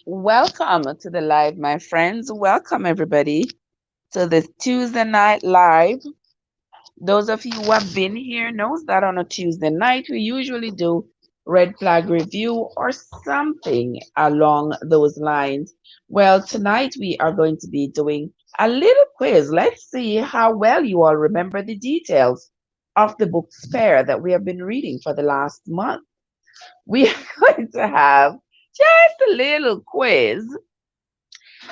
Welcome to the live, my friends. Welcome everybody to this Tuesday night live. Those of you who have been here knows that on a Tuesday night we usually do red flag review or something along those lines. Well, tonight we are going to be doing a little quiz. Let's see how well you all remember the details of the book Spare that we have been reading for the last month. We are going to have just a little quiz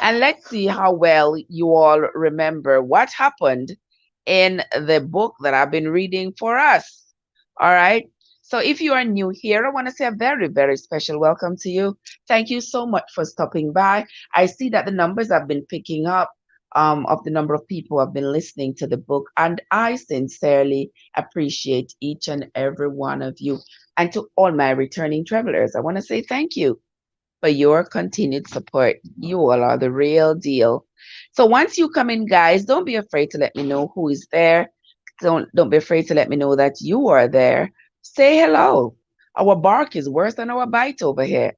and let's see how well you all remember what happened in the book that I've been reading for us. All right. So if you are new here, I want to say a very, very special welcome to you. Thank you so much for stopping by. I see that the numbers have been picking up of the number of people who have been listening to the book, and I sincerely appreciate each and every one of you. And to all my returning travelers, I want to say thank you for your continued support. You all are the real deal. So once you come in, guys, don't be afraid to let me know who is there. Don't be afraid to let me know that you are there. Say hello. Our bark is worse than our bite over here.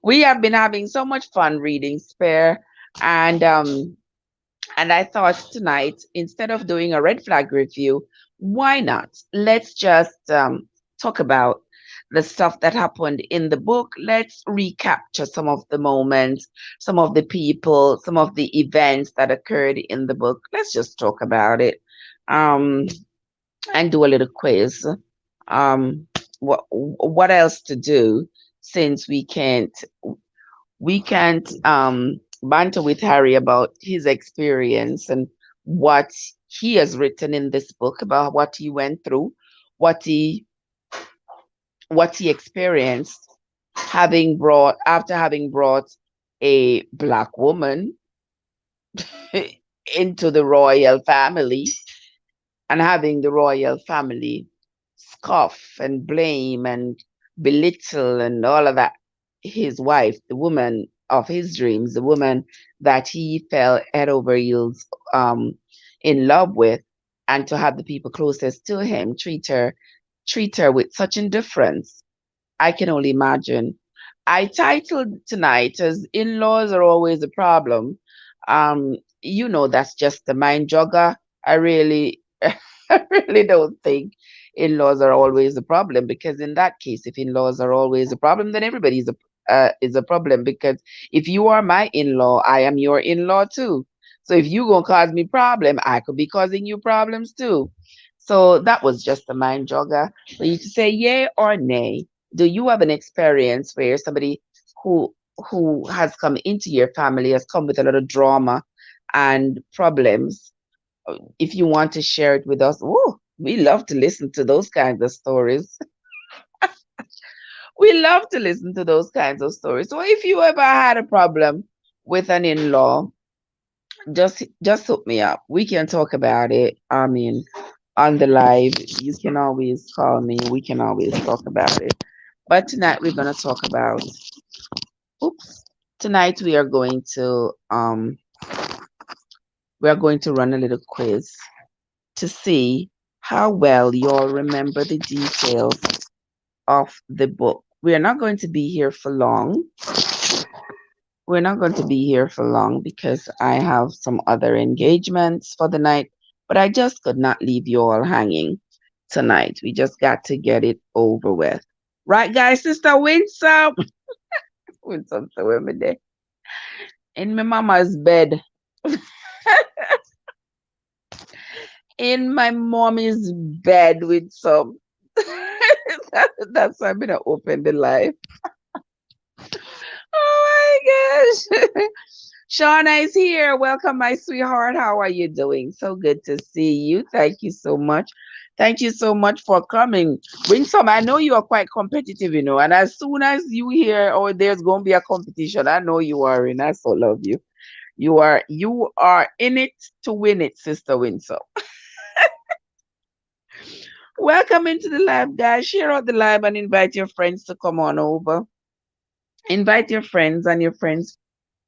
We have been having so much fun reading Spare, and I thought tonight, instead of doing a red flag review, why not? Let's just talk about the stuff that happened in the book. Let's recapture some of the moments, some of the people, some of the events that occurred in the book. Let's just talk about it um, and do a little quiz. Um, what else to do since we can't banter with Harry about his experience and what he has written in this book about what he went through, what he what he experienced having brought a black woman into the royal family and having the royal family scoff and blame and belittle and all of that. His wife, the woman of his dreams, the woman that he fell head over heels in love with, and to have the people closest to him treat her with such indifference. I can only imagine. I titled tonight as "In-laws are always a problem." That's just a mind jogger. I really, I really don't think in-laws are always a problem, because in that case, if in-laws are always a problem, then everybody is a problem, because if you are my in-law, I am your in-law too. So if you gonna cause me problem, I could be causing you problems too. So that was just a mind jogger for you to say yay or nay. Do you have an experience where somebody who who has come into your family has come with a lot of drama and problems? If you want to share it with us, oh, we love to listen to those kinds of stories. We love to listen to those kinds of stories. So if you ever had a problem with an in-law, just hook me up. We can talk about it. I mean, on the live, you can always call me. We can always talk about it. But tonight we're gonna talk about. Oops. Tonight we are going to run a little quiz to see how well you all remember the details of the book. We are not going to be here for long. We're not going to be here for long because I have some other engagements for the night, but I just could not leave you all hanging tonight. We just got to get it over with. Right, guys, Sister Winsome? Winsome, so we're there. In my mama's bed. In my mommy's bed with some. That's why I'm gonna open the live. Oh my gosh. Shauna is here. Welcome, my sweetheart. How are you doing? So good to see you. Thank you so much. Thank you so much for coming. Bring some. I know you are quite competitive, and as soon as you hear, oh, there's going to be a competition, I know you are in. I so love you. You are in it to win it, Sister Winsor. Welcome into the live, guys. Share out the live and invite your friends to come on over. Invite your friends and your friends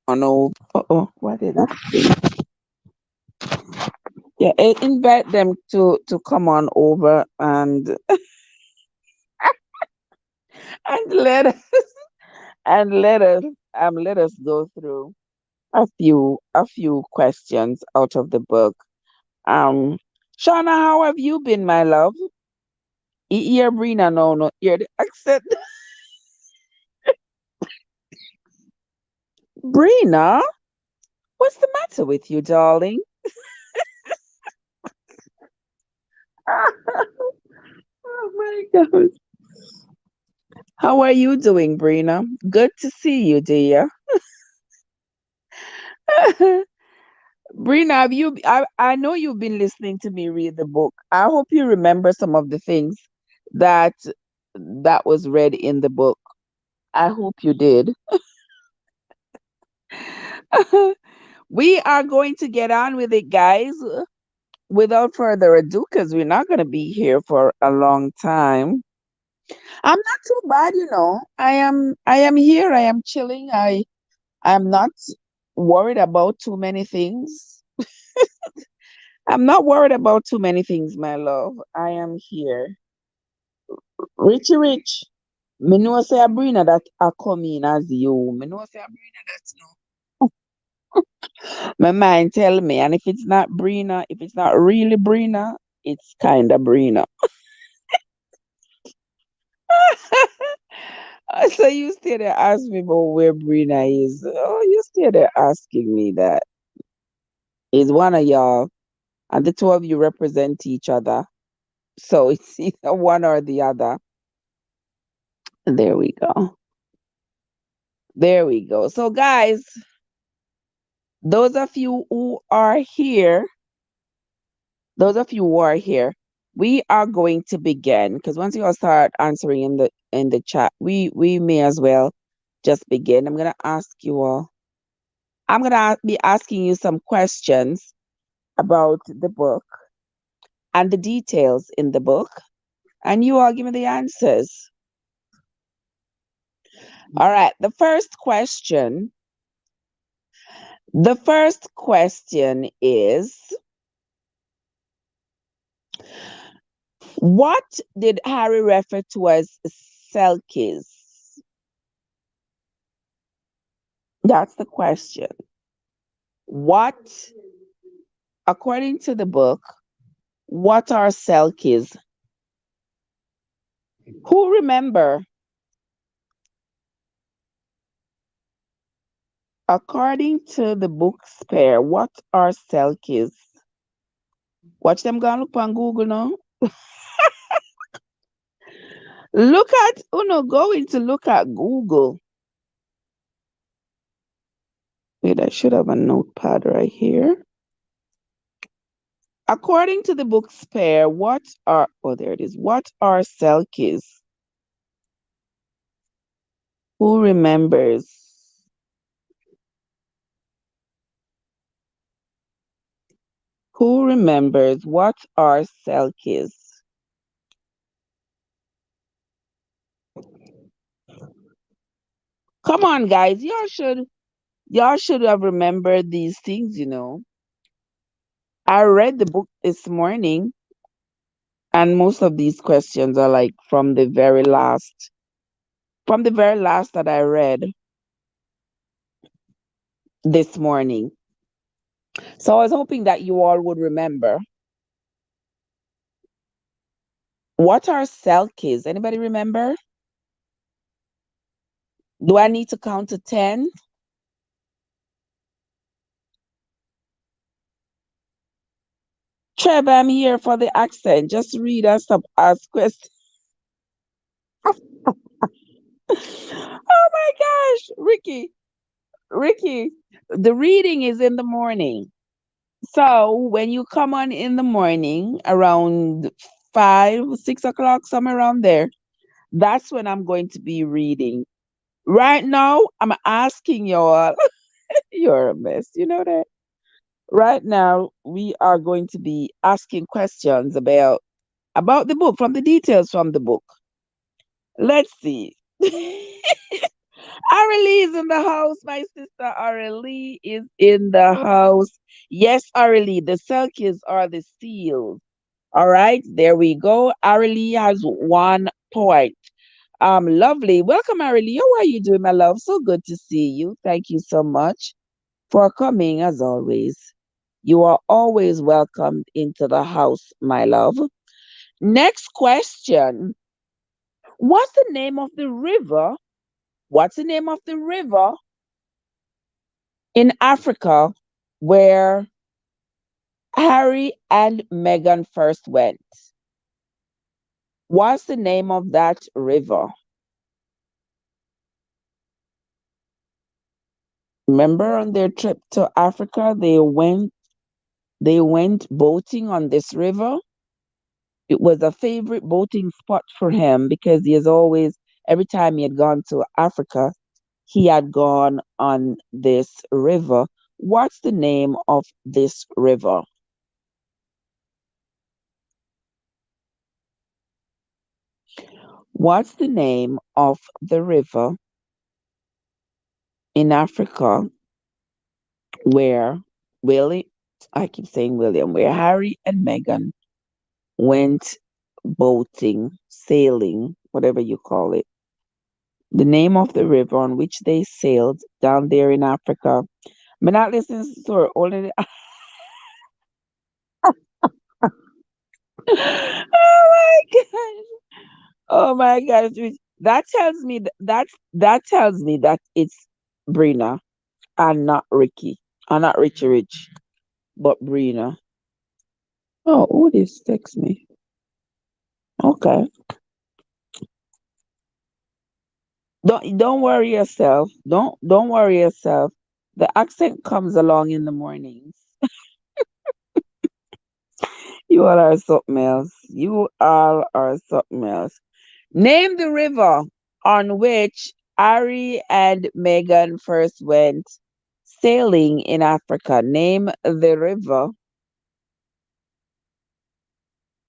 on over. Oh, what did I say? Yeah, invite them to come on over and let us And let us go through a few questions out of the book. Um, Shauna, how have you been, my love? Hear Brina, no, hear the accent. Brina, what's the matter with you, darling? Oh my God. How are you doing, Brina? Good to see you, dear. Brina, I know you've been listening to me read the book. I hope you remember some of the things that that was read in the book. I hope you did. We are going to get on with it, guys, without further ado, because we're not going to be here for a long time. I'm not too bad, you know. I am here. I am chilling. I'm not worried about too many things. I'm not worried about too many things, my love. I am here. Richie Rich. Me know say Abrina that I come in as you. Me know say Abrina that's no. My mind tell me, and if it's not Brina, if it's not really Brina, it's kinda Brina. So you stay there ask me about where Brina is. Oh, you stay there asking me that. Is one of y'all, and the two of you represent each other. So it's either one or the other. There we go. There we go. So guys, those of you who are here, those of you who are here, we are going to begin because once you all start answering in the chat, we may as well just begin. I'm gonna ask you all. I'm gonna be asking you some questions about the book and the details in the book, and you all give me the answers. All right. The first question is, what did Harry refer to as Selkies? That's the question. What, according to the book, what are Selkies? Who remember? According to the book Spare, what are Selkies? Watch them go and look on Google now. Look at Uno going to look at Google. Wait, I should have a notepad right here. According to the book Spare, there it is. What are Selkies? Who remembers? Who remembers what are Selkies? Come on, guys. Y'all should have remembered these things, you know. I read the book this morning, and most of these questions are like from the very last that I read this morning. So I was hoping that you all would remember. What are Selkies? Anybody remember? Do I need to count to 10? Trevor, I'm here for the accent. Just read and stop ask questions. Oh my gosh, Ricky, the reading is in the morning. So when you come on in the morning around 5, 6 o'clock, somewhere around there, that's when I'm going to be reading. Right now, I'm asking y'all, you're a mess, you know that? Right now, we are going to be asking questions about the book, from the details from the book. Let's see. Aurelie is in the house. My sister Aurelie is in the house. Yes, Aurelie, the Selkies are the seals. All right, there we go. Aurelie has 1 point. Lovely. Welcome, Arilia. How are you doing, my love? So good to see you. Thank you so much for coming, as always. You are always welcomed into the house, my love. Next question. What's the name of the river? What's the name of the river in Africa where Harry and Meghan first went? What's the name of that river? Remember on their trip to Africa, they went boating on this river. It was a favorite boating spot for him because he has always, every time he had gone to Africa, he had gone on this river. What's the name of this river? What's the name of the river in Africa where Willie, I keep saying William, where Harry and Meghan went boating, sailing, whatever you call it? The name of the river on which they sailed down there in Africa. I'm not listening to the story only. Oh my gosh. Oh my gosh. That tells me that it's Brina and not Ricky. And not Richie Rich, but Brina. Oh, who this text me? Okay. Don't worry yourself. Don't worry yourself. The accent comes along in the mornings. You all are something else. You all are something else. Name the river on which Harry and Meghan first went sailing in Africa. Name the river.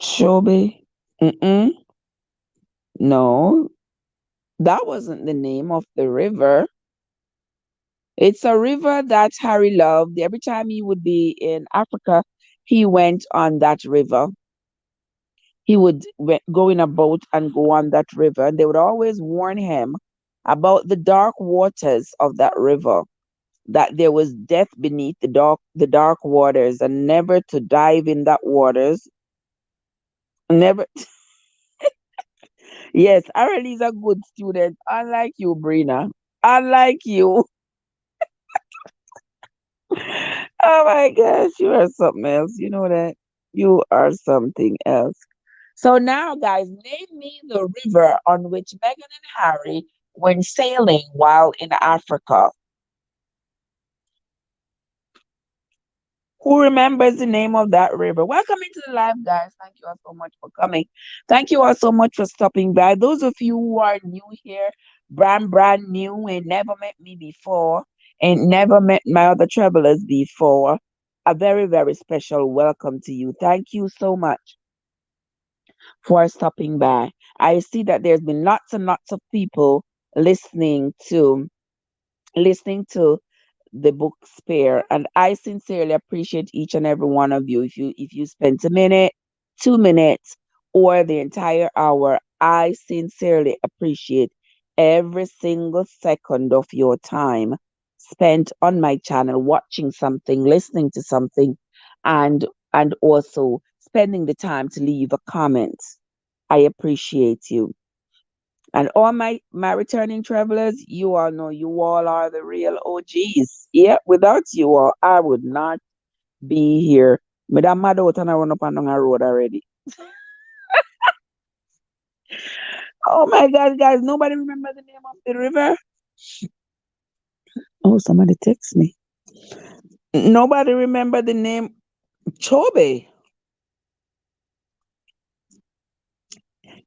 Chobe. Mm-mm. No, that wasn't the name of the river. It's a river that Harry loved. Every time he would be in Africa, he went on that river. He would go in a boat and go on that river. And they would always warn him about the dark waters of that river, that there was death beneath the dark waters, and never to dive in that waters. Never. Yes, Ariel is a good student, unlike you, Brina. Unlike you. Oh my gosh, you are something else. You know that? You are something else. So now, guys, name me the river on which Meghan and Harry went sailing while in Africa. Who remembers the name of that river? Welcome into the live, guys. Thank you all so much for coming. Thank you all so much for stopping by. Those of you who are new here, brand new, and never met me before, and never met my other travelers before, a very, very special welcome to you. Thank you so much for stopping by. I see that there's been lots and lots of people listening to listening to the book Spare, and I sincerely appreciate each and every one of you. If you spent a minute, 2 minutes, or the entire hour, I sincerely appreciate every single second of your time spent on my channel watching something, listening to something, and also spending the time to leave a comment. I appreciate you. And all my returning travelers, you all know you all are the real OGs. Yeah, without you all, I would not be here. Madam Madot and I run up and down a road already. Oh my God, guys, nobody remember the name of the river? Oh, somebody text me. Nobody remember the name Chobe.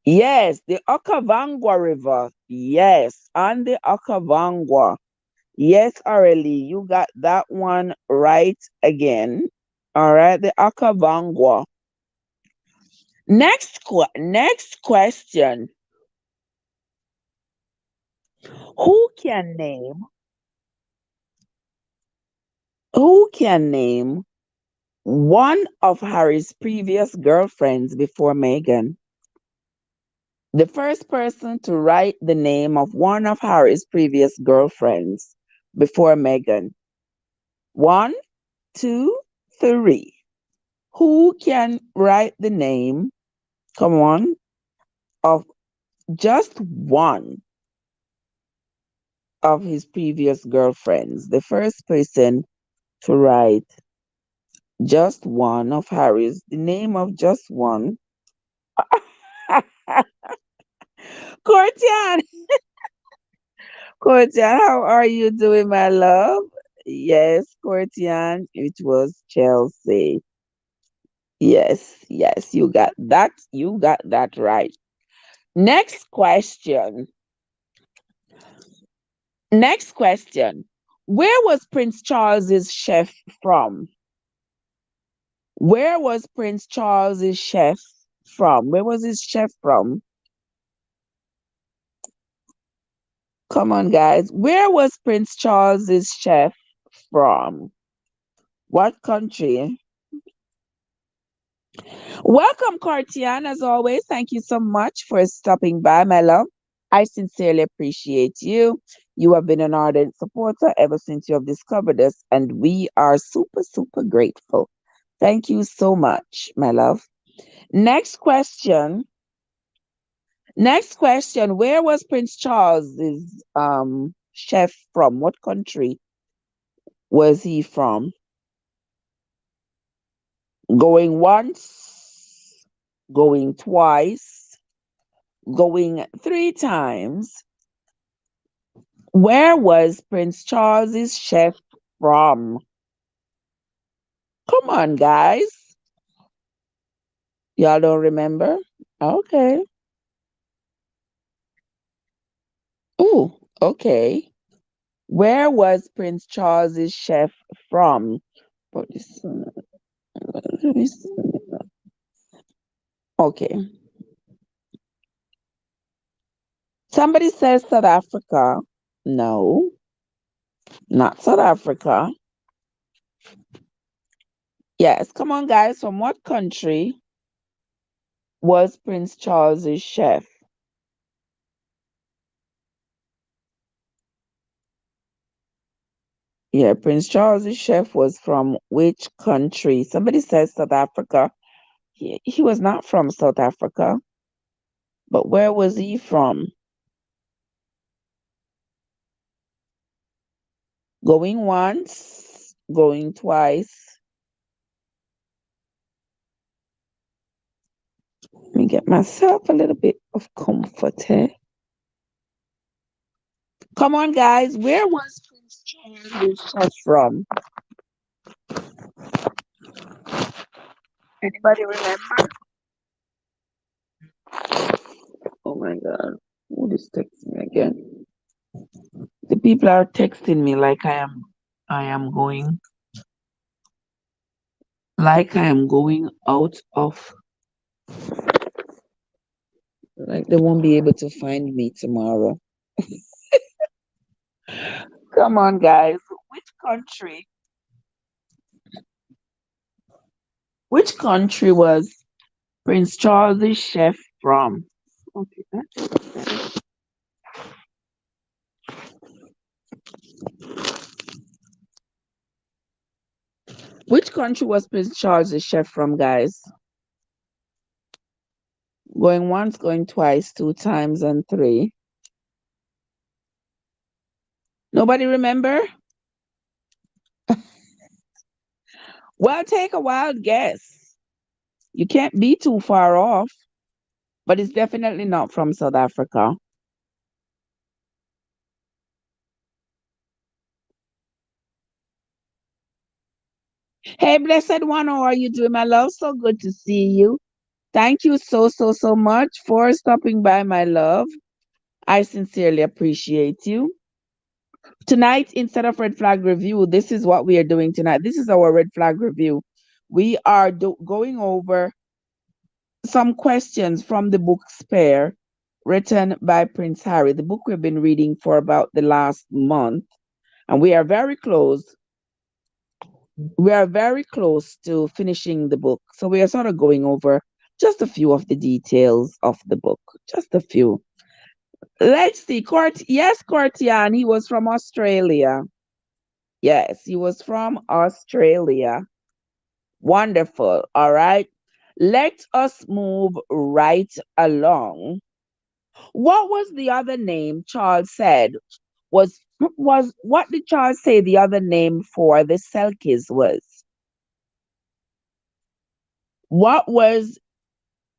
Yes, the Okavangwa River. Yes, on the Okavangwa. Yes, Aurelie, you got that one right again. All right, the Akavangwa. Next question. Who can name who can name one of Harry's previous girlfriends before Meghan? The first person to write the name of one of Harry's previous girlfriends before Meghan. One, two, three. Who can write the name, come on, of just one of his previous girlfriends? The first person to write just one of Harry's, the name of just one. Courtian, Courtian, how are you doing, my love? Yes, Courtian, it was Chelsea. Yes, yes, you got that. You got that right. Next question. Next question. Where was Prince Charles's chef from? Where was Prince Charles's chef from? Where was his chef from? Come on, guys. Where was Prince Charles's chef from? What country? Welcome, Cartian, as always. Thank you so much for stopping by, my love. I sincerely appreciate you. You have been an ardent supporter ever since you have discovered us, and we are super, super grateful. Thank you so much, my love. Next question. Next question. Where was Prince Charles's chef from? What country was he from? Going once, going twice, going three times. Where was Prince Charles's chef from? Come on, guys. Y'all don't remember? Okay. Oh, okay. Where was Prince Charles's chef from? Put this on- let me see. Okay. Somebody says South Africa. No, not South Africa. Yes, come on, guys. From what country was Prince Charles's chef? Yeah, Prince Charles's chef was from which country? Somebody says South Africa. He was not from South Africa, but where was he from? Going once, going twice. Let me get myself a little bit of comfort here. Come on, guys. Where was Prince Charles's chef from? Anybody remember? Oh my God. Who is texting me again? The people are texting me like I am going out of, like they won't be able to find me tomorrow. Come on, guys. Which country? Which country was Prince Charles's chef from? Okay, which country was Prince Charles's chef from, guys? Going once, going twice, two times, and three. Nobody remember? Well, take a wild guess. You can't be too far off, but it's definitely not from South Africa. Hey, blessed one, how are you doing, my love? So good to see you. Thank you so, so, so much for stopping by, my love. I sincerely appreciate you. Tonight, instead of red flag review, this is what we are doing tonight. This is our red flag review. We are going over some questions from the book Spare, written by Prince Harry, the book we've been reading for about the last month. And we are very close. We are very close to finishing the book. So we are sort of going over Just a few of the details of the book. Just a few. Let's see. Yes, Courtian, he was from Australia. Yes, he was from Australia. Wonderful. All right. Let us move right along. What was the other name Charles said was what did Charles say the other name for the Selkies was? What was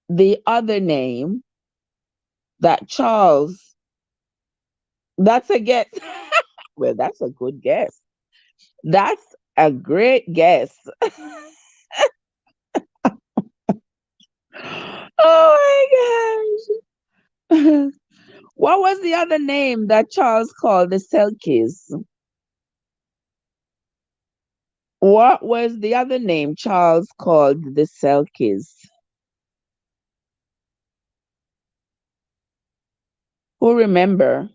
the other name that Charles? That's a guess. Well, that's a good guess. That's a great guess. Oh my gosh. What was the other name that Charles called the Selkies? What was the other name Charles called the Selkies? Who remember?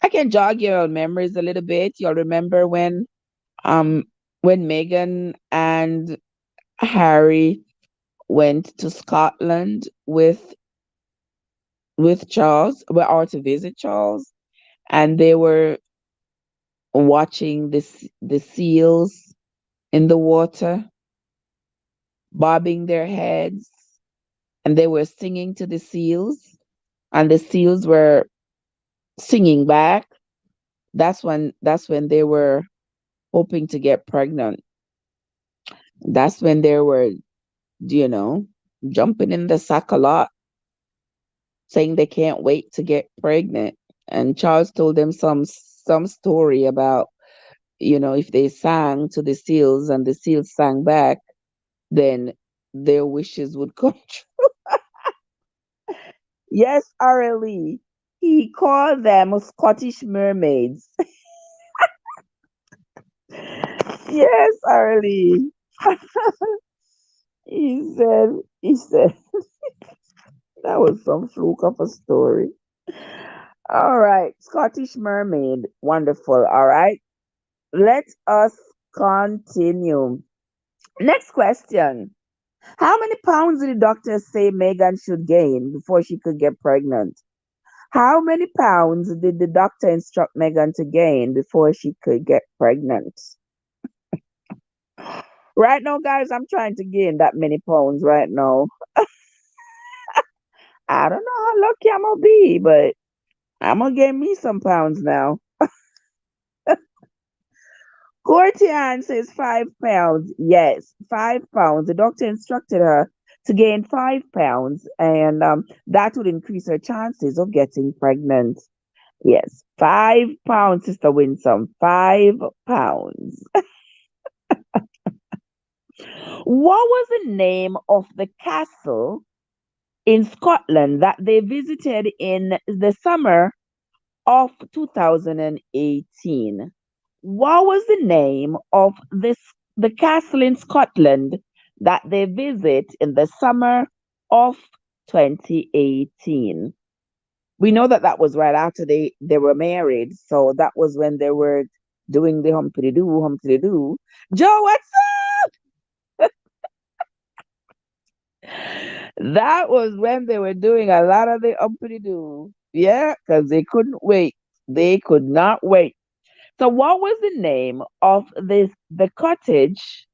I can jog your memories a little bit. You'll remember um when Meghan and Harry went to Scotland with Charles, well, or to visit Charles, and they were watching the seals in the water, bobbing their heads, and they were singing to the seals, and the seals were singing back. That's when they were hoping to get pregnant. That's when they were, you know, jumping in the sack a lot, saying they can't wait to get pregnant. And Charles told them some story about, if they sang to the seals and the seals sang back, then their wishes would come true. Yes, RLE. He called them Scottish mermaids. Yes, RLE. He said that was some fluke of a story. All right, Scottish mermaid. Wonderful. All right. Let us continue. Next question. How many pounds did the doctors say Megan should gain before she could get pregnant? How many pounds did the doctor instruct Megan to gain before she could get pregnant? Right now, guys, I'm trying to gain that many pounds right now. I don't know how lucky I'm gonna be, but I'm gonna gain me some pounds now. Courtian says 5 pounds. Yes, 5 pounds. The doctor instructed her to gain 5 pounds, and that would increase her chances of getting pregnant. Yes, 5 pounds, Sister Winsome. 5 pounds. What was the name of the castle in Scotland that they visited in the summer of 2018? What was the name of the castle in Scotland that they visit in the summer of 2018? We know that that was right after they were married, so that was when they were doing the humpty doo. Joe, what's That was when they were doing a lot of the uppity doo. Yeah, because they couldn't wait. They could not wait. So what was the name of the cottage,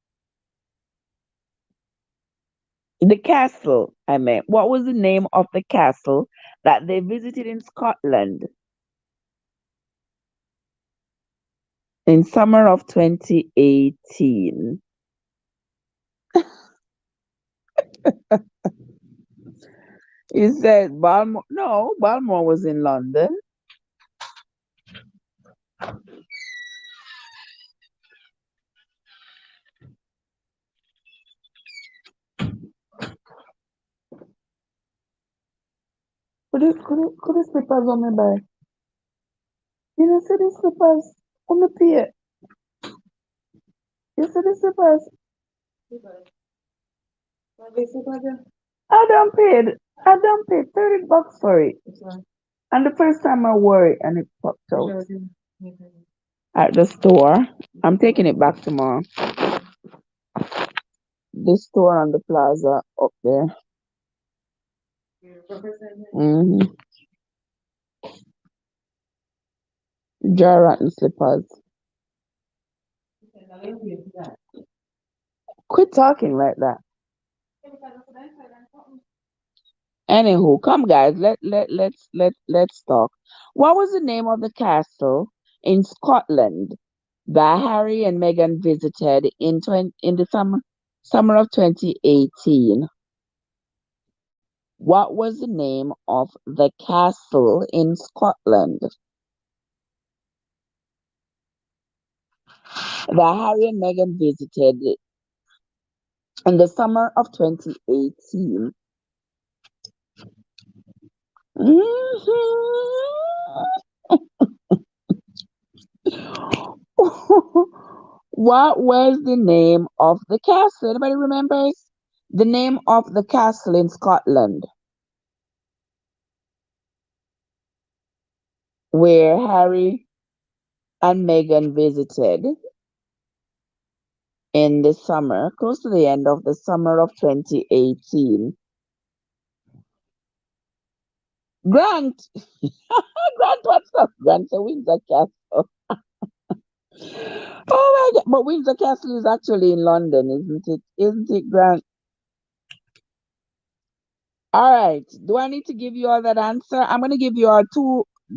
the castle, I meant. What was the name of the castle that they visited in Scotland in summer of 2018? You said Balmore. No, Balmore was in London. Could you slippers on me by? You know, see the slippers on the pier. You see the slippers? I done paid. I done paid $30 for it. And the first time I wore it and it popped out at the store. I'm taking it back tomorrow. the store on the plaza up there. Mm-hmm. Dry rotten slippers. Quit talking like that. Anywho, come guys, let's talk. What was the name of the castle in Scotland that Harry and Meghan visited in the summer of 2018? What was the name of the castle in Scotland that Harry and Meghan visited in the summer of 2018? What was the name of the castle? Anybody remembers? The name of the castle in Scotland where Harry and Meghan visited in the summer, close to the end of the summer of 2018. Grant! Grant, what's up? Grant, so Windsor Castle. Oh my God. But Windsor Castle is actually in London, isn't it? Isn't it, Grant? All right. Do I need to give you all that answer? I'm going to give you all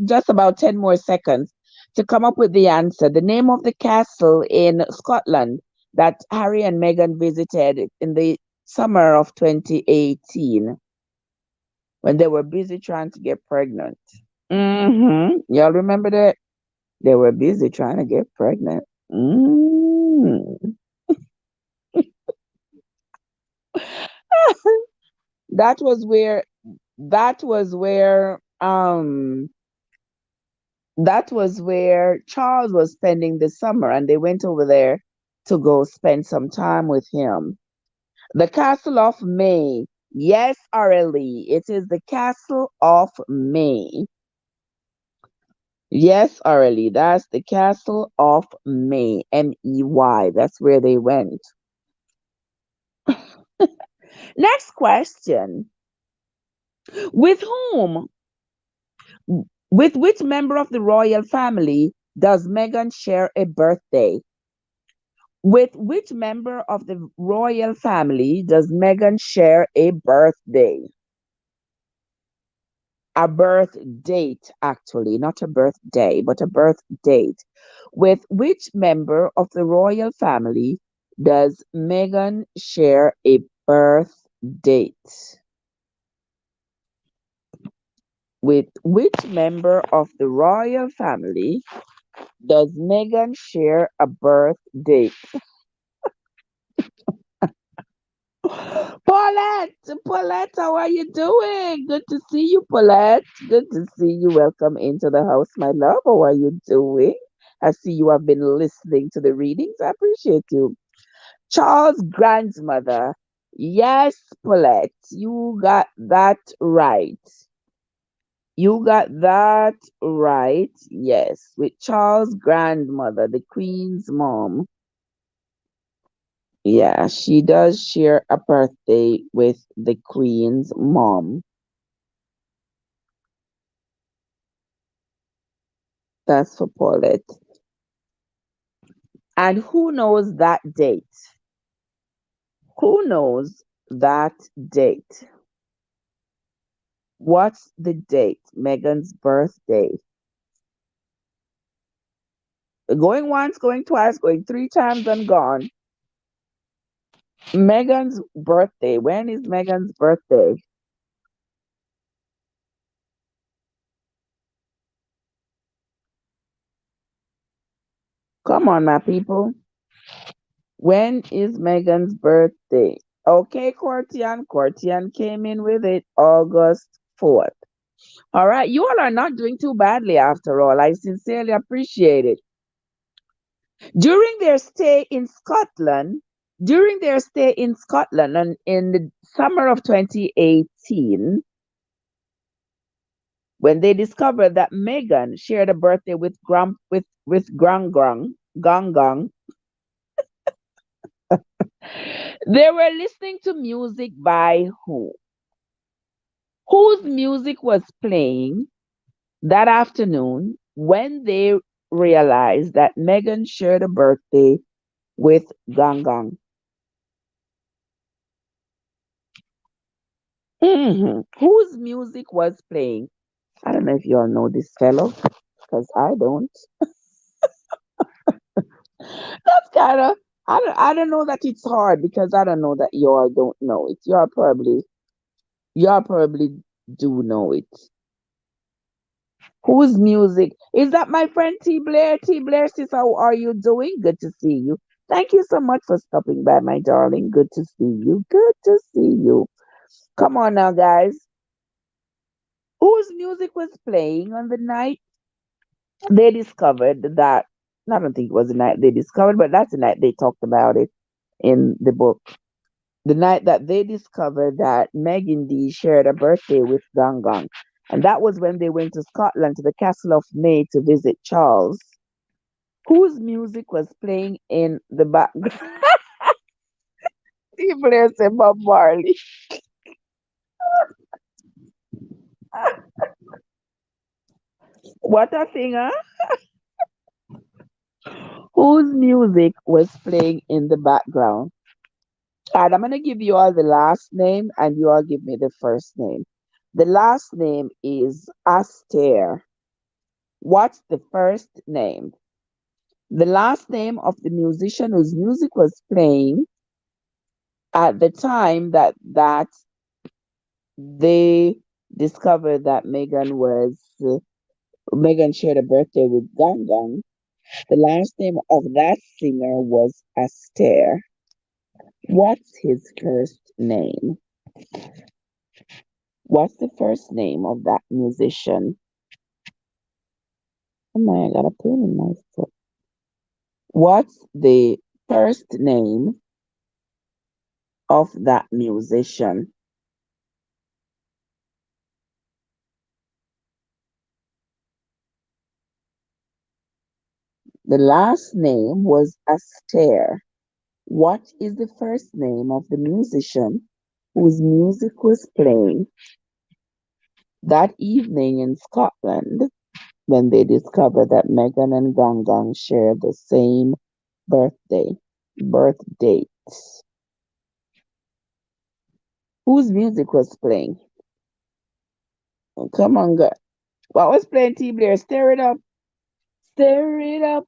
just about 10 more seconds to come up with the answer. The name of the castle in Scotland that Harry and Meghan visited in the summer of 2018 when they were busy trying to get pregnant. Y'all remember that? They were busy trying to get pregnant. Mm. That was where that was where um that was where Charles was spending the summer, and they went over there to go spend some time with him. The Castle of May. Yes, Aurelie, it is the Castle of May. Yes, Aurelie, that's the Castle of May. May. That's where they went. Next question. With whom? With which member of the royal family does Meghan share a birthday? With which member of the royal family does Meghan share a birthday? A birth date, actually, not a birthday, but a birth date. With which member of the royal family does Meghan share a birth date? With which member of the royal family does Meghan share a birth date? Paulette, Paulette, how are you doing? Good to see you, Paulette. Good to see you. Welcome into the house, my love. How are you doing? I see you have been listening to the readings. I appreciate you. Charles' grandmother. Yes, Paulette, you got that right. You got that right. Yes, with Charles' grandmother, the Queen's mom. Yeah, she does share a birthday with the Queen's mom. That's for Paulette. And who knows that date? Who knows that date? What's the date? Megan's birthday. Going once, going twice, going three times and gone. Megan's birthday. When is Megan's birthday? Come on, my people. When is Megan's birthday? Okay, Courtian. Courtian came in with it August 4th. All right, you all are not doing too badly after all. I sincerely appreciate it. During their stay in Scotland, during their stay in Scotland and in the summer of 2018, when they discovered that Meghan shared a birthday with Grang Grang, Gong Gong, They were listening to music by who? Whose music was playing that afternoon when they realized that Megan shared a birthday with Gang Gang? Whose music was playing? I don't know if you all know this fellow, because I don't. That's kind of, I don't know that it's hard because I don't know that you all don't know it. You all probably do know it. Whose music? Is that my friend T Blair? T Blair, sis, how are you doing? Good to see you. Thank you so much for stopping by, my darling. Good to see you. Good to see you. Come on now, guys. Whose music was playing on the night they discovered that? I don't think it was the night they discovered, but that's the night they talked about it in the book. The night that they discovered that Megan D shared a birthday with Gang Gang. And that was when they went to Scotland to the castle of May to visit Charles, whose music was playing in the background. Steve Blair said Bob Marley. What a singer. Whose music was playing in the background? And I'm going to give you all the last name and you all give me the first name. The last name is Astaire. What's the first name? The last name of the musician whose music was playing at the time that they discovered that Megan shared a birthday with Gang Gang. The last name of that singer was Astaire. What's his first name? What's the first name of that musician? Oh my, I got a pain in my foot. What's the first name of that musician? The last name was Astaire. What is the first name of the musician whose music was playing that evening in Scotland when they discovered that Megan and Gang Gang shared the same birthday, birth date? Whose music was playing? Oh, come on, girl. What was playing, T Blair? Stir it up. Stir it up.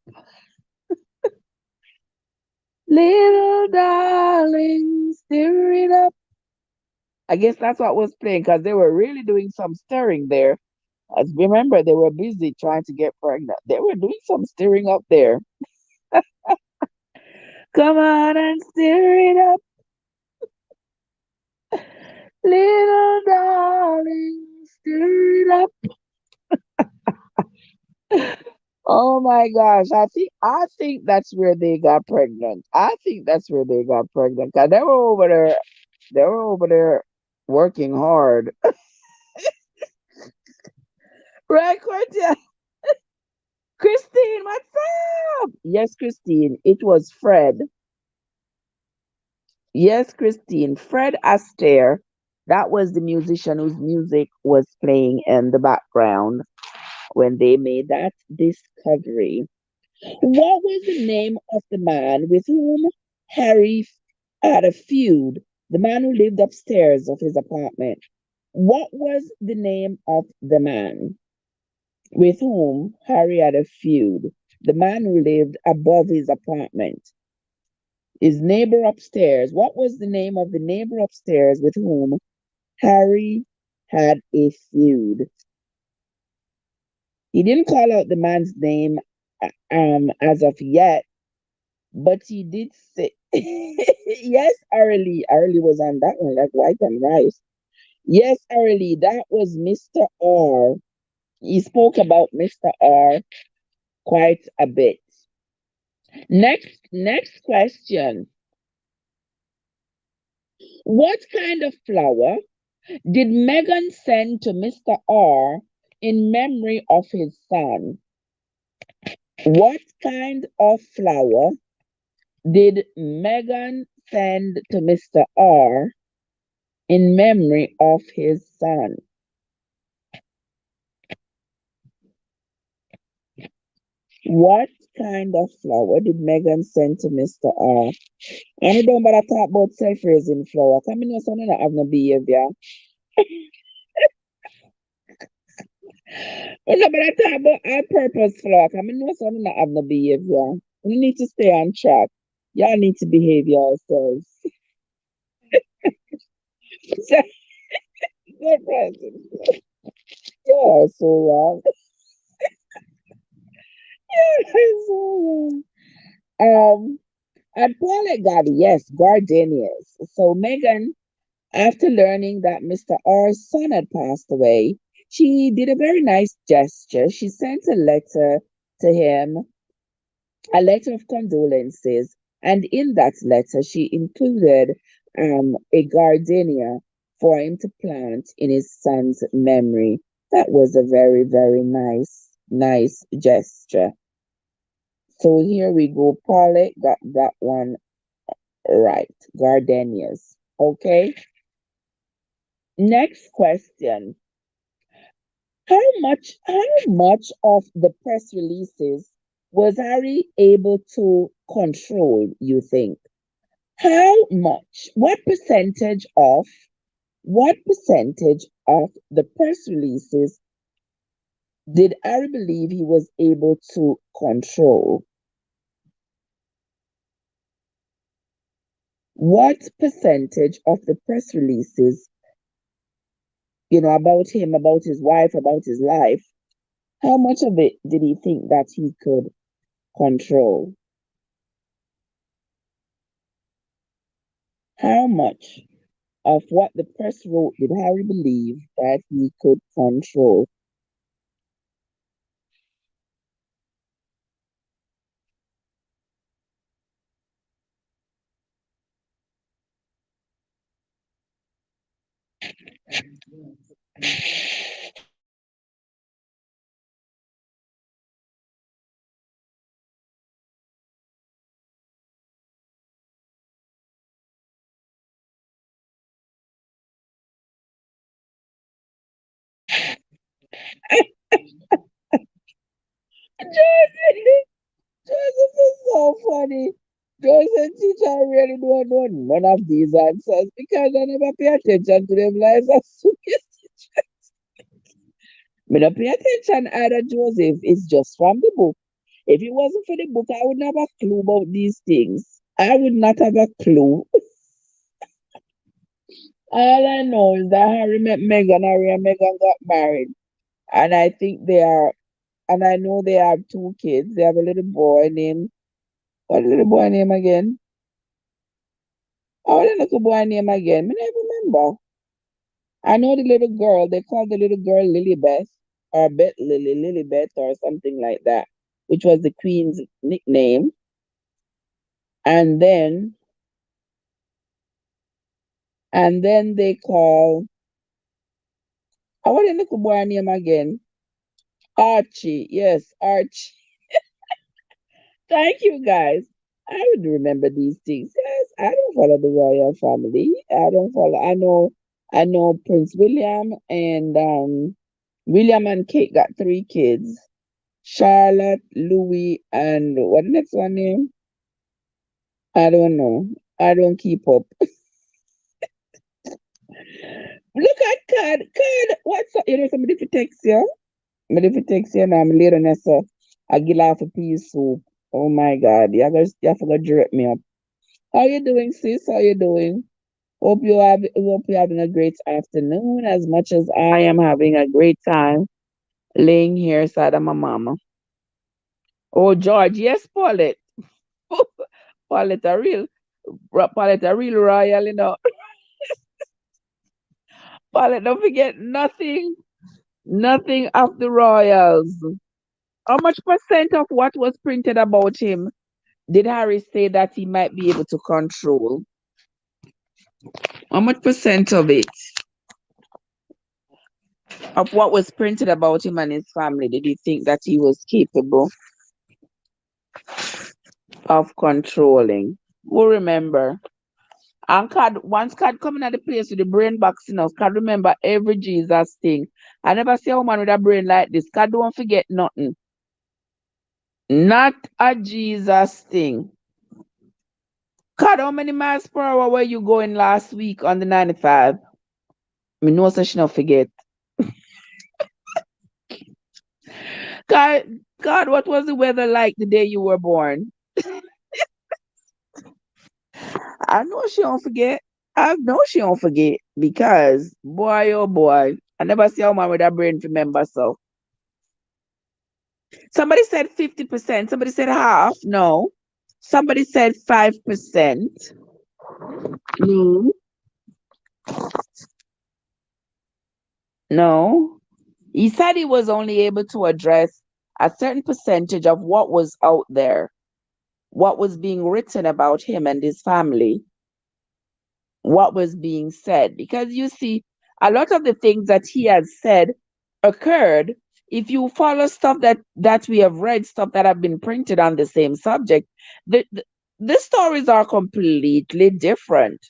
Little darling, stir it up. I guess that's what was playing because they were really doing some stirring there. As remember, they were busy trying to get pregnant. They were doing some stirring up there. Come on and stir it up, little darling, stir it up. Oh my gosh, I think that's where they got pregnant. I think that's where they got pregnant because they were over there working hard. Right, Cortia? Christine, what's up? Yes, Christine, it was Fred. Yes, Christine. Fred Astaire, that was the musician whose music was playing in the background when they made that discovery. What was the name of the man with whom Harry had a feud? The man who lived upstairs of his apartment. What was the name of the man with whom Harry had a feud? The man who lived above his apartment. His neighbor upstairs. What was the name of the neighbor upstairs with whom Harry had a feud? He didn't call out the man's name as of yet, but he did say yes, Arlie. Arlie was on that one, like white and rice. Yes, Arlie, that was Mr. R. He spoke about Mr. R quite a bit. Next question. What kind of flower did Megan send to Mr. R in memory of his son? What kind of flower did Meghan send to Mr. R in memory of his son? What kind of flower did Megan send to Mr. R? And I don't bother talk about self-raising flower. Come in, son, not have no behavior. I don't bother talk about all-purpose flower. Come in, son, not have no behavior. We need to stay on track. Y'all need to behave yourselves. Self-raising. You're so wrong. You're so wrong. And Paulette got yes, gardenias. So Megan, after learning that Mr. R's son had passed away, she did a very nice gesture. She sent a letter to him, a letter of condolences, and in that letter, she included a gardenia for him to plant in his son's memory. That was a very, very nice gesture. So here we go. Paulette got that one right. Gardenias. Okay. Next question. How much of the press releases was Harry able to control, you think? How much? What percentage of the press releases did Harry believe he was able to control? What percentage of the press releases, about him, about his wife, about his life, how much of it did he think that he could control? How much of what the press wrote did Harry believe that he could control? Joseph, Joseph is so funny. Joseph teacher really don't know none of these answers because I never pay attention to them lives as soon as I don't pay attention either, Joseph. It's just from the book. If it wasn't for the book, I would not have a clue about these things. I would not have a clue. All I know is that Harry and Meghan got married. And I think and I know they have two kids. They have a little boy named, what little boy name again? Oh, the little boy name again. I never remember. I know the little girl. They call the little girl Lilybeth or Lilybeth or something like that, which was the queen's nickname. And then, they call, what the little boy name again? Archie. Yes, Archie. Thank you, guys. I would remember these things. Yes, I don't follow the royal family. I don't follow. I know Prince William and Kate got three kids. Charlotte, Louis, and what the next one name? I don't know. I don't keep up. Look at card. Card. What's up? Somebody for text you. Somebody for text you now. I'm later on so I get off a pea soup. Oh my God. You have to drip me up. How you doing, sis? How you doing? Hope you're having a great afternoon as much as I am having a great time laying here side of my mama. Oh George, yes, Paulette. Paulette Paulette a real royal, Paulette, don't forget nothing of the royals. How much percent of what was printed about him did Harry say that he might be able to control? How much percent of what was printed about him and his family did he think that he was capable of controlling. Who remember? And once card coming at the place with the brain box, card remember every Jesus thing. I never see a woman with a brain like this. Card don't forget nothing. Not a Jesus thing. Card, how many miles per hour were you going last week on the 95? Me know so she not forget. God, God, what was the weather like the day you were born? I know she don't forget. I know she don't forget because boy oh boy, I never see a woman with a brain remember so. Somebody said 50%. Somebody said half. No. Somebody said 5%. No. No. He said he was only able to address a certain percentage of what was out there, what was being written about him and his family, what was being said. Because you see, a lot of the things that he has said occurred. If you follow stuff that we have read, stuff that have been printed on the same subject, the stories are completely different.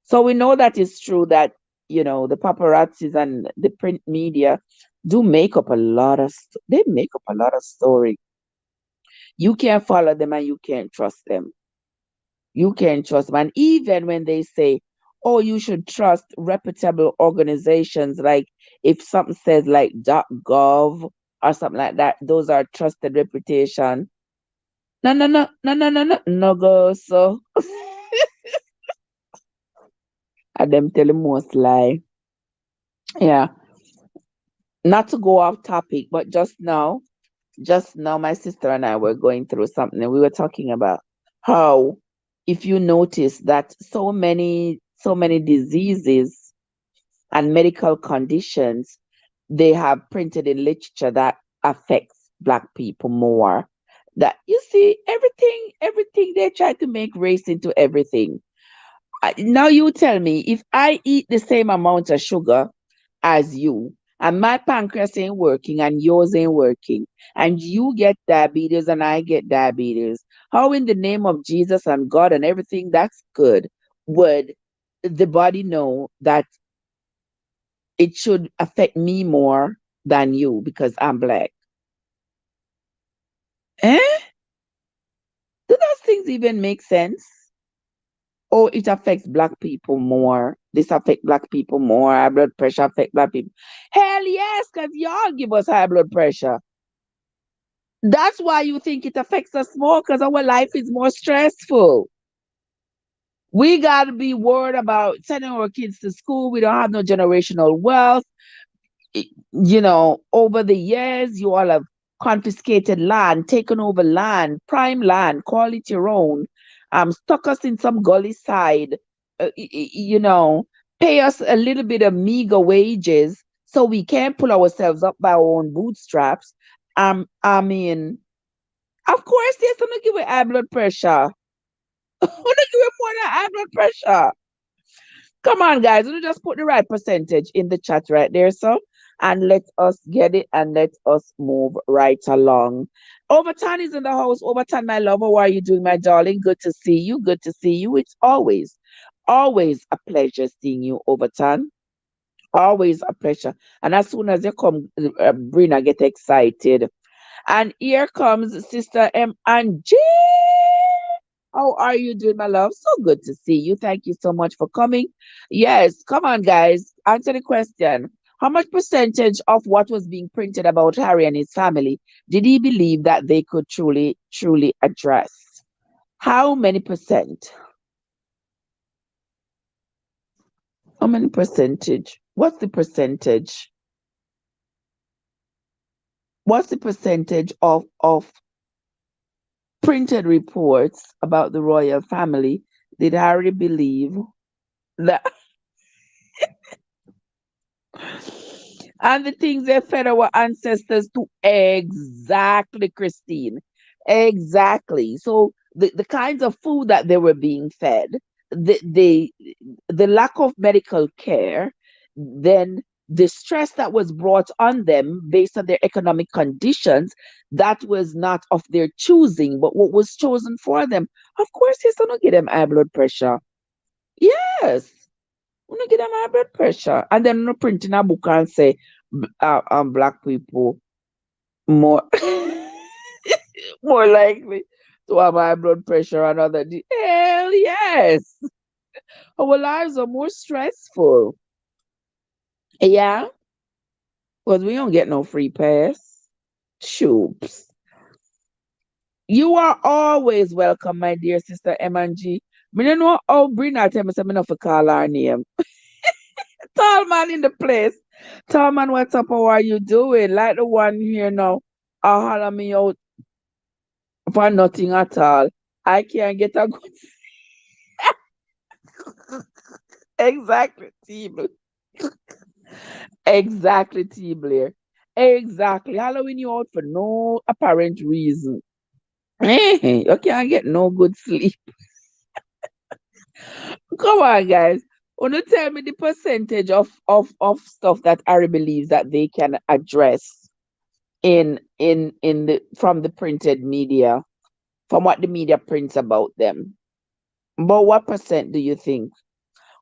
So we know that it's true that the paparazzis and the print media do make up a lot of they make up a lot of story. You can't follow them and you can't trust them. You can't trust them. And even when they say, oh, you should trust reputable organizations, like if something says like .gov or something like that, those are trusted reputation. No, no, no, no, no, no, no, no go so. And them tell the most lie. Yeah. Not to go off topic, but just now, my sister and I were going through something and we were talking about how, if you notice that so many diseases and medical conditions, they have printed in literature that affects black people more. That you see, everything they try to make race into everything. Now you tell me, if I eat the same amount of sugar as you, and my pancreas ain't working and yours ain't working, and you get diabetes and I get diabetes, how in the name of Jesus and God and everything that's good would the body know that it should affect me more than you because I'm black? Eh? Do those things even make sense? Or it affects black people more? This affect black people more. High blood pressure affect black people. Hell yes, because y'all give us high blood pressure. That's why you think it affects us more because our life is more stressful. We got to be worried about sending our kids to school. We don't have no generational wealth. Over the years, you all have confiscated land, taken over land, prime land, call it your own, stuck us in some gully side, pay us a little bit of meager wages so we can't pull ourselves up by our own bootstraps. I mean, of course, there's gonna give it high blood pressure. Wanna give it more than high blood pressure. Come on, guys. We'll just put the right percentage in the chat right there, so and let us get it and let us move right along. Overton is in the house. Overton, my lover, how are you doing, my darling? Good to see you. Good to see you. It's always a pleasure seeing you, Overton. Always a pleasure. And as soon as you come, Brina get excited. And here comes Sister M and J. How are you doing, my love? So good to see you. Thank you so much for coming. Yes, come on, guys. Answer the question. How much percentage of what was being printed about Harry and his family did he believe that they could truly, truly address? How many percent? How many percentage? What's the percentage? What's the percentage of printed reports about the royal family did Harry believe that and the things they fed our ancestors to? Exactly, Christine. Exactly. So the kinds of food that they were being fed, the the lack of medical care, then the stress that was brought on them based on their economic conditions, that was not of their choosing, but what was chosen for them. Of course, it's gonna give them high blood pressure. Yes, gonna give them high blood pressure, and then no print in a book and say, black people more more likely to have high blood pressure and other. Hell yes, our lives are more stressful. Yeah, because we don't get no free pass. Shoops. You are always welcome, my dear sister M&G. Me don't know how Brina tell me something enough to call her name. Tall man in the place. Tall man, what's up? How are you doing? Like the one here now. I holler me out for nothing at all. I can't get a good exactly, T Blair. Exactly, T Blair. Exactly. Halloween you out for no apparent reason. You can't get no good sleep. Come on, guys. Wanna tell me the percentage of stuff that Ari believes that they can address in the from the printed media, from what the media prints about them. But what percent do you think?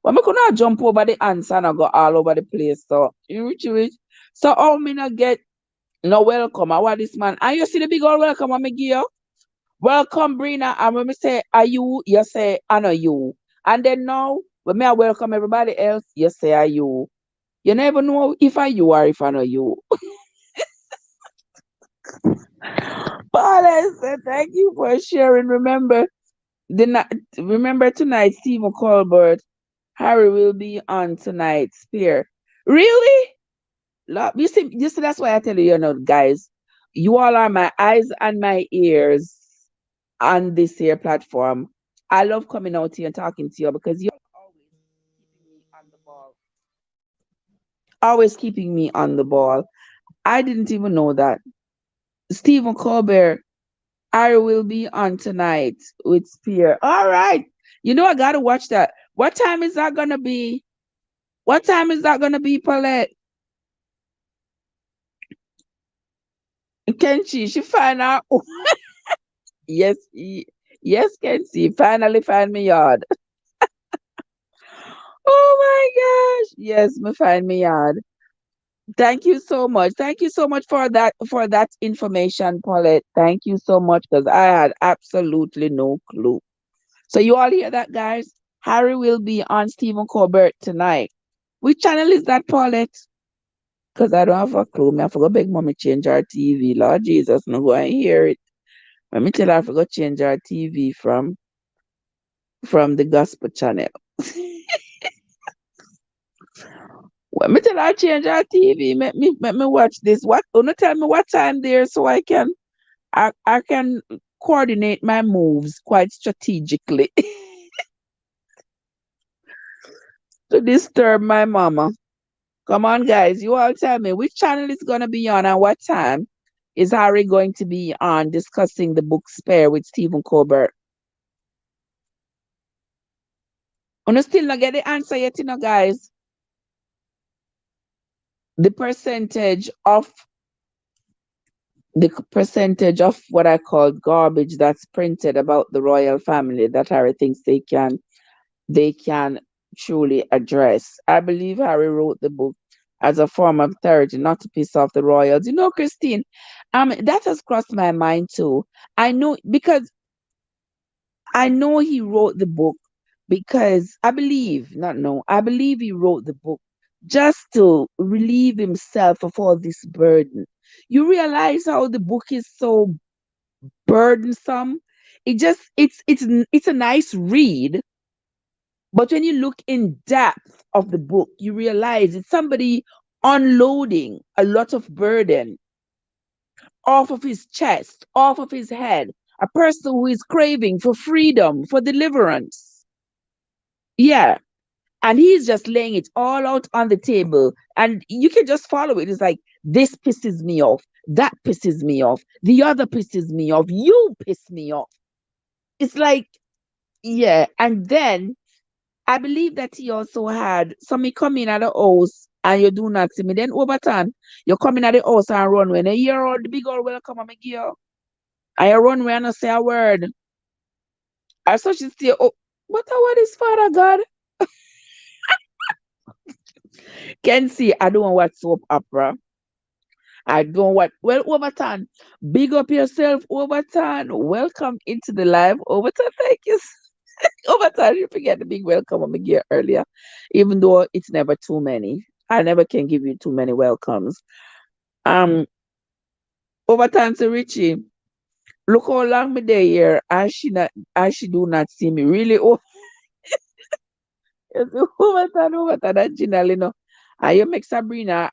Well, me could not jump over the answer and I go all over the place. So you rich. So how me not get no welcome? I want this man. And you see the big old welcome I me give you? Welcome, Brina. And when me say, are you say, I know you. And then now, when me I welcome everybody else, you say, are you. You never know if I you or if I know you. But I said, thank you for sharing. The remember tonight, Stephen Colbert, Harry will be on tonight. Spear. Really? You see, that's why I tell you, guys, you all are my eyes and my ears on this here platform. I love coming out here and talking to you because you're always keeping me on the ball. Always keeping me on the ball. I didn't even know that. Stephen Colbert, I will be on tonight with Spear. All right. I gotta watch that. What time is that gonna be? What time is that gonna be, Paulette? Can she find out? Yes, yes, can she finally find me yard? Oh my gosh. Yes, me find me yard. Thank you so much. Thank you so much for that information, Paulette. Thank you so much because I had absolutely no clue. So you all hear that, guys? Harry will be on Stephen Colbert tonight. Which channel is that, Paulette? Because I don't have a clue. Me I forgot beg mommy change our TV. Lord Jesus, no go and hear it. Let me tell her I forgot change our TV from the gospel channel. Let me tell her change our TV. Let me watch this. What? Don't tell me what time there so I can coordinate my moves quite strategically to disturb my mama. Come on, guys. You all tell me which channel is gonna be on and what time is Harry going to be on discussing the book Spare with Stephen Colbert. You still not get the answer yet, guys. The percentage of what I call garbage that's printed about the royal family that Harry thinks they can truly address. I believe Harry wrote the book as a form of therapy, not to piss off the royals. Christine, that has crossed my mind too. I know because I know he wrote the book because I believe he wrote the book just to relieve himself of all this burden. You realize how the book is so burdensome. It's a nice read, but when you look in depth of the book, you realize it's somebody unloading a lot of burden off of his chest, off of his head. A person who is craving for freedom, for deliverance. Yeah. And he's just laying it all out on the table. And you can just follow it. It's like, this pisses me off. That pisses me off. The other pisses me off. You piss me off. It's like, yeah. And then I believe that he also had somebody come in at the house and you do not see me. Then overturn. You come in at the house and run when you hear all the big old welcome and me give you. And you run when I say a word. And so she say, oh, but what is Father God? Can see I don't watch soap opera. I don't want well Overton. Big up yourself, Overton. Welcome into the live. Overton, thank you. Overton, you forget the big welcome I'm here earlier. Even though it's never too many. I never can give you too many welcomes. Um Overton to Richie. Look how long me there here and she do not see me. Really Overton and Gina, you know. And you make Sabrina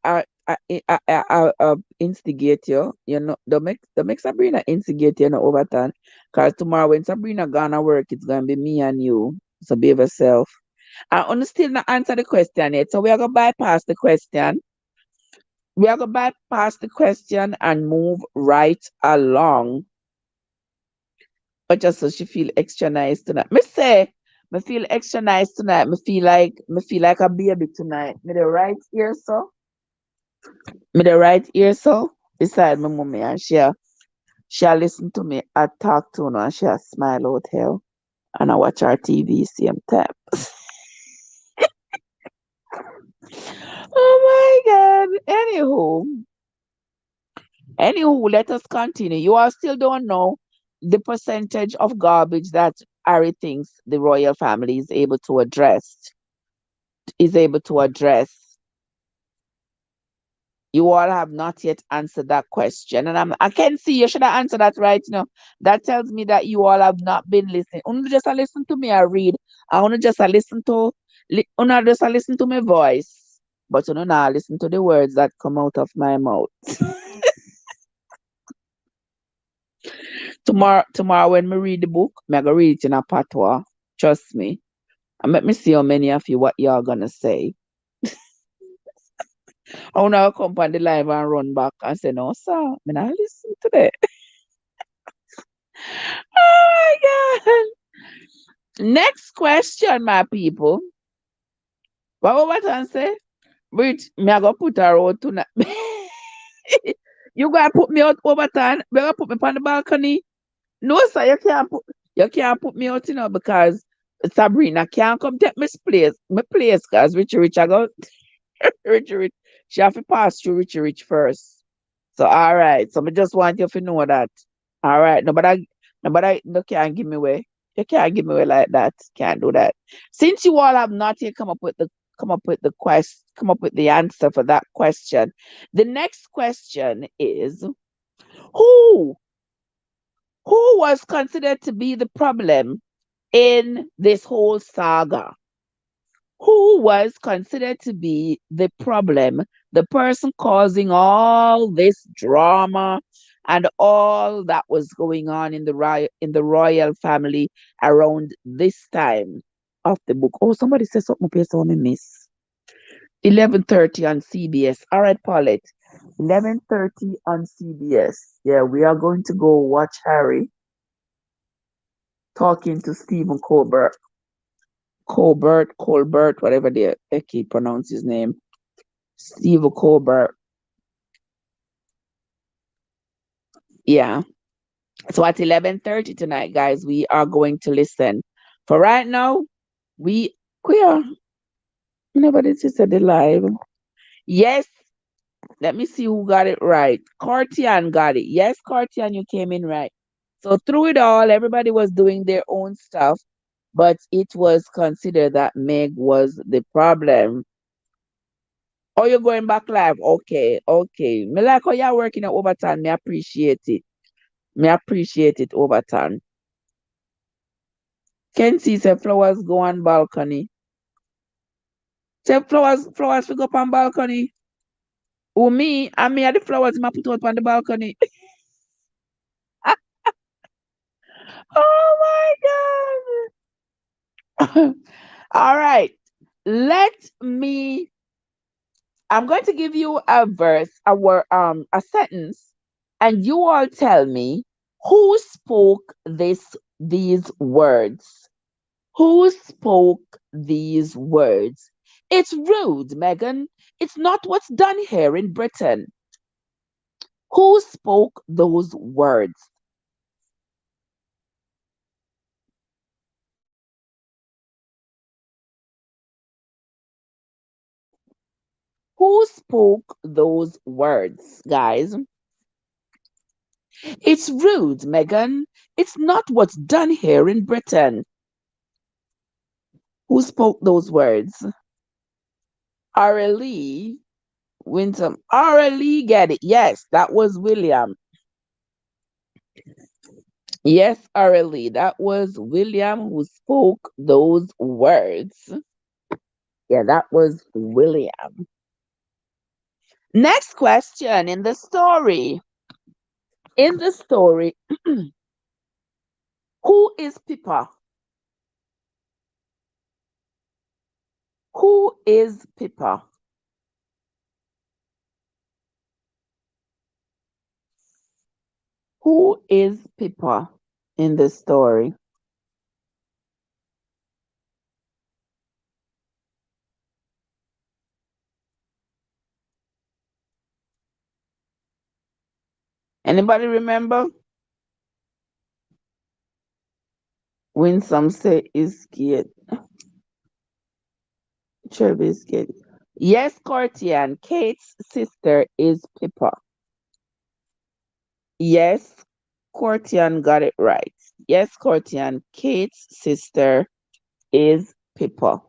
instigate you. You know, don't make Sabrina instigate you, no Overton. Because tomorrow when Sabrina gonna work, it's gonna be me and you. So behave yourself. I want still not answer the question yet. So we are gonna bypass the question. We are gonna bypass the question and move right along. But just so she feel extra nice tonight. Me say, me feel extra nice tonight. Me feel like a baby tonight. Me the right ear so. Me the right ear so beside my mommy and she listen to me. I talk to her and she smile out hell. And I watch her TV same time. Oh my god. Anywho, let us continue. You all still don't know the percentage of garbage that Harry thinks the royal family is able to address. You all have not yet answered that question. And I can see you should have answered that right now. That tells me that you all have not been listening. Only just a listen to me I read. I want to just a listen to my voice. But you know now listen to the words that come out of my mouth. Tomorrow when we read the book, me go read it in a patois. Trust me. And let me see how many of you what y'all gonna say. I wanna come on the live and run back and say, no, sir, me not listen to that. Oh my god. Next question, my people. What I say? Wait, me I go put her out tonight. You gonna put me out over time? You gonna put me on the balcony? No, sir, you can't put me out, because Sabrina can't come take my place, cause Richie Rich I go Richie Rich. She have to pass through Richie Rich first. So all right. So I just want you to know that. All right. Nobody no can't give me away. You can't give me away like that. Can't do that. Since you all have not yet come up with the answer for that question, the next question is who who was considered to be the problem in this whole saga? Who was considered to be the problem, the person causing all this drama and all that was going on in the royal family around this time of the book. Oh, somebody said something here, so me miss. 11:30 on CBS. All right, Paulette. 11:30 on CBS. Yeah, we are going to go watch Harry talking to Stephen Colbert, whatever they keep pronounce his name. Steve Colbert. Yeah. So at 11:30 tonight, guys, we are going to listen. For right now, we are nobody said the live. Yes, let me see who got it right. Cartian got it. Yes, Cartian, you came in right. So through it all, everybody was doing their own stuff, but it was considered that Meg was the problem. Oh, you're going back live? Okay, okay. Me like how you're working at overtime. Me appreciate it. Me appreciate it, Overton. Kenzie say flowers go on balcony. Say flowers fi go up on balcony. Who me? And me are the flowers ma put out on the balcony. Oh my god. All right. Let me I'm going to give you a verse, a sentence, and you all tell me who spoke these words. Who spoke these words? It's rude, Megan. It's not what's done here in Britain. Who spoke those words? Who spoke those words, guys? It's rude, Megan. It's not what's done here in Britain. Who spoke those words? Aurelie Winsome. Aurelie, get it. Yes, that was William. Yes, Aurelie, that was William who spoke those words. Yeah, that was William. Next question in the story. In the story, who is Pippa? Who is Pippa? Who is Pippa in the story? Anybody remember? Winsome say is scared. Trevor is scared. Yes, Courtian. Kate's sister is Pippa. Yes, Courtian got it right. Yes, Courtian. Kate's sister is Pippa.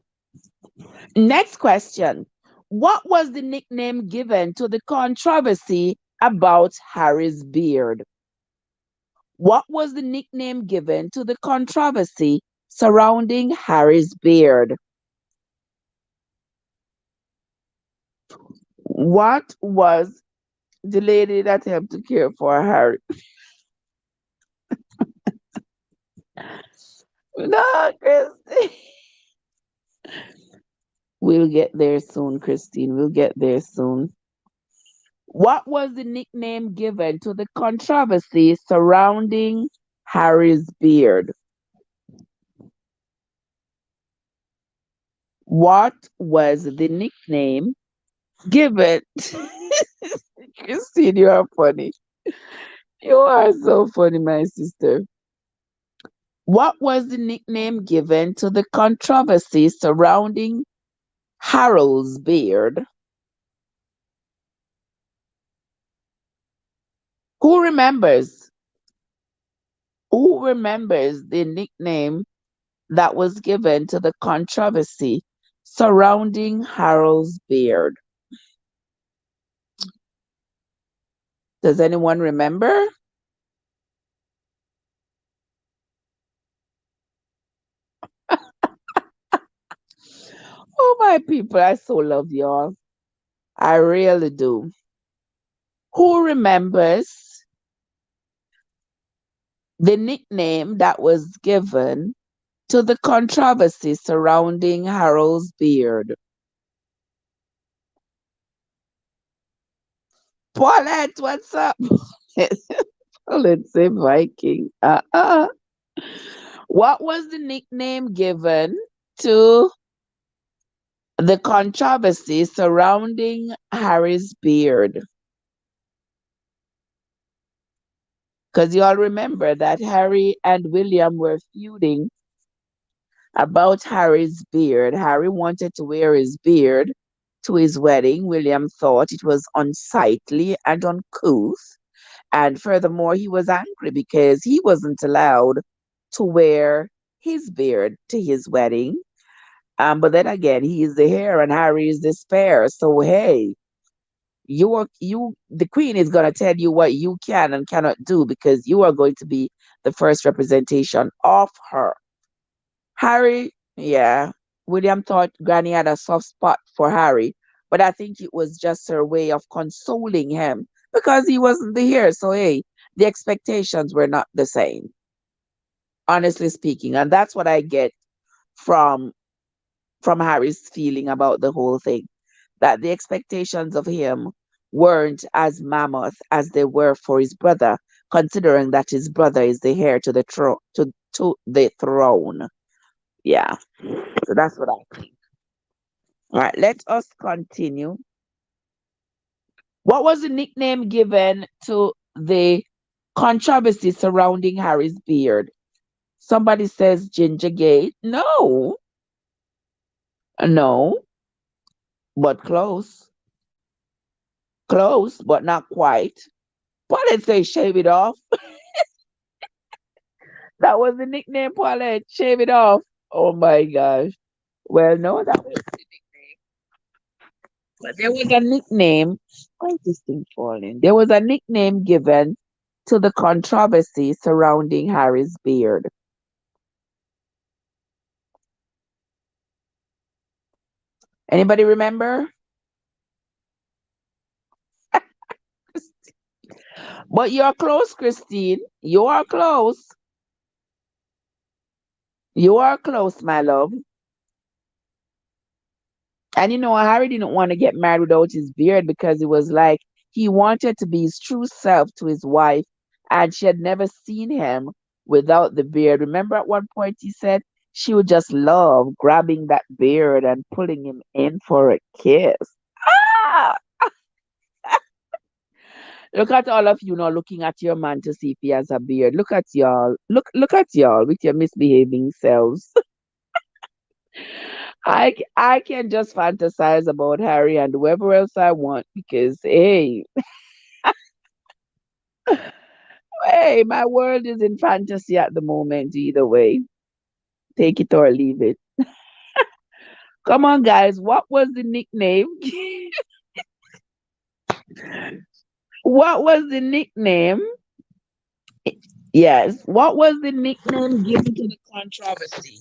Next question. What was the nickname given to the controversy about Harry's beard? What was the nickname given to the controversy surrounding Harry's beard? What was the lady that helped to care for Harry? No, Christine. We'll get there soon, Christine. We'll get there soon. What was the nickname given to the controversy surrounding Harry's beard? What was the nickname given? Christine, you are funny. You are so funny, my sister. What was the nickname given to the controversy surrounding Harold's beard? Who remembers? Who remembers the nickname that was given to the controversy surrounding Harold's beard? Does anyone remember? Oh, my people, I so love y'all. I really do. Who remembers the nickname that was given to the controversy surrounding Harold's beard? Paulette, what's up? Paulette say Viking. What was the nickname given to the controversy surrounding Harry's beard? Because you all remember that Harry and William were feuding about Harry's beard. Harry wanted to wear his beard to his wedding. William thought it was unsightly and uncouth. And furthermore, he was angry because he wasn't allowed to wear his beard to his wedding. But then again, he is the heir and Harry is the spare. So hey, the queen is gonna tell you what you can and cannot do because you are going to be the first representation of her. Harry, yeah. William thought Granny had a soft spot for Harry, but I think it was just her way of consoling him because he wasn't the heir. So hey, the expectations were not the same, honestly speaking. And that's what I get from Harry's feeling about the whole thing. That the expectations of him weren't as mammoth as they were for his brother, considering that his brother is the heir to the throne. Yeah. So that's what I think. All right, let us continue. What was the nickname given to the controversy surrounding Harry's beard? Somebody says Gingergate. No, no, but close. Close, but not quite. Paulette say shave it off. That was the nickname, Paulette. Shave it off. Oh my gosh. Well, no, that was the nickname. But there was a nickname. Why is this thing falling? There was a nickname given to the controversy surrounding Harry's beard. Anybody remember? But you're close, Christine. You are close. You are close, my love. And Harry didn't want to get married without his beard because it was like he wanted to be his true self to his wife, and she had never seen him without the beard. Remember at one point he said she would just love grabbing that beard and pulling him in for a kiss. Ah! Look at all of you now looking at your man to see if he has a beard. Look at y'all. Look at y'all with your misbehaving selves. I can just fantasize about Harry and whoever else I want because hey, my world is in fantasy at the moment. Either way, take it or leave it. Come on, guys. What was the nickname? What was the nickname? Yes. What was the nickname given to the controversy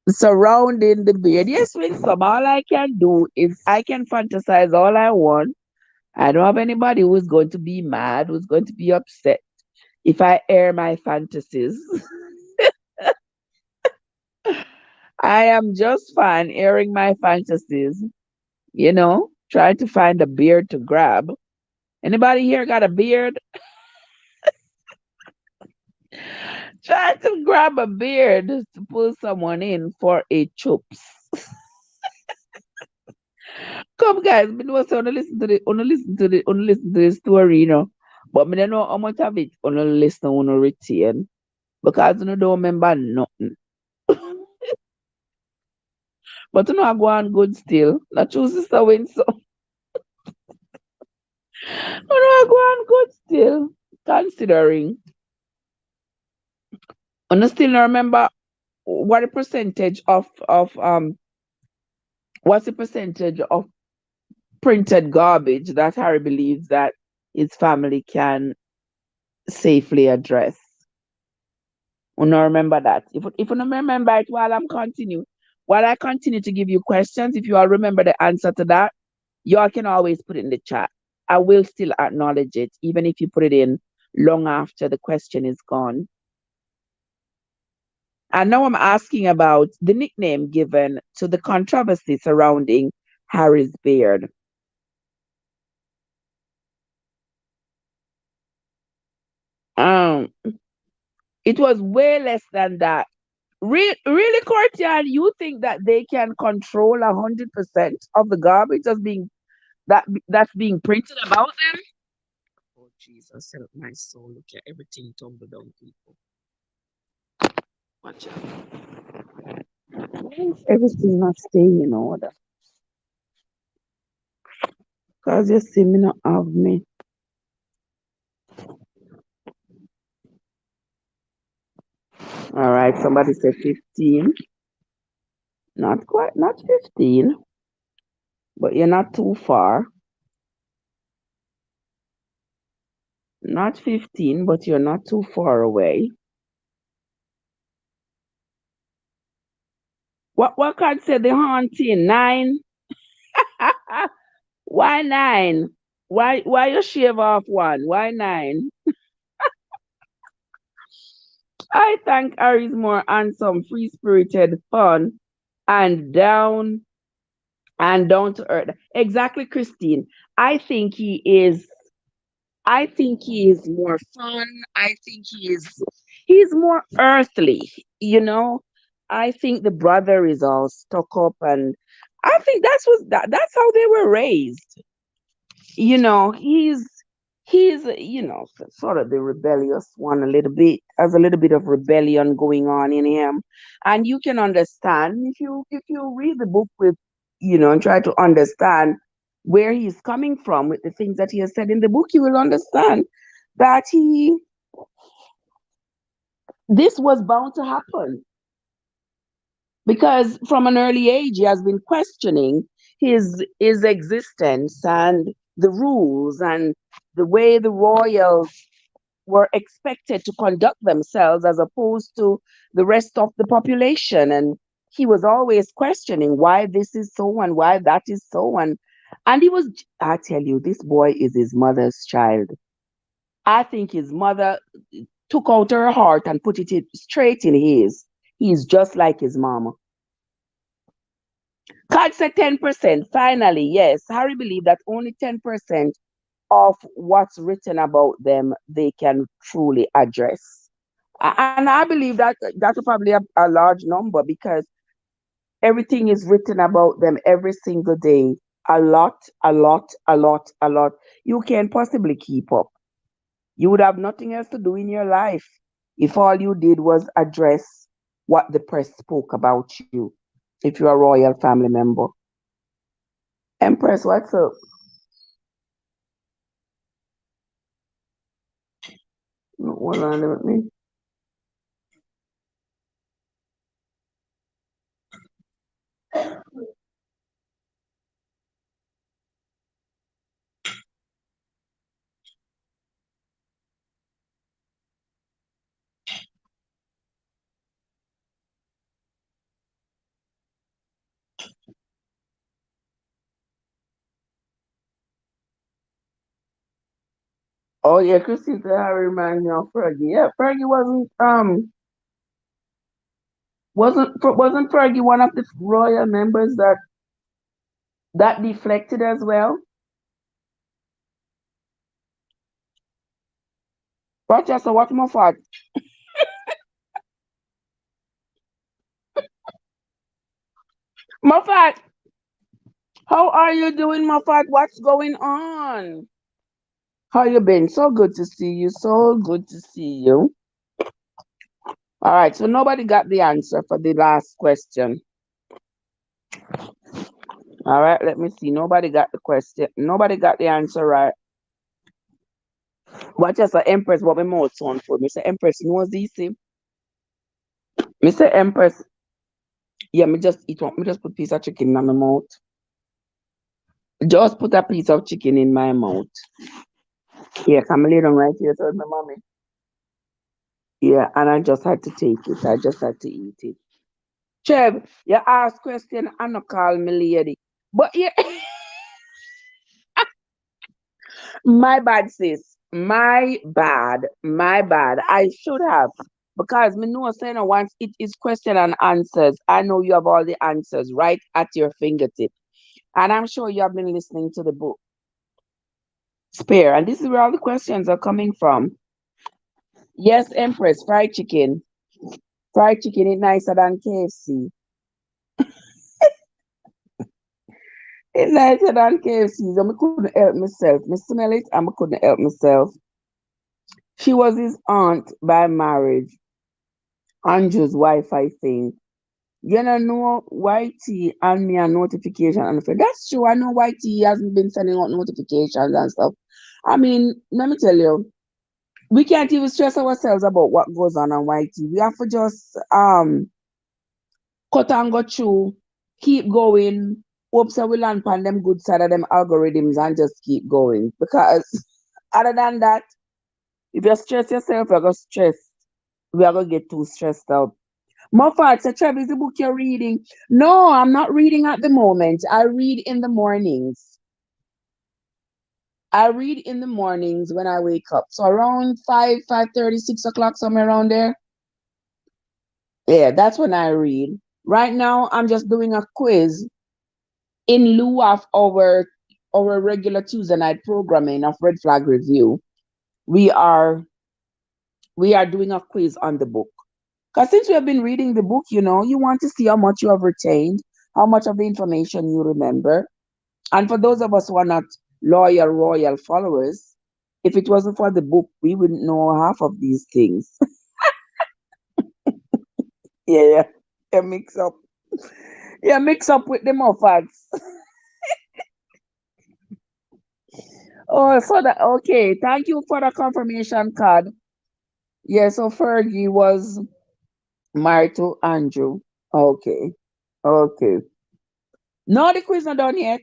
surrounding the beard? Yes, Winsome. All I can do is I can fantasize all I want. I don't have anybody who is going to be mad, who's going to be upset if I air my fantasies. I am just fine airing my fantasies, trying to find a beard to grab. Anybody here got a beard? Trying to grab a beard to pull someone in for a chups. Come guys, me know say listen to the story, But me don't know how much of it wanna listen, wanna retain. Because you don't remember nothing. But I go on good still. Not true, Sister Winsome. I go on good still. Considering. And I still don't remember what the percentage of what's the percentage of printed garbage that Harry believes that his family can safely address. I don't remember that. If you don't remember it while I continue to give you questions, if you all remember the answer to that, y'all can always put it in the chat. I will still acknowledge it, even if you put it in long after the question is gone. And now I'm asking about the nickname given to the controversy surrounding Harry's beard. Um, it was way less than that. Really, Courtian, you think that they can control 100% of the garbage that's being printed about them? Oh Jesus, help my soul! Look at everything tumble down, people. Watch out! Why is everything not staying in order? Cause you see me not have me. All right, somebody said 15. Not quite, not 15, but you're not too far. Not 15, but you're not too far away. What card said the haunting? 9? Why 9? Why you shave off one? Why 9? I think Harry's more handsome, free spirited, fun, and down to earth. Exactly, Christine. I think he is I think he is more fun. I think he's more earthly, you know. I think the brother is all stuck up, and I think that's how they were raised. he's sort of the rebellious one a little bit, has a little bit of rebellion going on in him. And you can understand if you read the book with, and try to understand where he's coming from with the things that he has said in the book, you will understand that he this was bound to happen, because from an early age he has been questioning his existence and the rules and the way the royals were expected to conduct themselves as opposed to the rest of the population. And he was always questioning why this is so and why that is so. And I tell you, this boy is his mother's child. I think his mother took out her heart and put it straight in his. He's just like his mama. God said 10%. Finally, yes. Harry believed that only 10% of what's written about them they can truly address. And I believe that that's probably a large number, because everything is written about them every single day. A lot, a lot, a lot, a lot. You can't possibly keep up. You would have nothing else to do in your life if all you did was address what the press spoke about you, if you're a royal family member. Empress, what's up? Hold on with me. Oh yeah, Chrissy said I remind me of Fergie. Yeah, Fergie wasn't Fergie one of the royal members that deflected as well? Rochester, what Moffat? Moffat, how are you doing, Moffat? What's going on? How you been? So good to see you. So good to see you. All right, so nobody got the answer for the last question. All right, let me see. Nobody got the question. Nobody got the answer right. Watch us, Empress, what my mouth on for. Mr. Empress knows this. See? Mr. Empress, yeah, me just eat one. Me just put piece of chicken in my mouth. Just put a piece of chicken in my mouth. Yeah, come lay down right here towards my mommy. Yeah, and I just had to take it. I just had to eat it. Trev, you ask question and not call me lady. But yeah, my bad, sis. My bad. My bad. I should have. Because me know saying once it is question and answers, I know you have all the answers right at your fingertip. And I'm sure you have been listening to the book Spare. And this is where all the questions are coming from. Yes, Empress, fried chicken. Fried chicken is nicer than KFC. It's nicer than KFC. So I couldn't help myself. Me smell it and I couldn't help myself. She was his aunt by marriage. Andrew's wife, I think. You know, Whitey and me a notification and that's true. I know Whitey hasn't been sending out notifications and stuff. I mean, let me tell you, we can't even stress ourselves about what goes on Whitey. We have to just cut and go through, keep going, hope so we land on them good side of them algorithms and just keep going. Because other than that, if you stress yourself, you're gonna stress. We are gonna get too stressed out. Moffat, so Trevor, is the book you're reading? No, I'm not reading at the moment. I read in the mornings. I read in the mornings when I wake up. So around 5, 5:30, 6 o'clock, somewhere around there. Yeah, that's when I read. Right now, I'm just doing a quiz in lieu of our regular Tuesday night programming of Red Flag Review. We are we are doing a quiz on the book. Because since we have been reading the book, you want to see how much you have retained, how much of the information you remember. And for those of us who are not loyal, royal followers. If it wasn't for the book, we wouldn't know half of these things. Yeah, yeah. Yeah, mix up. Yeah, mix up with the Moffats. Oh, so that okay. Thank you for the confirmation card. Yeah, so Fergie was married to Andrew. Okay. Okay. No, the quiz not done yet.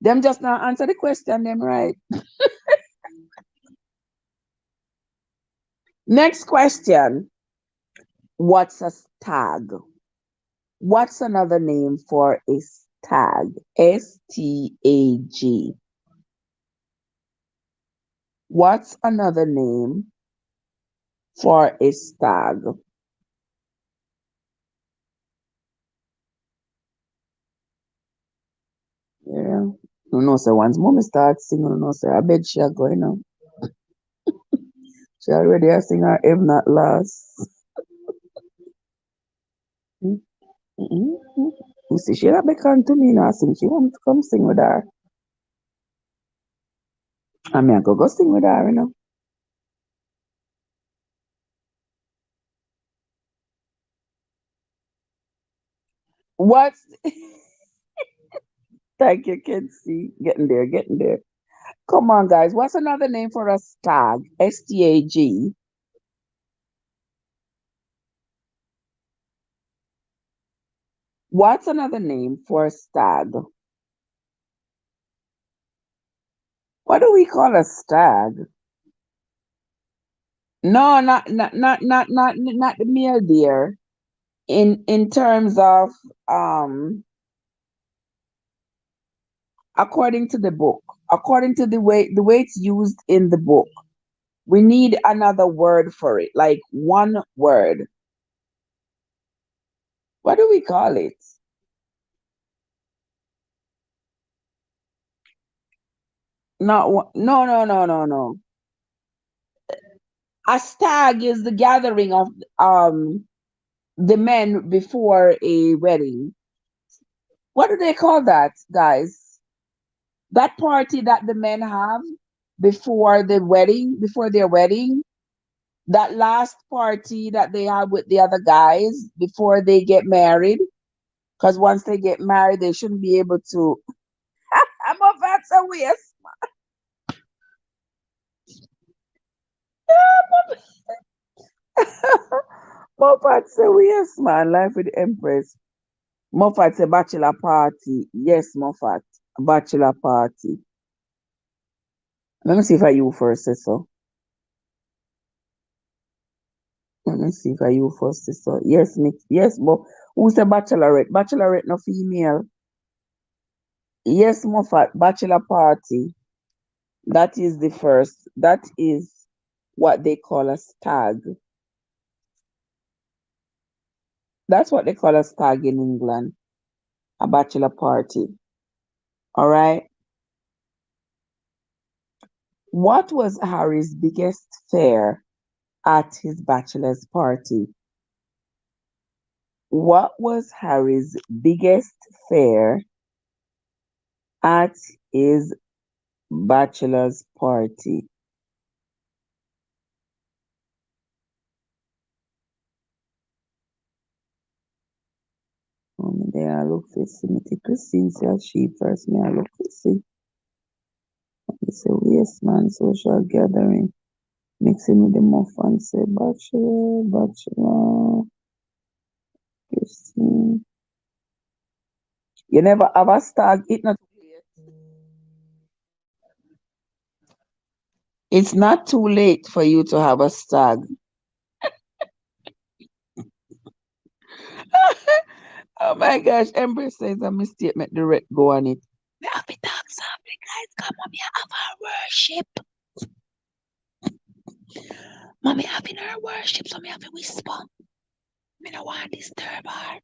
Them just now answer the question, them right. Next question. What's a stag? What's another name for a stag? STAG. What's another name for a stag? Yeah. No, no, sir. Once mommy starts singing, no, no, sir. I bet she are going on. She already a singer, if not last. Mm-hmm. You see, she not become to me now. Sing. She want me to come sing with her. I mean, I go sing with her, you know. What's thank you, kids. See, getting there, getting there. Come on, guys. What's another name for a stag? STAG. What's another name for a stag? What do we call a stag? No, not the male deer. In terms of according to the book, according to the way it's used in the book, we need another word for it, like one word. What do we call it? No. A stag is the gathering of um the men before a wedding. What do they call that, guys? That party that the men have before the wedding, before their wedding, that last party that they have with the other guys before they get married. Because once they get married, they shouldn't be able to. I'm a that's a waste. Moffat's a waste, man. Life with the Empress. Moffat's a bachelor party. Yes, Moffat. A bachelor party. Let me see if I you first, so. Let me see if I you first, so. Yes, Nick. Yes, but who's the bachelorette? Bachelorette, no female. Yes, Moffat. Bachelor party. That is the first. That is what they call a stag. That's what they call a stag in England. A bachelor party. All right. What was Harry's biggest fear at his bachelor's party? What was Harry's biggest fear at his bachelor's party? They are look for see me take Christine say she first. Me I look for see. It's a waste man social gathering. Mixing with the muffin say bachelor, Christine. You never have a stag. It's not too late for you to have a stag. Oh my gosh, Empress says a mistake, make the red go on it. We have to talk softly, guys. Come on, we have our worship. Mommy having her worship, so me have to whisper. Me no want to disturb her.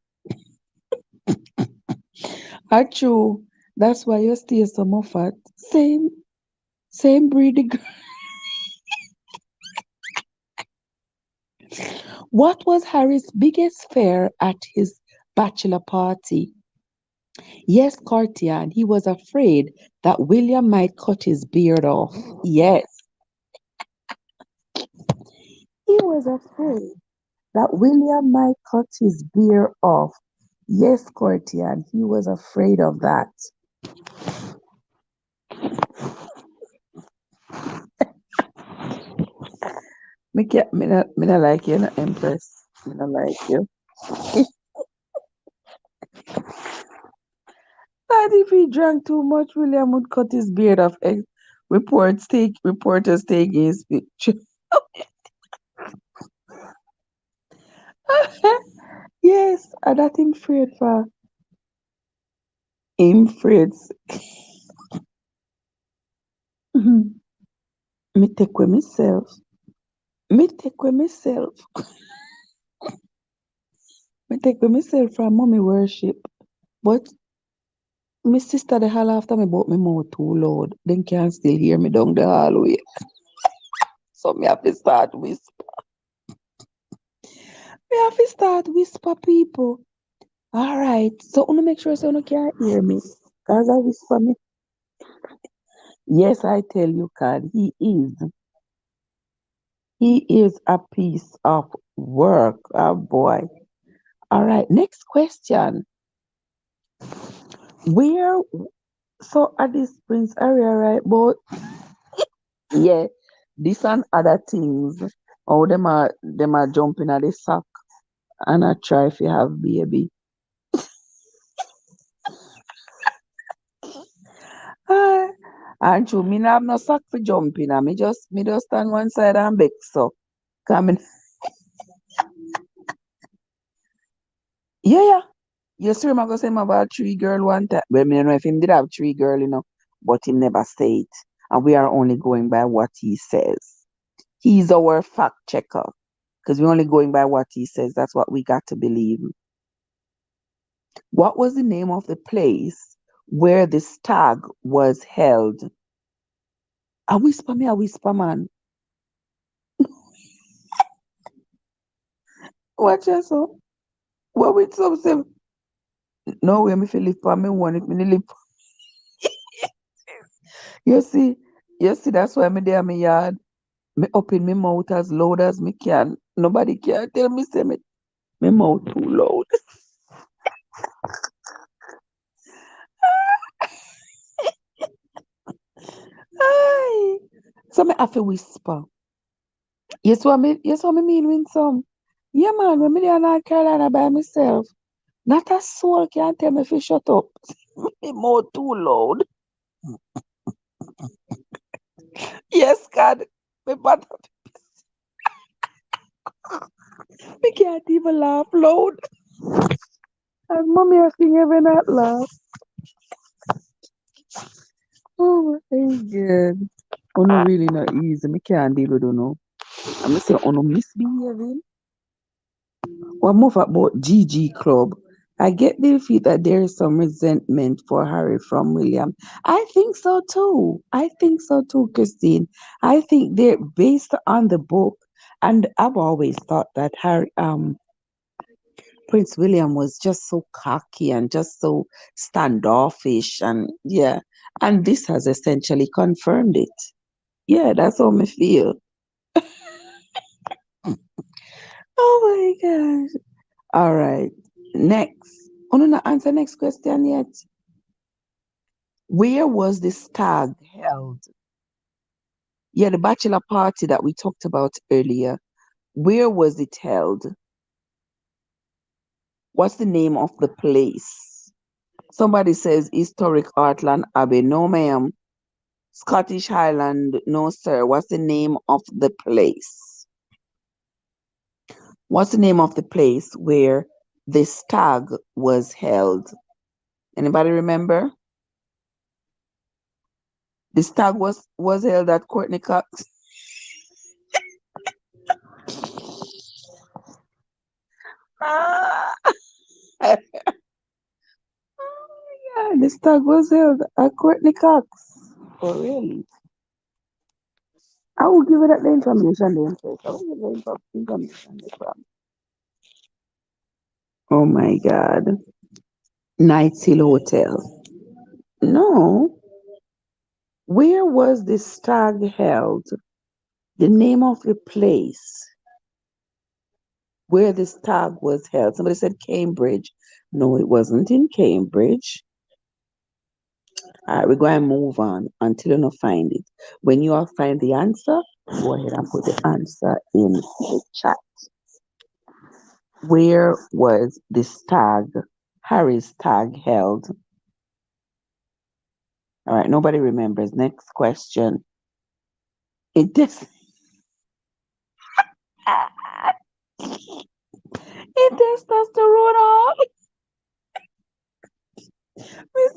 Achoo, that's why you stay so muffat. Same breed. What was Harry's biggest fear at his bachelor party? Yes, Cartier, he was afraid that William might cut his beard off. Yes, he was afraid that William might cut his beard off. Yes, Courtier, he was afraid of that. Me not like you, no Empress. Me not like you. And if he drank too much, William would cut his beard off. Reporters taking his picture. Yes, and that him afraid for him afraid. Me take with myself. Me take with myself. Me take with myself from mommy worship. But my sister they holler after me about me mouth too loud. Then can't still hear me down the hallway. So me have to start whisper. Me have to start whisper people. Alright. So wanna make sure so you can't hear me. Cause I whisper me. Yes, I tell you, God, he is. He is a piece of work. Oh boy. Alright, next question. Where so at this Prince area, right? But yeah, this and other things. Oh, them are jumping at the sack and I try if you have baby. Ah, and true, me not have no sack for jumping. Me just stand one side and beg so. Coming. Yeah, yeah. You see him I go say him about three girl one time. Well, me don't know if him did have three girl, but him never say it. And we are only going by what he says. He's our fact checker. Because we're only going by what he says. That's what we got to believe. What was the name of the place where the stag was held? A whisper man. Watch yourself. What with some say, no way me feel live for me one if me live. You see, that's why me there me yard. Me open my mouth as loud as me can. Nobody can tell me say me mouth too loud. Aye. So me have to whisper. Yes what me mean with some. Yeah man, when me there in North Carolina by myself. Not a soul can tell me to shut up. Me mouth too loud. Yes, God. Me but me can't even laugh loud. And mommy asking even not laugh. Oh my God. Oh no, really not easy. Me can't deal with no. I'm say oh no misbehaving. What move about GG Club? I get the feel that there is some resentment for Harry from William. I think so too. I think so too, Christine. I think they're based on the book, and I've always thought that Prince William was just so cocky and just so standoffish, and yeah, and this has essentially confirmed it. Yeah, that's how me feel. Oh my gosh. All right. Next. Oh no, no, answer next question yet. Where was the stag held? Yeah, the bachelor party that we talked about earlier. Where was it held? What's the name of the place? Somebody says historic Heartland Abbey. No, ma'am. Scottish Highland. No, sir. What's the name of the place? What's the name of the place where the stag was held? Anybody remember? The stag was held at Courtney Cox. Ah, yeah, the stag was held at Courtney Cox. Oh, really? I will give you that the information then first. I will give you the information then from. Oh my God. Night Hill Hotel. No. Where was the stag held? The name of the place where the stag was held. Somebody said Cambridge. No, it wasn't in Cambridge. All right, we're going to move on until you don't find it. When you all find the answer, go ahead and put the answer in the chat. Where was the stag, Harry's stag held? All right, nobody remembers. Next question. It is it testosterone off. Miss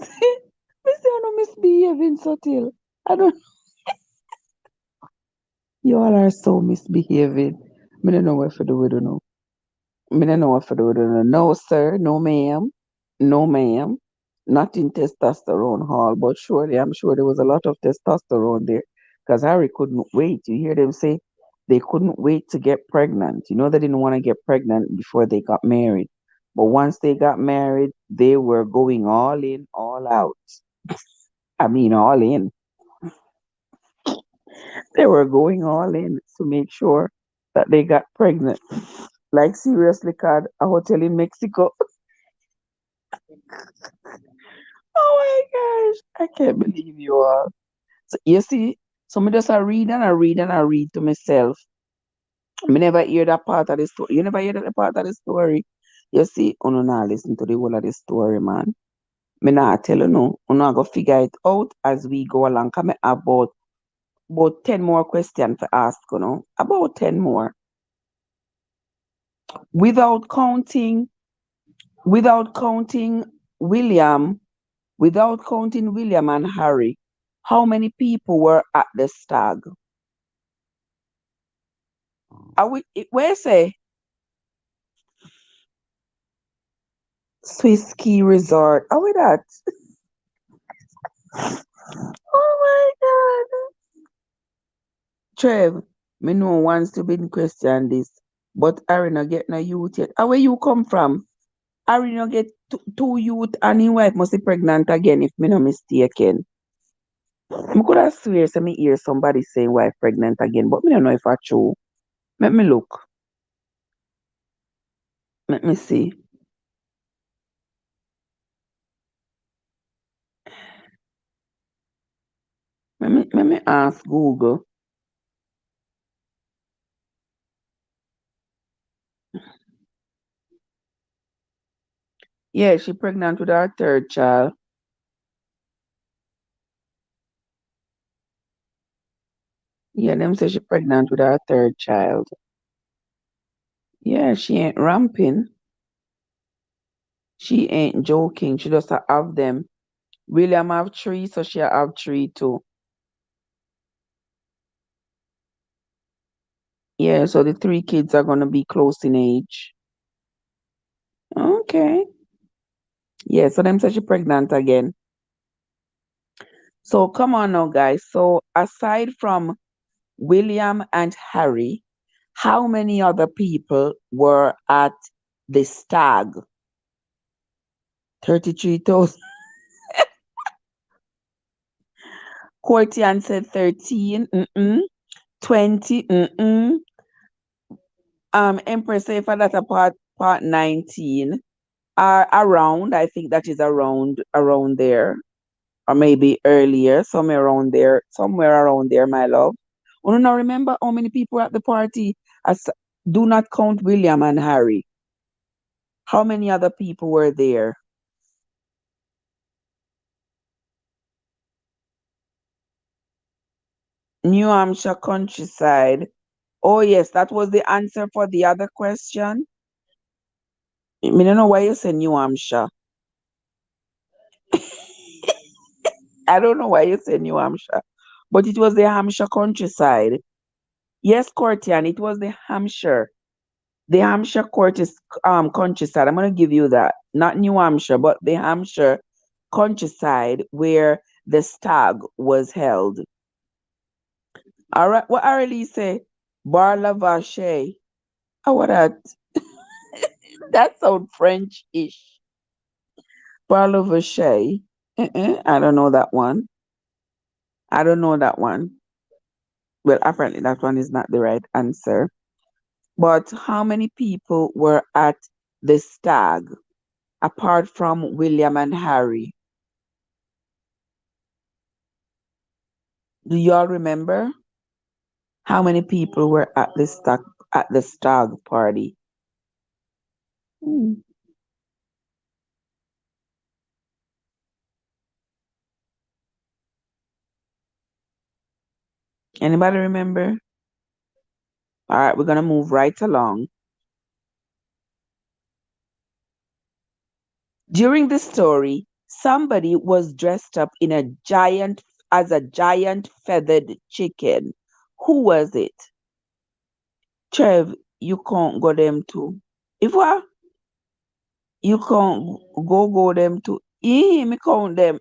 Miss you know misbehaving subtle. I don't you all are so misbehaving. I don't know what to do with it now. I don't know what to do with it now. No, sir, no ma'am. No ma'am. Not in testosterone hall, but surely I'm sure there was a lot of testosterone there. Because Harry couldn't wait. You hear them say they couldn't wait to get pregnant. You know they didn't want to get pregnant before they got married. But once they got married, they were going all in, all out. I mean all in. They were going all in to make sure that they got pregnant. Like seriously, card a hotel in Mexico. Oh my gosh, I can't believe you all. So you see, so me just I read and I read and I read to myself. Me never hear that part of the story. You never hear that part of the story. You see, you not listen to the whole of the story, man. Me not tell you no. You not go figure it out as we go along. Come about 10 more questions to ask, About 10 more. Without counting without counting William, without counting William and Harry, how many people were at the stag? Where say Swiss Ski Resort? Are we that? Oh my God. Trev, me know wants to be in question this, but Harry not get no youth yet. Where you come from? Harry not get two youth and his wife must be pregnant again if me no mistaken. I could have swear so me hear somebody saying wife pregnant again, but me don't know if I true. Let me look. Let me see. Let me ask Google. Yeah, she pregnant with her third child. Yeah, them say she pregnant with her third child. Yeah, she ain't ramping. She ain't joking. She just a have them. William have three, so she have three too. Yeah, so the three kids are gonna be close in age. Okay. Yeah, so them say she pregnant again. So come on now, guys. So aside from William and Harry, how many other people were at the stag? 33,000. Courtian said 13. 20. Empress say for that a part 19. Around, I think that is around there. Or maybe earlier, somewhere around there, my love. Oh, no, remember how many people were at the party? As, do not count William and Harry. How many other people were there? New Hampshire countryside. Oh, yes, that was the answer for the other question. I don't know why you say New Hampshire. I don't know why you say New Hampshire, but it was the Hampshire countryside. Yes, Courtian, it was the Hampshire countryside. I'm gonna give you that. Not New Hampshire, but the Hampshire countryside where the stag was held. All right, what I really say? Bar la Vache. How what that? That sound French-ish. Barlow-Vache. I don't know that one. I don't know that one. Well, apparently that one is not the right answer. But how many people were at the stag apart from William and Harry? Do y'all remember how many people were at the stag party? Hmm. Anybody remember? All right, we're gonna move right along. During the story, somebody was dressed up in a giant as a giant feathered chicken. Who was it? Trev, you can't go them too. If what? You can't go them too. Me count them.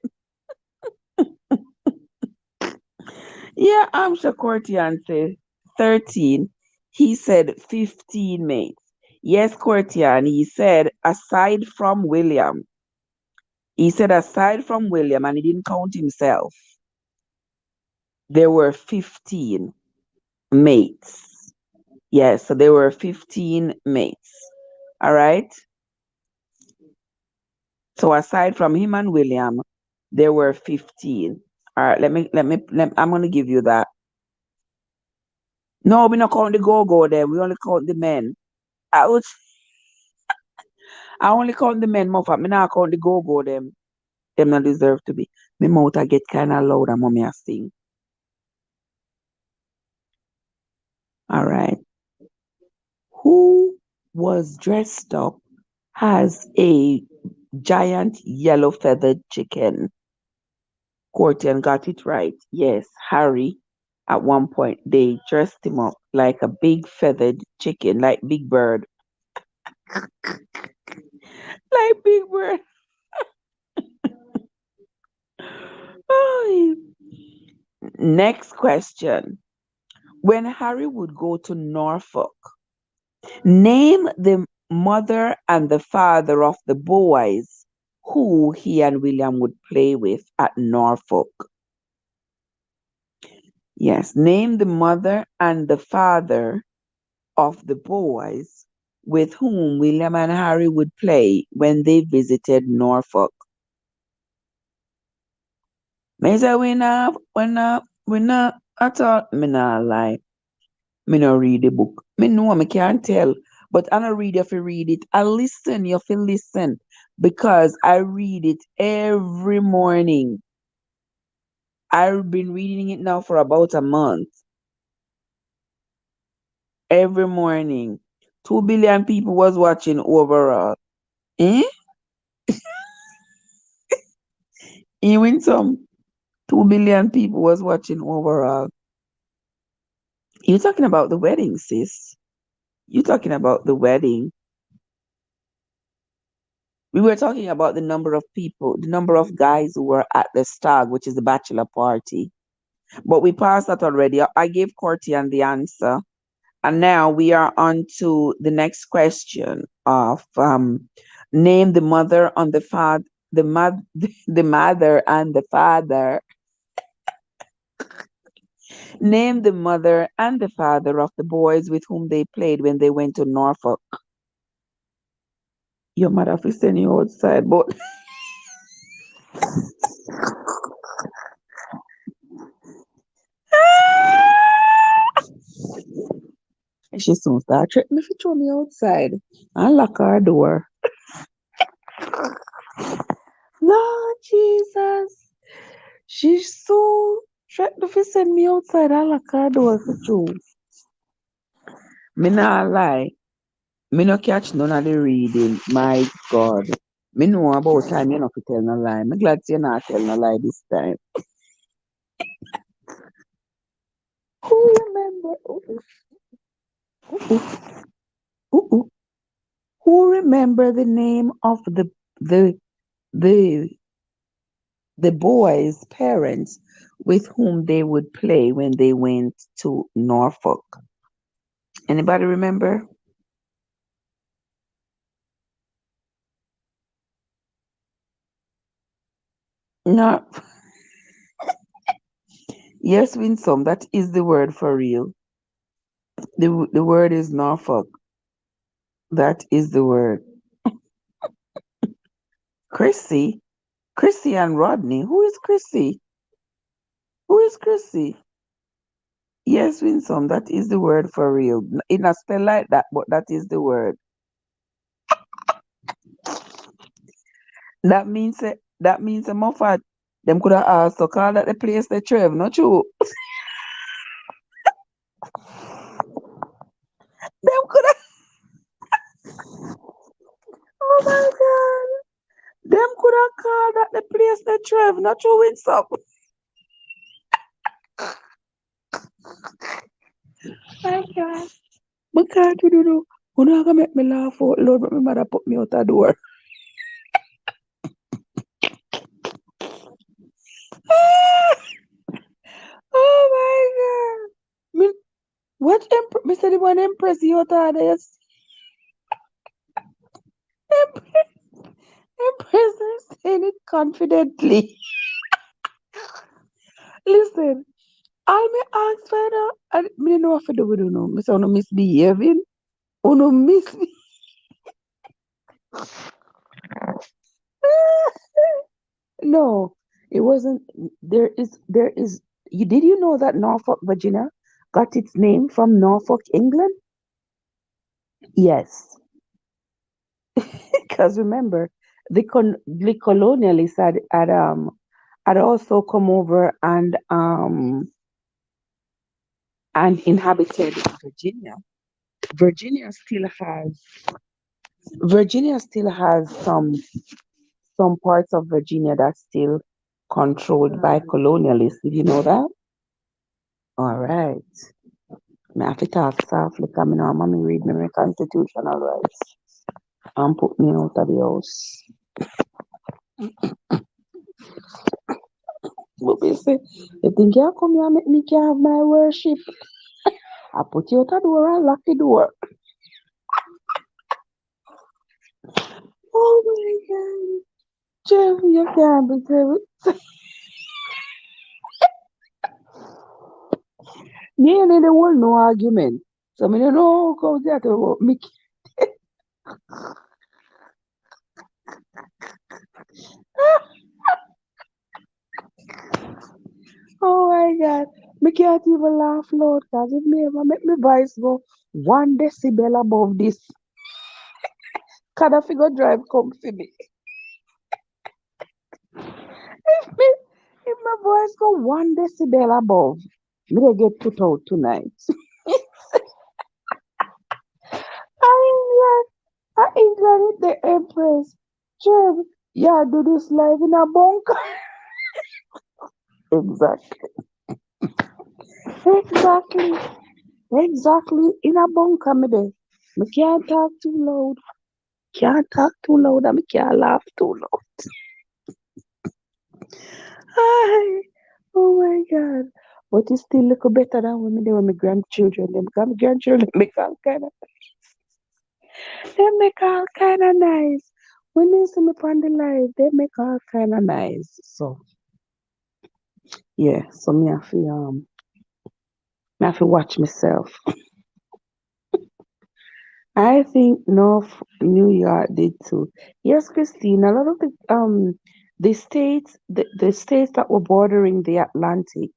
Yeah, I'm sure Courtian said 13. He said 15 mates. Yes, Courtian, he said aside from William. He said aside from William, and he didn't count himself, there were 15 mates. Yes, so there were 15 mates. All right. So aside from him and William, there were 15. All right, I'm gonna give you that. No, we not count the go-go then. We only count the men. I was I only count the men, Muffat. Me not count the go-go them. Them not deserve to be. My mouth I get kinda loud and mommy I sing. All right. Who was dressed up as a giant yellow feathered chicken? Courtian got it right. Yes, Harry. At one point, they dressed him up like a big feathered chicken, like Big Bird. Like Big Bird. Ay. Next question. When Harry would go to Norfolk, name the mother and the father of the boys who he and William would play with at Norfolk. Yes, name the mother and the father of the boys with whom William and Harry would play when they visited Norfolk. Me say we not at all. Me not lie. Me not read the book. Me know me can't tell. But I don't read if you read it. I listen, you feel listen. Because I read it every morning. I've been reading it now for about a month. Every morning. 2 billion people was watching overall. Eh? Even some 2 billion people was watching overall. You're talking about the wedding, sis. You're talking about the wedding. We were talking about the number of people, the number of guys who were at the stag, which is the bachelor party. But we passed that already. I gave Courtian the answer. And now we are on to the next question of name the mother on the father, the mother and the father. Name the mother and the father of the boys with whom they played when they went to Norfolk. Your mother will send you outside, but she soon start threatening me to throw me outside and lock her door. Lord Jesus. She's so threatening to send me outside and lock her door for true. Me not lie. Me no catch none of the reading. My God. Me know about time you not to tell no lie. Me glad you not tell no lie this time. Who remember? Ooh, ooh, ooh. Who remember the name of the the the boys' parents with whom they would play when they went to Norfolk? Anybody remember? No, yes, Winsome, that is the word for real. The word is Norfolk. That is the word. Chrissy, Chrissy and Rodney. Who is Chrissy? Who is Chrissy? Yes, Winsome, that is the word for real. It not spell like that, but that is the word. That means a Moffat. Them could have asked to call that the place the Trev, not true. Them could have. Oh my God. Them could have called that the place the Trev, not true, Winsome. My God. But can't you do? You not gonna make me laugh out loud, but my mother put me out the door. Oh my God. What me say the one impress you out of this? Impress her saying it confidently. Listen, I may ask for that. I me know what to do with you know. Me say no misbehaving. Oh no miss me. No, it wasn't. There is. Did you know that Norfolk, Virginia, got its name from Norfolk, England? Yes, because remember, the colonialists had also come over and inhabited Virginia. Virginia still has Virginia still has some parts of Virginia that's still controlled by colonialists. Did you know that? All right. Me have to talk softly because me know mommy read me my constitutional rights and put me out of the house. But me say, you think you come here and make me can have my worship? I put you out the door and lock the door. Oh my God. Jeff, you can't be terrible. Me and the whole no argument. So me don't know how come that about me. Oh my God. Me can't even laugh loud because if me ever make my voice go 1 decibel above this, can I figure drive come for me? If me if my voice go 1 decibel above, me they get put out tonight. I England with the Empress. Trev, yeah, do this live in a bunker. Exactly. Exactly. Exactly. In a bunker, me there. Me can't talk too loud. Can't talk too loud and me can't laugh too loud. Ay, oh my God. But it still look better than when me there with my grandchildren. Them because my grandchildren make all kind of nice. When they see me on the live, they make all kind of nice. So yeah, so me have to watch myself. I think North New York did too. Yes, Christine, a lot of the states that were bordering the Atlantic,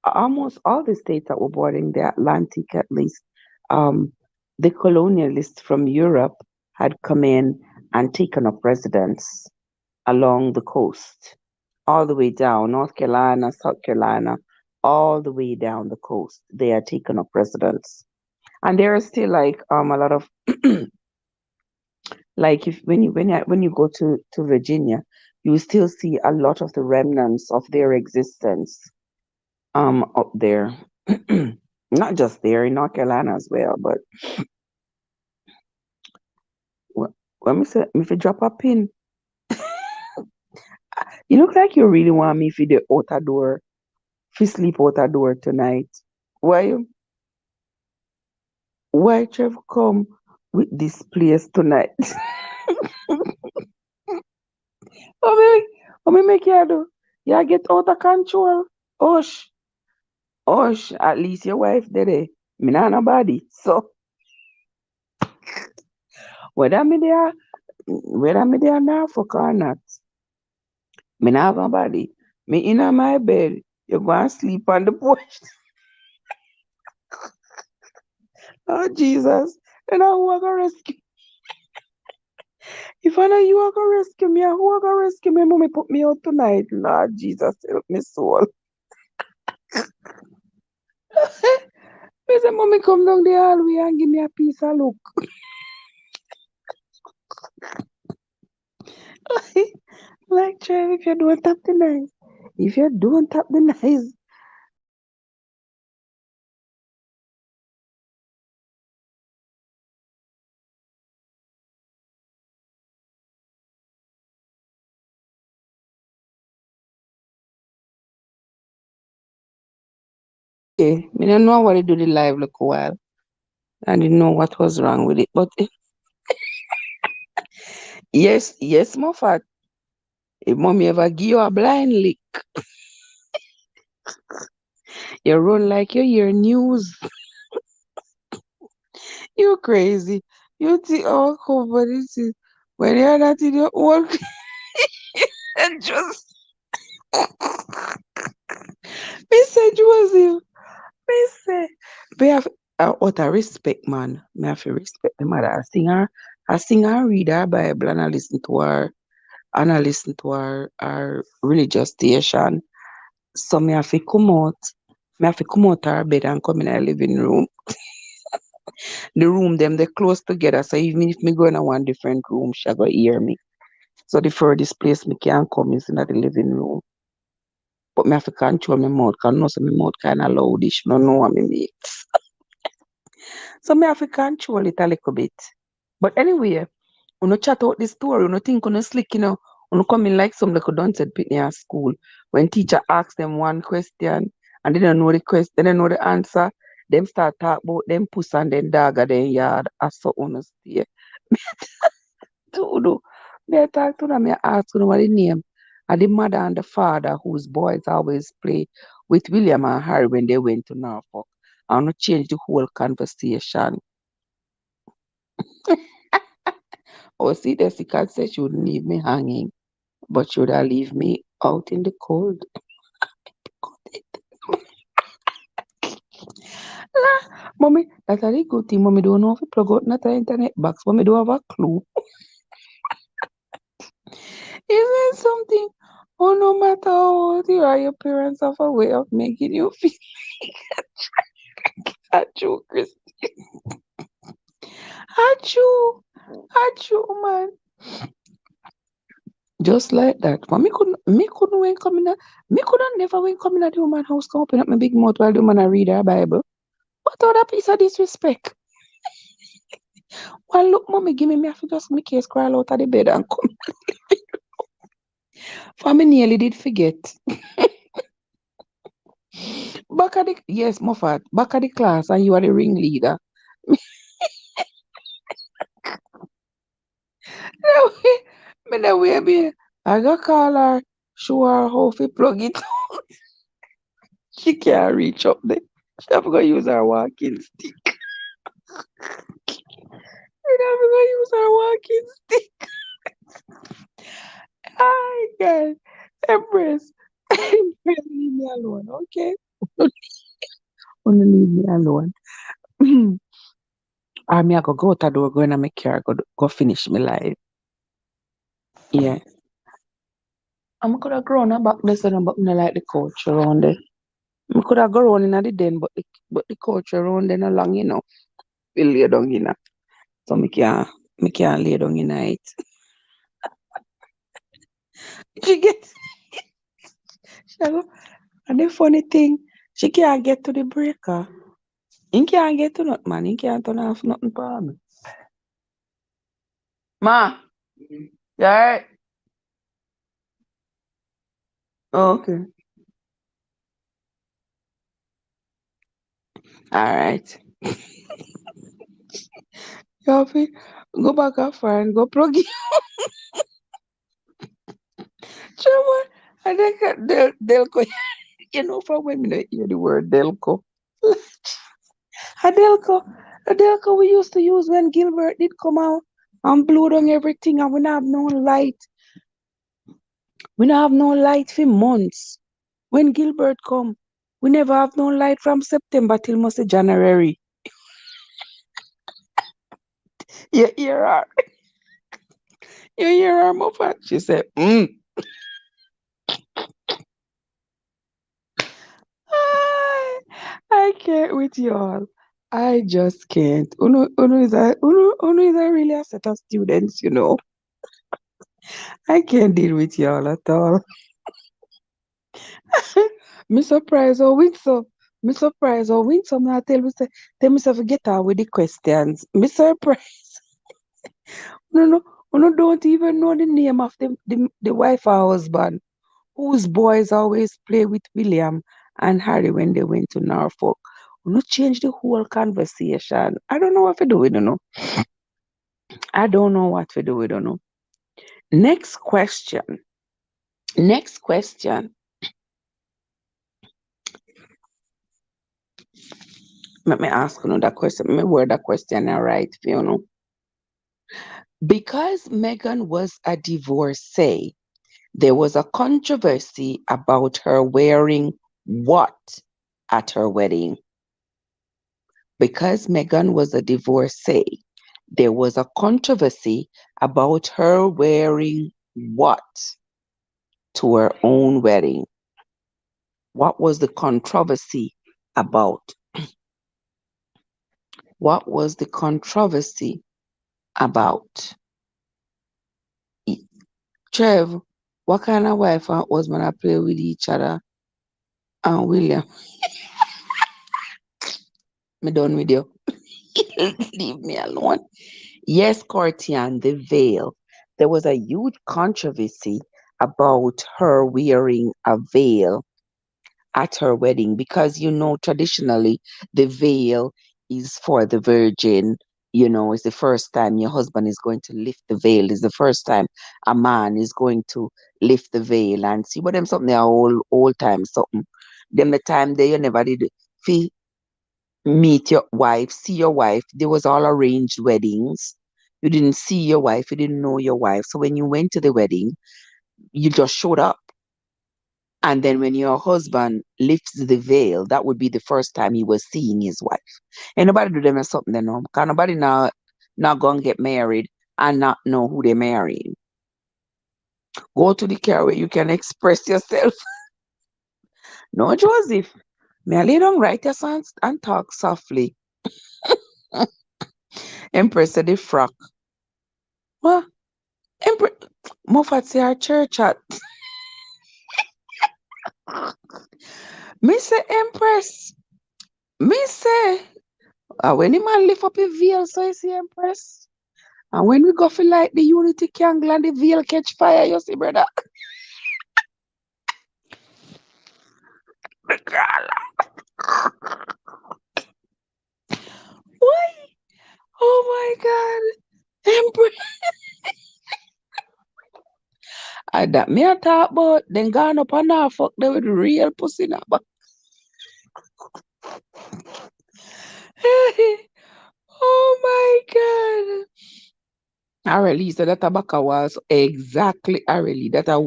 almost all the states that were bordering the Atlantic at least, um, the colonialists from Europe had come in and taken up residence along the coast, all the way down, North Carolina, South Carolina, all the way down the coast. They had taken up residence. And there are still like a lot of like if when you go to Virginia, you still see a lot of the remnants of their existence up there. Not just there in North Carolina as well, but when me say if you drop a pin, you look like you really want me if you the outer door, if you sleep outer door tonight. Why why Trevor come with this place tonight? Oh, What me make you do? You get out of control. Hush, hush. At least your wife did it. Me not nobody. So whether me there, whether me there now fuck or not, me not have nobody. Me in my bed. You go and sleep on the porch. Oh Jesus. Then I who gonna rescue? If I know you are gonna rescue me, who are gonna rescue me? Mommy put me out tonight. Lord Jesus, help me soul. Me say, mommy come down the hallway and give me a piece of look. Like, Trev, if you don't tap the knife, if you don't tap the knife, okay, me don't know what to do the live look a while. I didn't know what was wrong with it. But yes, yes, Moffat, if mommy ever give you a blind lick, you run like you hear news. You crazy. You think, oh, cover this is when you're not in your own and just me say Joseph. Me say me have out of respect, man. Me have to respect the mother. I sing her read her Bible and I listen to her religious station. So me have to come out. Me have to come out her bed and come in her living room. The room them they close together. So even if me go in a one different room, she go hear me. So the furthest place me can come is in the living room. But me have to control my mouth, cause no say my mouth kinda loudish. No know what me make. So me have to control it a little bit. But anyway, when you chat out this story, when you think on slick, when you come in like some little done said pitney at school, when teacher asks them one question and they don't know the question, they don't know the answer, them start talk about them puss and then dog at them yard as so on stay. To me I talk to them, I ask them what the name. And the mother and the father whose boys always play with William and Harry when they went to Norfolk. I want to change the whole conversation. Or see, Jessica said she wouldn't leave me hanging, but should I leave me out in the cold? Mommy, that's a really good thing. Mommy don't know if you plug out not the internet box. Mommy don't have a clue. Isn't something? Oh, no matter how old you are, your parents have a way of making you feel achoo, Chris. Achoo. Achoo, man. Just like that. But me couldn't win coming at, me couldn't never win coming at the woman house, come open up my big mouth while the woman a read her Bible. What other piece of disrespect? Well, look, mommy, give me, me have to just make case crawl out of the bed and come. For me nearly did forget. Back at the, yes, Moffat, back at the class and you are the ringleader. Me the way be, I got call her, show her how to plug it. She can't reach up there. She have to go use her walking stick. She have to go use her walking stick. I God. Embrace. Embrace, leave me alone, okay? Wanna leave me alone. I me I go out the door, go in my car, go finish my life. Yeah. I could have grown up back there, so no, but me no like the coach around there. I could have grown in the den, but the coach around there no long enough. We lay down in it. So me can't lay down in it. She get and the funny thing, she can't get to the breaker. He can't get to nothing, man. He can't turn off nothing for me. Ma, yeah. Oh, okay. All right. You have to go back and find, go plug it. know what? I think Delco, from when I hear the word Delco. Adelco, Adelco we used to use when Gilbert did come out and blow down everything and we not have no light. We not have no light for months. When Gilbert come, we never have no light from September till most January. You hear her? You hear her, Moffat? She said, I can't with y'all. I just can't. Uno is a really a set of students. I can't deal with y'all at all. Me surprise or win some. Me surprise or win some. I tell myself get out with the questions. Me surprise. No, no, no, don't even know the name of the wife or husband whose boys always play with William and Harry when they went to Norfolk. No change the whole conversation. I don't know what to do with it, I don't know what to do with it, Next question. Next question. Let me ask another question. Let me word that question all right, Because Meghan was a divorcee, there was a controversy about her wearing what at her wedding. Because Meghan was a divorcee, there was a controversy about her wearing what to her own wedding. What was the controversy about? What was the controversy about? Trev, what kind of wife and husband I play with each other? And William, me done with you. Leave me alone. Yes, Cortian, the veil. There was a huge controversy about her wearing a veil at her wedding because traditionally the veil is for the virgin. It's the first time your husband is going to lift the veil. It's the first time a man is going to lift the veil and see what them something they are all time something. Them the time they you never did fee meet your wife, see your wife. There was all arranged weddings. You didn't see your wife, you didn't know your wife. So when you went to the wedding, you just showed up. And then when your husband lifts the veil, that would be the first time he was seeing his wife. And nobody do them or something they know. Because nobody not gonna get married and not know who they're marrying. Go to the car where you can express yourself. No, Joseph. May I lay down right your sons and talk softly. Empress said the frock. What? Empress Moffat say our church at. Me say Empress. Me say when the man lift up a veil, so you see Empress. And when we go for like the unity candle and the veil catch fire, you see, brother. Why? Oh my God. Empress. And that me a talk about, then gone up and now fuck them with real pussy now. But oh my God. I release that a back a wall. So exactly, I really that a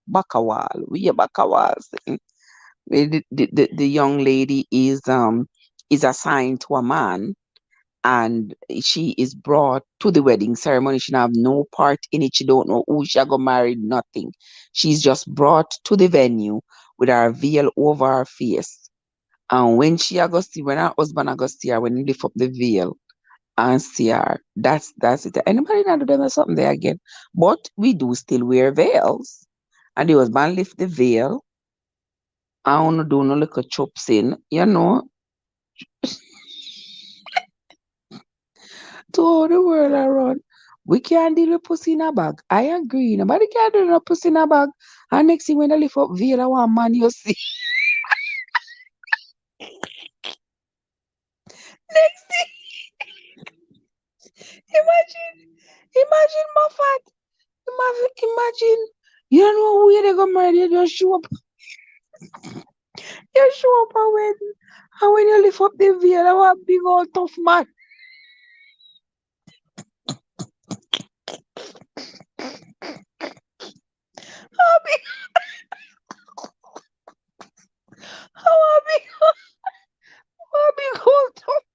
back a wall. We back a wall. The young lady is assigned to a man and she is brought to the wedding ceremony. She have no part in it. She don't know who she got married, nothing. She's just brought to the venue with her veil over her face. And when when her husband see her, when he lift up the veil and see her, that's it. Anybody not do them or something there again. But we do still wear veils. And the husband lift the veil. I wanna do no little chops in, to all the world around. We can't deal with pussy in a bag. I agree. Nobody can do no pussy in a bag. And next thing when I lift up veil, I want man you see. Next thing, imagine, imagine Moffat. Imagine, you don't know who got married, you just show up. You show up and when you lift up the veil, I want big old tough man. How big, how big, how big old tough.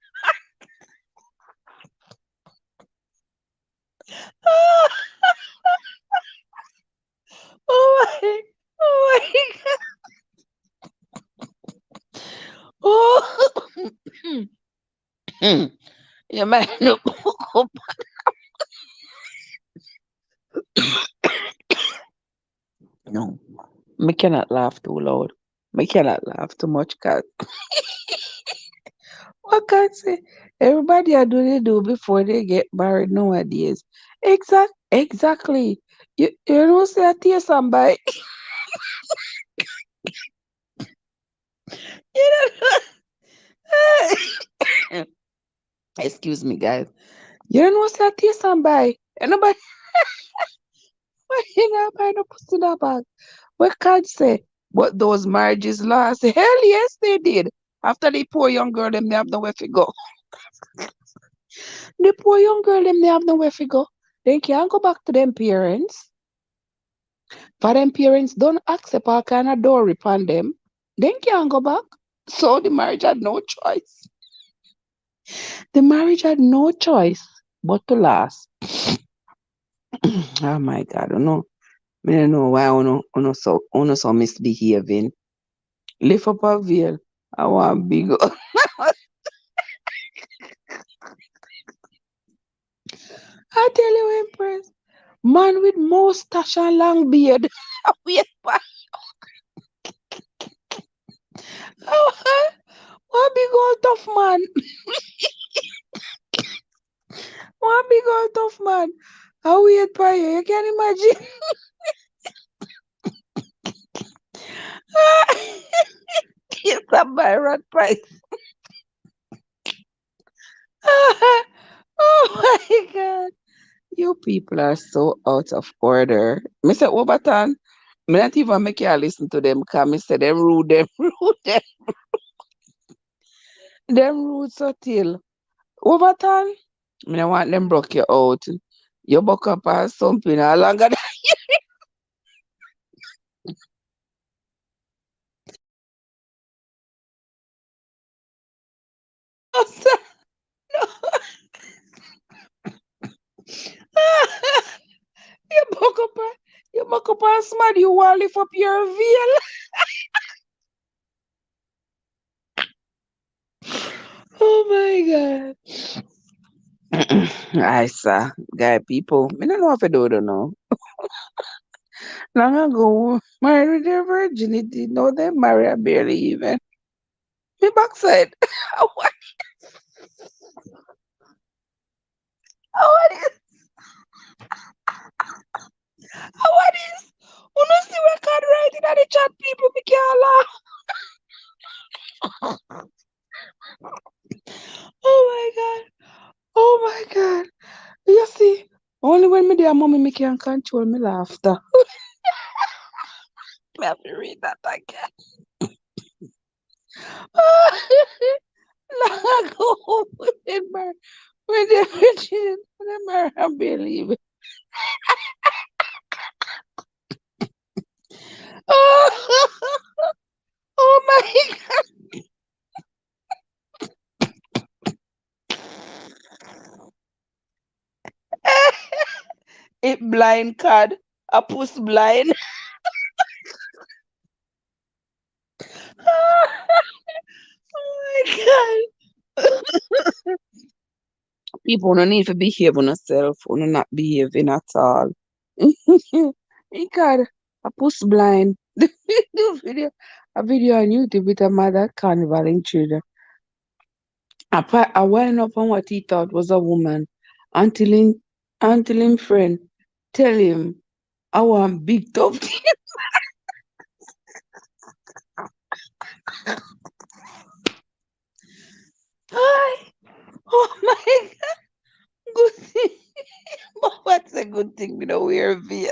Oh my, oh my God. Oh, you might look up. No, me cannot laugh too loud. Me cannot laugh too much, cause what can I say? Everybody are do they do before they get married nowadays. Exactly. You know say I tell somebody. You know. Excuse me, guys. You know say I tell somebody. And nobody you know buy no pussy in that bag. What can't say? But those marriages last. Hell yes, they did. After the poor young girl, them they have nowhere to go. The poor young girl, them they have nowhere to go. They can't go back to them parents. For them parents don't accept all kind of dowry upon them. They can't go back. So the marriage had no choice. The marriage had no choice but to last. Oh my God, I don't know why uno so misbehaving. Lift up a veil. I want big. I tell you, Empress, man with mustache and long beard. Wait, one big old tough man. One big old tough man. I wait for you. You can imagine. It's a Byron Price. Oh my God. You people are so out of order. Mr. Overton, me not even make you listen to them because me say them rude, them rude, them rude so till. Overton, me don't want them broke you out. You buck up or something or longer than us. You buck up you buck up and smart, you want to lift up your veil. Oh my God. I saw guy people. Me don't know if I do don't know. Long ago, married their virginity. No, they marry I barely even. Me backside. What? What is? What is? You know see we can't write in the chat people we can't laugh. Oh my God. Oh my God. You see, only when me dear mommy me can control me laughter. Me have to read that again. Long ago, when they virgin, when they marry I believe it. Oh, oh my God. It blind card. A puss blind. Oh my God. People don't need to behave on themselves. On not behaving at all. Hey God, a puss blind. The video, a video on YouTube with a mother carnival in children. I went up on what he thought was a woman until him friend tell him I want big tough. Hi. Oh my God. Good thing. What's a good thing with a weird veil?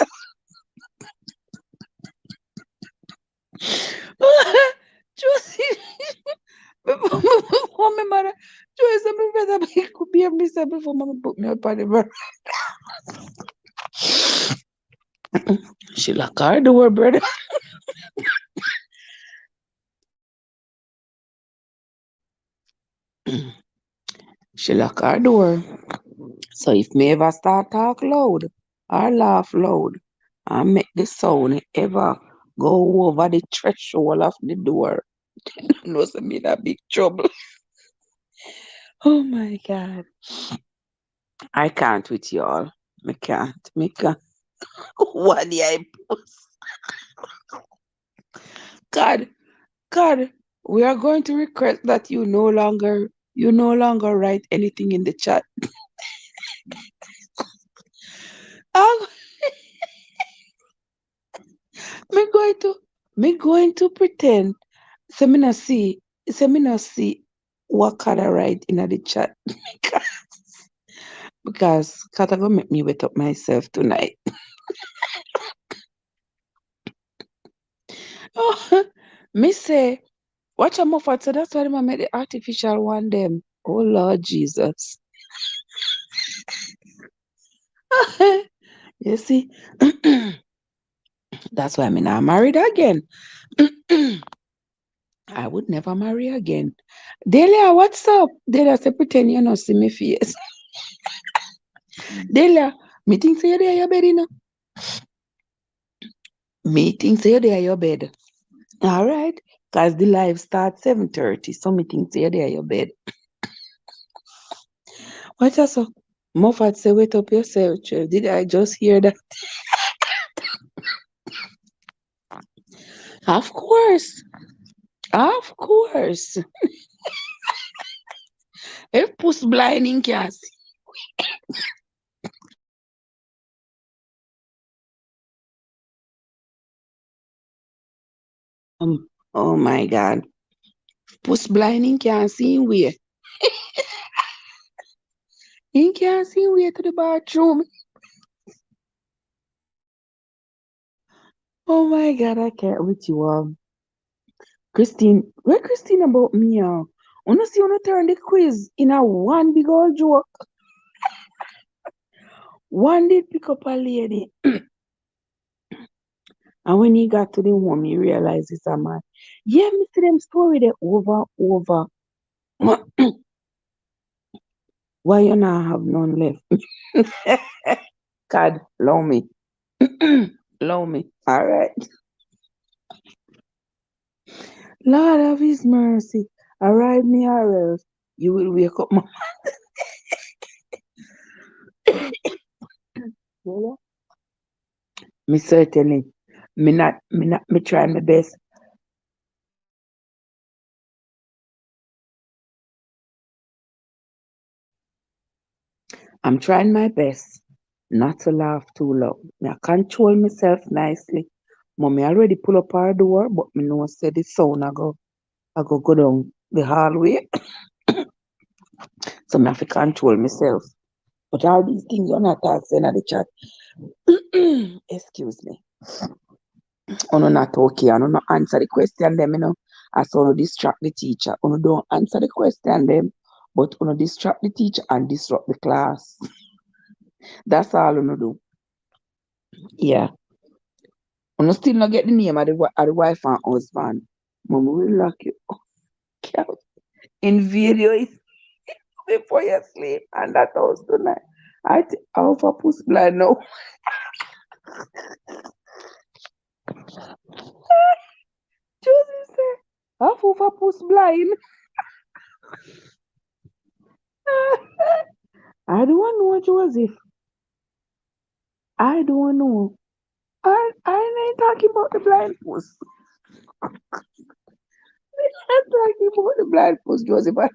Oh, my mother. Joy said, my brother, it could be a mister before mama put me up on the bed. She lock her door, brother. She lock her door. So if me ever start talk loud or laugh loud and make the sound ever go over the threshold of the door, no, so me in a big trouble. Oh my God. I can't with y'all. Me can't. Me can't. What the I post? God, God, we are going to request that you no longer write anything in the chat. I'm me going to me going to pretend. So me not see what Kada write in the chat. Because Kata gonna make me wet up myself tonight. Oh, me say, watch a muffat, so that's why they make the artificial one them. Oh Lord Jesus. You see? That's why I'm not married again. I would never marry again. Delia, what's up? Delia say pretend you not see me face. Delia, me think say you there your bed, you know. Me think say you there your bed. All right. Cause the live starts 7:30. So me think say you there your bed. What else? Moffat say wait up yourself, Trev. Did I just hear that? Of course. Of course. If puss blind in can see. Oh my God. Puss blind in can see him way. He can't see him way to the bathroom. Oh my God, I can't with you all. Christine, where Christine about me? Wanna see wanna turn the quiz in a one big old joke. One did pick up a lady, and when he got to the home, he realized it's a man. Yeah, me see them story there over. Why you not have none left? God, allow me. Allow me. All right. Lord of his mercy, arrive me or else you will wake up my mother. Me certainly. Me try my best. I'm trying my best not to laugh too loud. Me I control myself nicely. Mommy already pull up our door, but me know say the sound I go down the hallway. So me have to control myself. But all these things you're not asking at the chat. Excuse me. Uno not okay. Uno not answer the question them, you know. As uno distract the teacher. Uno don't answer the question them, but uno distract the teacher and disrupt the class. That's all uno do. Yeah. Uno still not get the name of the wife and husband. Mama will lock you up. Invade you before you sleep and that house tonight. I for puss blind now. Josie say, I for puss blind. I don't know, Joseph. I don't know. I ain't talking about the blind puss. I'm talking about the blind puss, Joseph. I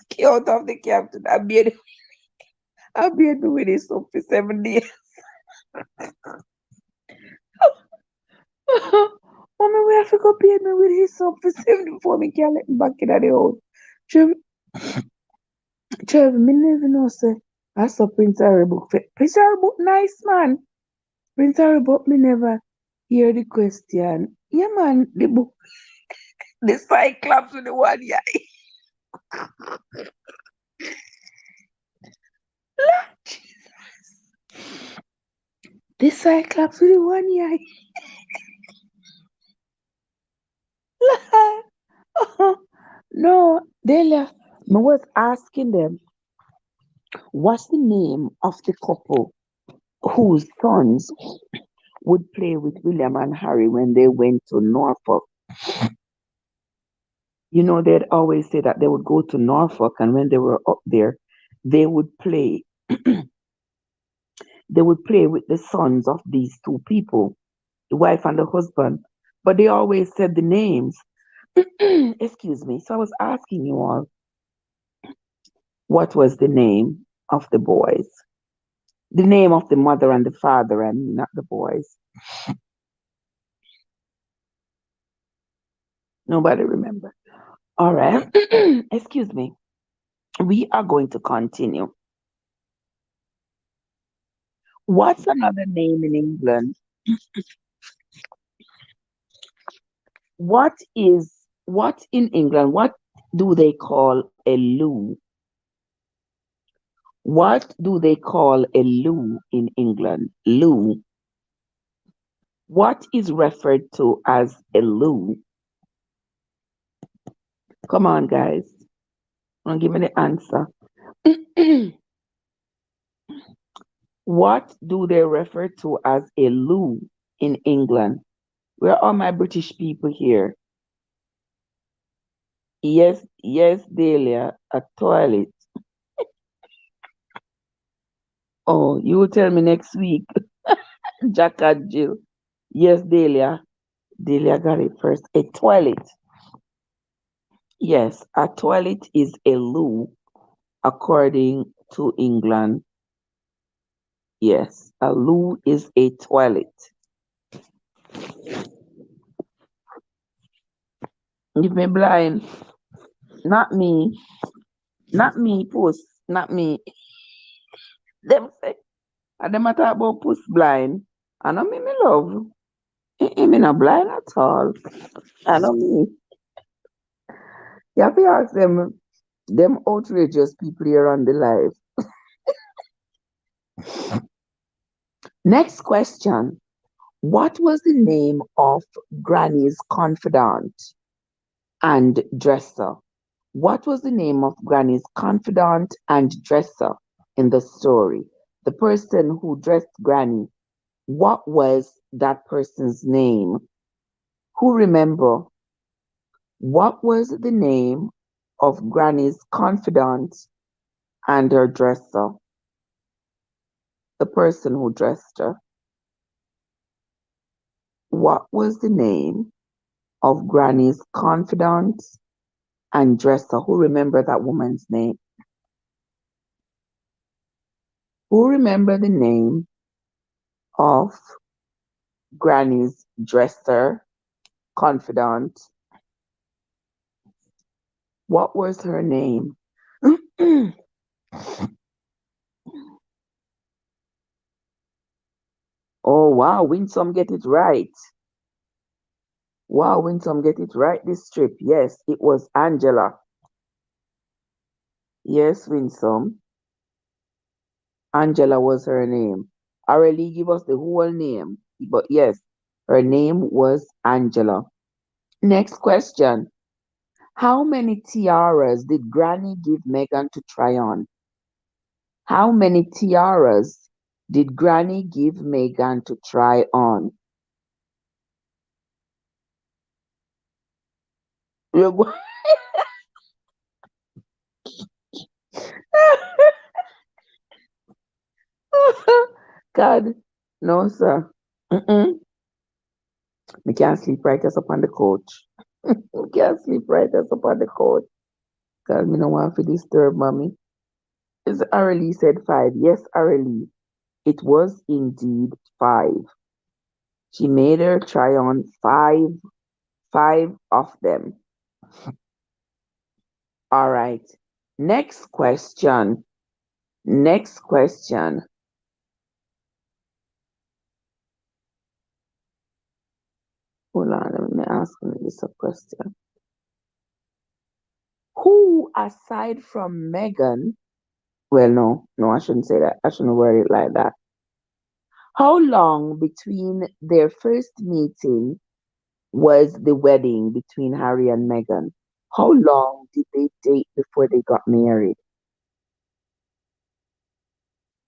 came out of the captain. I beat me with this up for 7 days. Mommy, we have to go beat me with his up for 7 before me can let him back in the house. Trev, me never know, say. I saw Prince Harry book. Prince Harry book nice, man. Prince Harry book, me never hear the question. Yeah, man, the book, the Cyclops with the one eye. This Cyclops with the one eye. No, Delia, I was asking them, what's the name of the couple whose sons would play with William and Harry when they went to Norfolk? You know, they'd always say that they would go to Norfolk, and when they were up there, they would play. They would play with the sons of these two people, the wife and the husband, but they always said the names. Excuse me. So I was asking you all, what was the name of the boys? The name of the mother and the father, and not the boys. Nobody remember. All right. Excuse me. We are going to continue. What's another name in England? What in England? What do they call a loo? What do they call a loo in England? Loo. What is referred to as a loo? Come on, guys. Don't give me the answer. What do they refer to as a loo in England? Where are my British people here? Yes, yes, Delia, a toilet. Oh, you will tell me next week, Jack and Jill. Yes, Delia. Delia got it first. A toilet. Yes, a toilet is a loo, according to England. Yes, a loo is a toilet. Give me blind. Not me. Not me, puss. Not me. Them say, and them a talk about puss blind. I know me love. Me not blind at all. I know me. You have to ask them outrageous people here on the live. Next question. What was the name of Granny's confidant and dresser? What was the name of Granny's confidant and dresser in the story? The person who dressed Granny, what was that person's name? Who remember? What was the name of Granny's confidant and her dresser? The person who dressed her. What was the name of Granny's confidant and dresser? Who remember that woman's name? Who remember the name of Granny's dresser, confidant? What was her name? Oh wow, Winsome get it right. Wow, Winsome get it right this trip. Yes, it was Angela. Yes, Winsome. Angela was her name. Aurelie give us the whole name. But yes, her name was Angela. Next question. How many tiaras did Granny give Megan to try on? How many tiaras did Granny give Megan to try on? You're go- God, no, sir. Mm-mm. We can't sleep right us up on the couch. We can't sleep right us up on the couch. God, me no want to disturb mommy. Is Aurelie said five? Yes, Aurelie. It was indeed five. She made her try on five of them. All right. Next question. Next question. Hold on, let me ask you this a question. Who, aside from Megan, well, no, I shouldn't say that. I shouldn't word it like that. How long between their first meeting was the wedding between Harry and Meghan? How long did they date before they got married?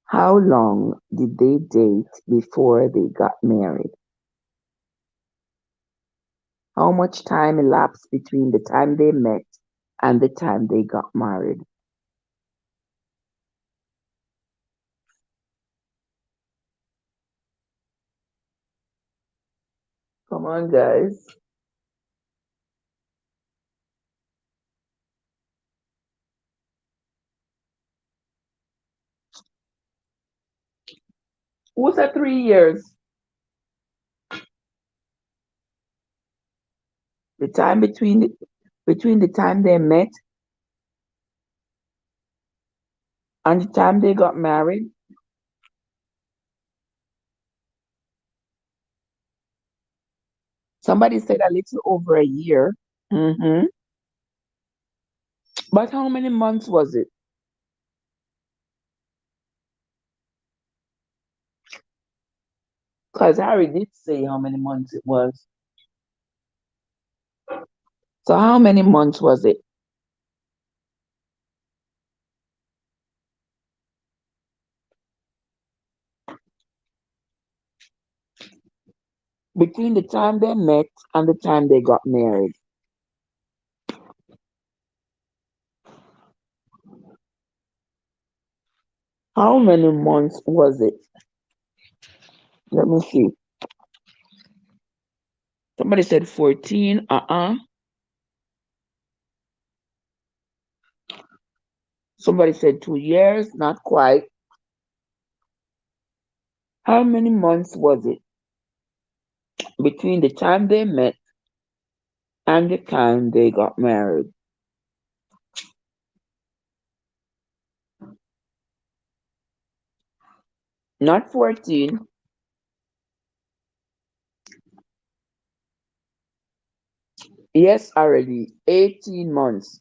How long did they date before they got married? How much time elapsed between the time they met and the time they got married? Come on, guys. Who said 3 years? The time between the time they met and the time they got married? Somebody said a little over a year. Hmm. But how many months was it? Because Harry did say how many months it was. So how many months was it? Between the time they met and the time they got married. How many months was it? Let me see. Somebody said 14. Somebody said 2 years. Not quite. How many months was it between the time they met and the time they got married? Not 14. Yes, already. 18 months.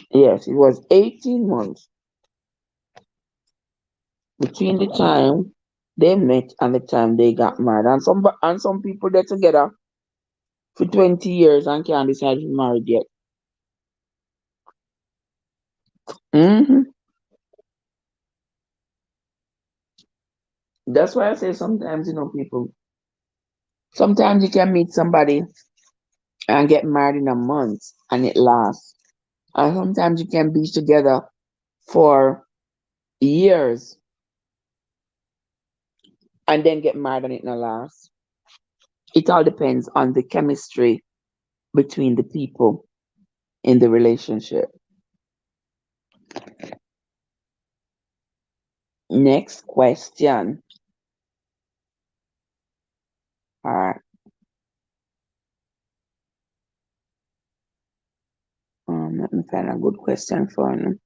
Yes, it was 18 months between the time they met and the time they got married. And some people they're together for 20 years and can't decide to marry yet. Hmm. That's why I say sometimes, people, sometimes you can meet somebody and get married in a month and it lasts. And sometimes you can be together for years and then get married and it not last. It all depends on the chemistry between the people in the relationship. Next question. All right. Let me find a good question for you.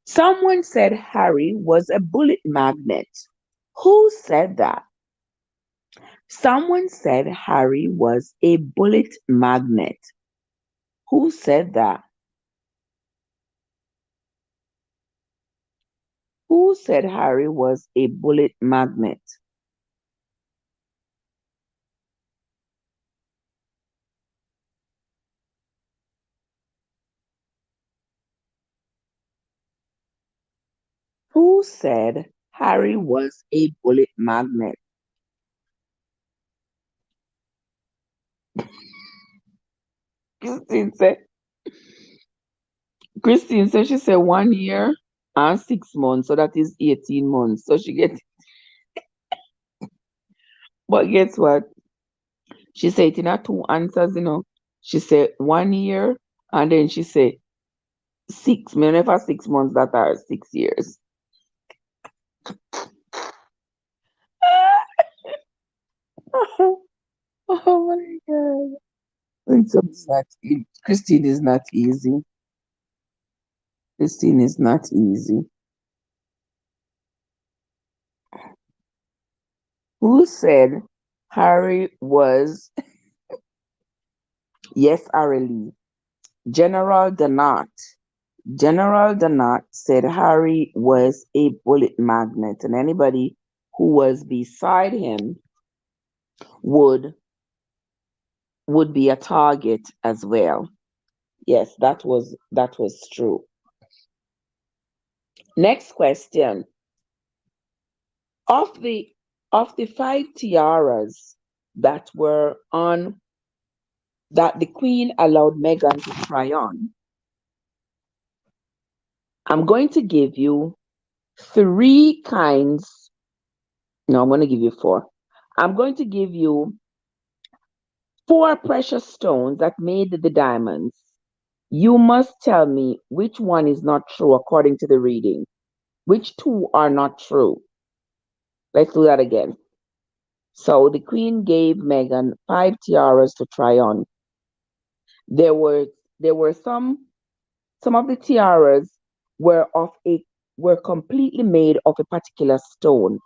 Someone said Harry was a bullet magnet. Who said that? Someone said Harry was a bullet magnet. Who said that? Who said Harry was a bullet magnet? Who said Harry was a bullet magnet? Christine said, Christine said she said 1 year and 6 months, so that is 18 months. So she gets, but guess what? She said it in her two answers. She said 1 year and then she said six, me never 6 months that are 6 years. Oh my God. Christine is not easy. Christine is not easy. Who said Harry was Yes, Arely. General Donat. General Donat said Harry was a bullet magnet, and anybody who was beside him would would be a target as well. Yes, that was true. Next question. Of the of the five tiaras that were on that the Queen allowed Meghan to try on, I'm going to give you three kinds. No, I'm going to give you four. I'm going to give you four precious stones that made the diamonds. You must tell me which one is not true according to the reading. Which two are not true? Let's do that again. So the Queen gave Meghan five tiaras to try on. There were there were some of the tiaras were of a were completely made of a particular stone.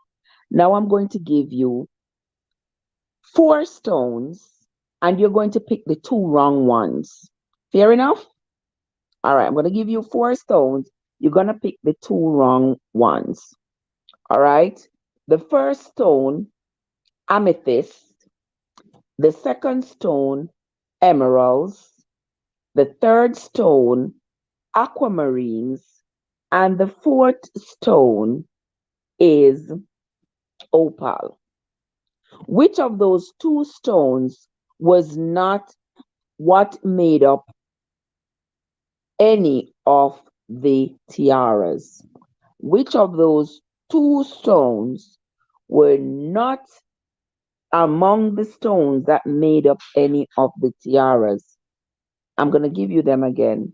Now I'm going to give you four stones and you're going to pick the two wrong ones. Fair enough? All right, I'm going to give you four stones. You're going to pick the two wrong ones. All right? The first stone, amethyst. The second stone, emeralds. The third stone, aquamarines. And the fourth stone is opal. Which of those two stones was not what made up any of the tiaras? Which of those two stones were not among the stones that made up any of the tiaras? I'm going to give you them again.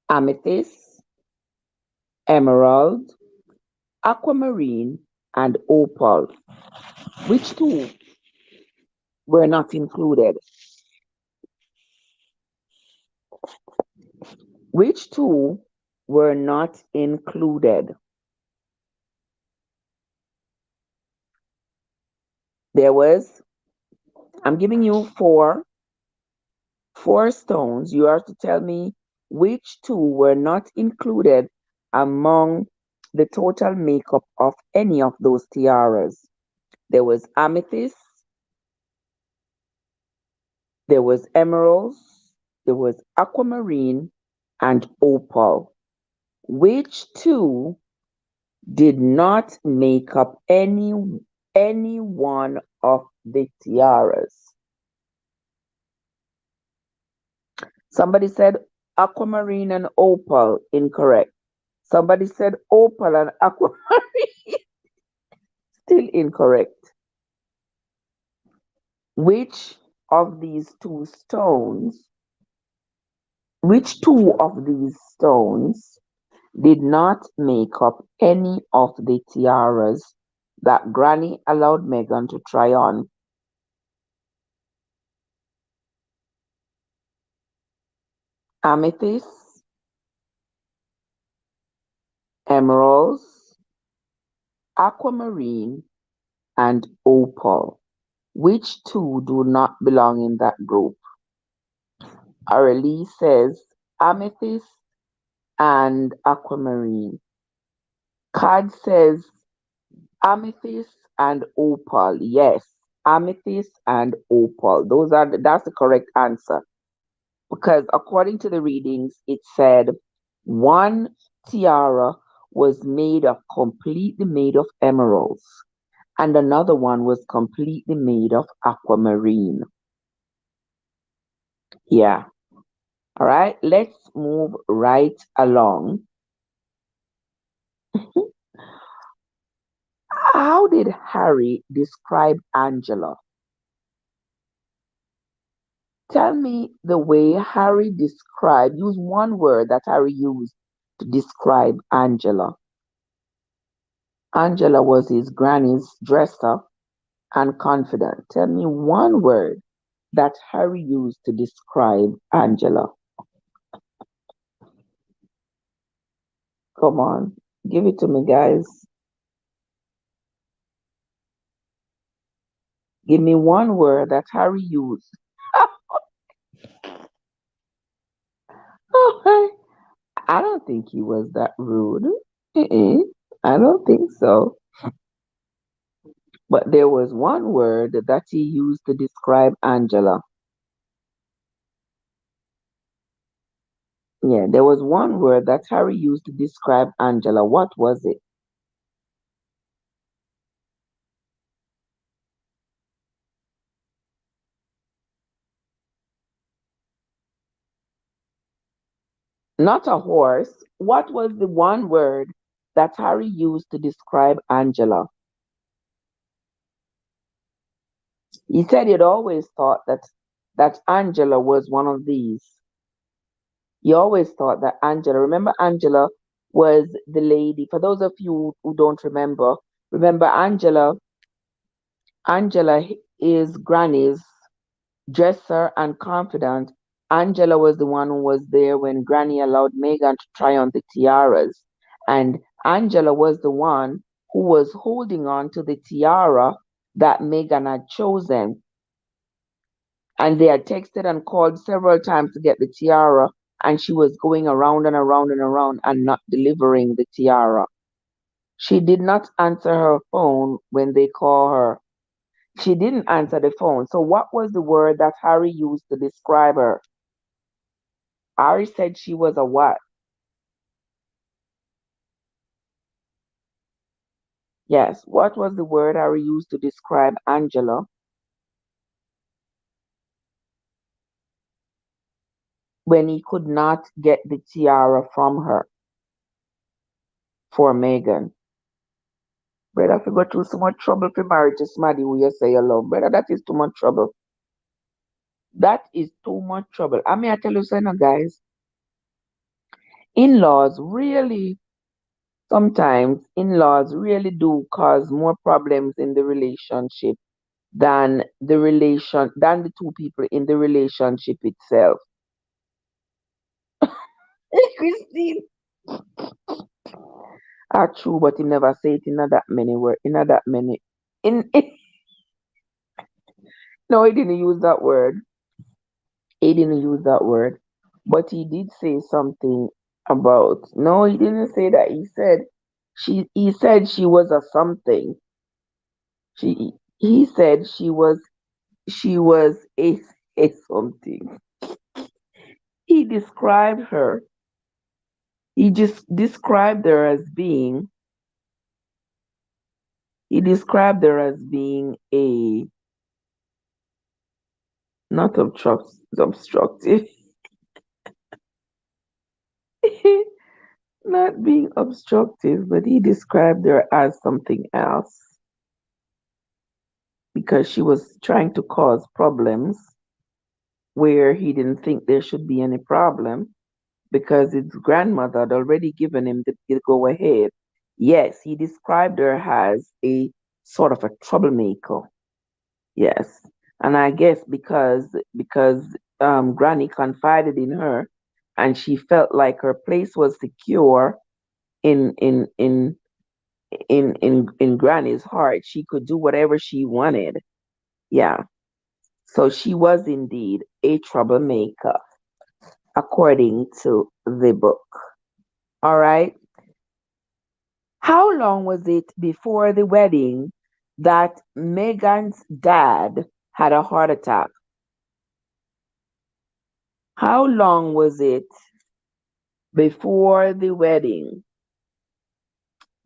Amethyst, emerald, aquamarine, and opal. Which two were not included? Which two were not included? There was, I'm giving you four stones. You are to tell me which two were not included among the total makeup of any of those tiaras. There was amethyst, there was emeralds, there was aquamarine, and opal. Which two did not make up any one of the tiaras? Somebody said aquamarine and opal, incorrect. Somebody said opal and aquamarine, still incorrect. Which of these two stones, which two of these stones did not make up any of the tiaras that Granny allowed Meghan to try on? Amethyst, emeralds, aquamarine, and opal. Which two do not belong in that group? Aurelie says amethyst and aquamarine. Card says amethyst and opal. Yes, amethyst and opal. That's the correct answer. Because according to the readings, it said one tiara was completely made of emeralds, and another one was completely made of aquamarine. Yeah. All right, let's move right along. How did Harry describe Angela? Tell me the way Harry described, use one word that Harry used to describe Angela. Angela was his granny's dresser and confidant. Tell me one word that Harry used to describe Angela. Come on, give it to me, guys. Give me one word that Harry used. I don't think he was that rude. Mm-mm, I don't think so. But there was one word that he used to describe Angela. Yeah, there was one word that Harry used to describe Angela. What was it? Not a horse. What was the one word that Harry used to describe Angela? He said he'd always thought that Angela was one of these. He always thought that Angela, remember Angela was the lady. For those of you who don't remember Angela is Granny's dresser and confidant. Angela was the one who was there when Granny allowed Megan to try on the tiaras. And Angela was the one who was holding on to the tiara that Megan had chosen. And they had texted and called several times to get the tiara. And she was going around and around and around and not delivering the tiara. She did not answer her phone when they call her. She didn't answer the phone. So, what was the word that Harry used to describe her? Harry said she was a what? Yes. What was the word Harry used to describe Angela when he could not get the tiara from her for Megan? Brother, if you go through so much trouble for marriage to somebody who you say you love, brother, that is too much trouble. That is too much trouble. I mean, I tell you, so now, guys, in-laws really, sometimes in-laws really do cause more problems in the relationship than the two people in the relationship itself. Christine. Are true, but he never say it in that many word in that many in no, he didn't use that word. He didn't use that word. But he did say something about no, he didn't say that. He said she was a something. He said she was a something. He described her. He just described her as being he described her as being a not obstructive. Not being obstructive, but he described her as something else because she was trying to cause problems where he didn't think there should be any problem because his grandmother had already given him the go ahead. Yes, he described her as a sort of a troublemaker. Yes. And I guess because Granny confided in her and she felt like her place was secure in in in in Granny's heart. She could do whatever she wanted. Yeah. So she was indeed a troublemaker, according to the book. All right. How long was it before the wedding that Megan's dad had a heart attack? How long was it before the wedding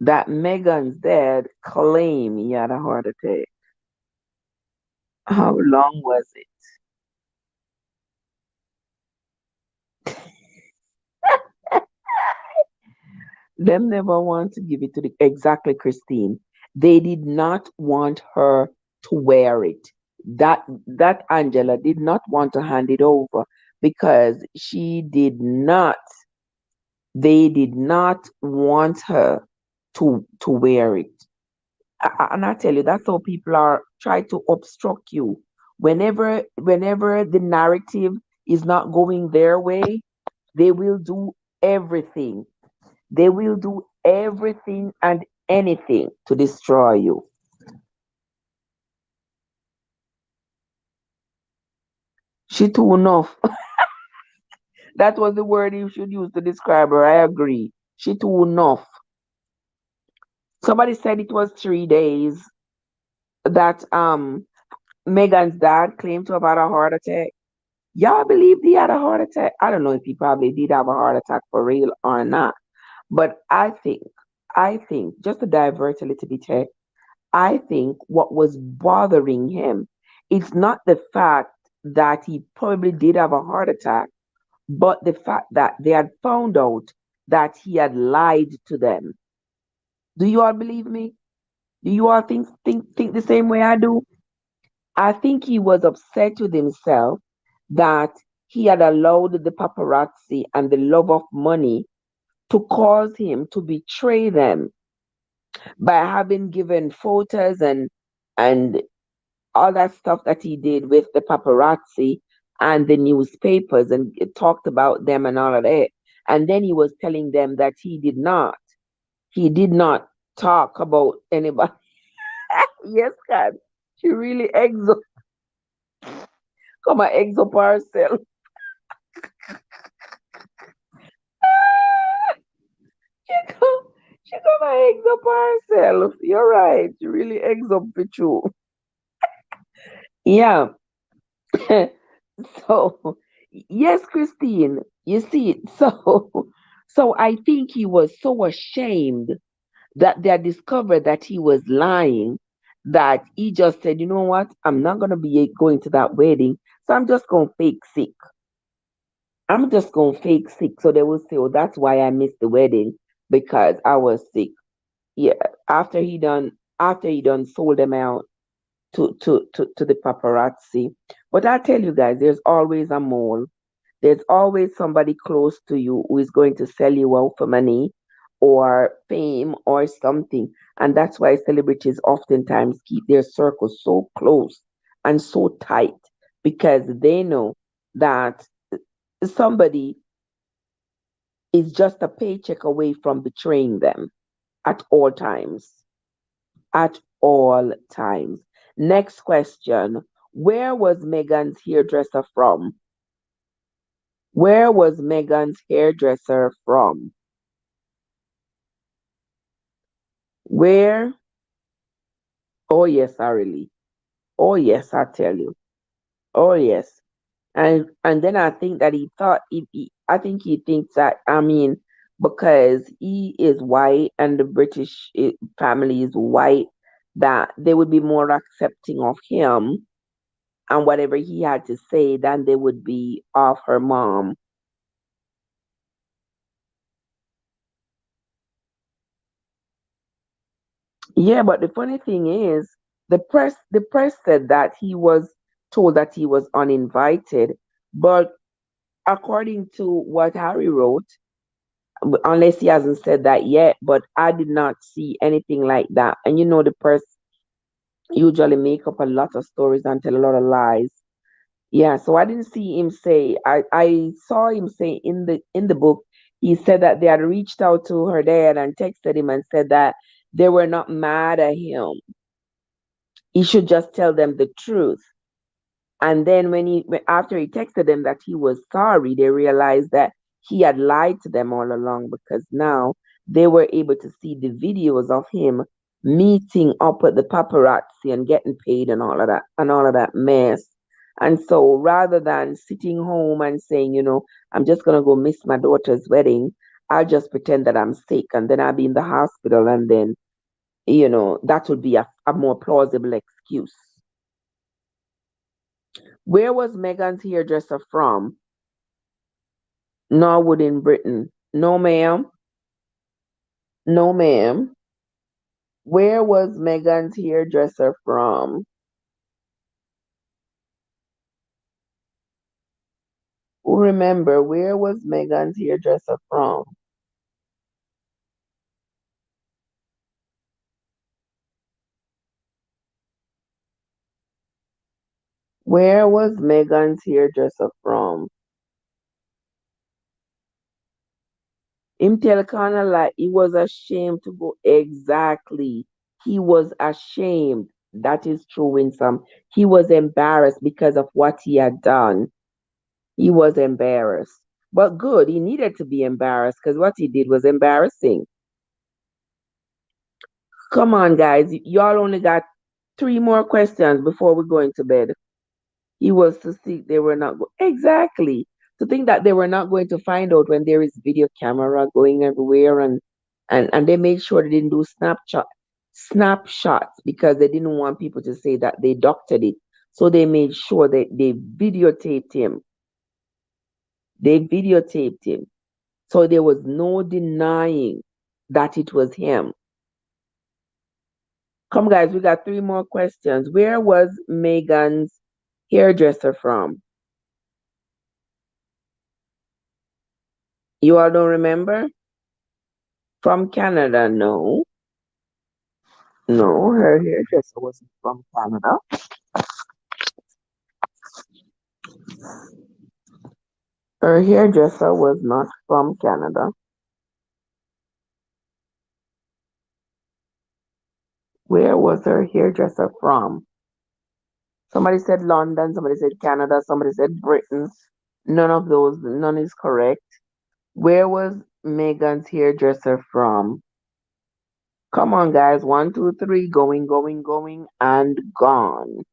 that Megan's dad claimed he had a heart attack? How long was it? Them never want to give it to the exactly Christine. They did not want her to wear it. That Angela did not want to hand it over because she did not they did not want her to wear it. And I tell you, that's how people are try to obstruct you. Whenever the narrative is not going their way, they will do everything. They will do everything and anything to destroy you. She too enough. That was the word you should use to describe her. I agree. She too enough. Somebody said it was 3 days that Megan's dad claimed to have had a heart attack. Y'all believe he had a heart attack? I don't know if he probably did have a heart attack for real or not. But I think, just to divert a little bit here, I think what was bothering him, it's not the fact that he probably did have a heart attack, but the fact that they had found out that he had lied to them. Do you all believe me? Do you all think the same way I do? I think he was upset with himself that he had allowed the paparazzi and the love of money to cause him to betray them by having given photos and all that stuff that he did with the paparazzi and the newspapers and talked about them and all of that. And then he was telling them that he did not talk about anybody. Yes, God. She really come on, exo herself. She come, she come and eggs up herself. You're right. She really eggs up with you. Yeah. So, yes, Christine, you see, so I think he was so ashamed that they had discovered that he was lying that he just said, you know what, I'm not gonna be going to that wedding, so I'm just gonna fake sick. I'm just gonna fake sick, so they will say, oh, that's why I missed the wedding because I was sick. Yeah, after he done sold them out to the paparazzi. But I tell you guys, there's always a mole. There's always somebody close to you who is going to sell you out for money or fame or something. And that's why celebrities oftentimes keep their circles so close and so tight because they know that somebody is just a paycheck away from betraying them at all times. At all times. Next question. Where was Megan's hairdresser from? Where was Megan's hairdresser from? Where? Oh, yes, Arily. Oh, yes, I tell you. Oh, yes. And then I think that he thought, I think he thinks that, I mean, because he is white and the British family is white, that they would be more accepting of him and whatever he had to say than they would be of her mom. Yeah, but the funny thing is, the press said that he was told that he was uninvited, but according to what Harry wrote, unless he hasn't said that yet, but I did not see anything like that. And you know, the press usually make up a lot of stories and tell a lot of lies. Yeah, so I didn't see him say. I saw him say in the book. He said that they had reached out to her dad and texted him and said that they were not mad at him. He should just tell them the truth. And then after he texted them that he was sorry, they realized that he had lied to them all along because now they were able to see the videos of him meeting up with the paparazzi and getting paid and all of that mess. And so rather than sitting home and saying, I'm just gonna go miss my daughter's wedding, I'll just pretend that I'm sick and then I'll be in the hospital and then, that would be a more plausible excuse. Where was Megan's hairdresser from? Norwood in Britain. No, ma'am. No, ma'am. Where was Megan's hairdresser from? Who remember where was Megan's hairdresser from? Where was Megan's hairdresser from? Him tell Connor like he was ashamed to go exactly. He was ashamed. That is true, Winsome. He was embarrassed because of what he had done. He was embarrassed. But good, he needed to be embarrassed because what he did was embarrassing. Come on, guys. Y'all only got three more questions before we're going to bed. He was to see they were not exactly to think that they were not going to find out when there is video camera going everywhere, and they made sure they didn't do snapshots because they didn't want people to say that they doctored it. So they made sure that they videotaped him. They videotaped him. So there was no denying that it was him. Come, guys, we got three more questions. Where was Megan's hairdresser from? You all don't remember? From Canada? No. No, her hairdresser wasn't from Canada. Her hairdresser was not from Canada. Where was her hairdresser from? Somebody said London, somebody said Canada, somebody said Britain. None is correct. Where was Megan's hairdresser from? Come on, guys. One, two, three. Going, going, going, and gone.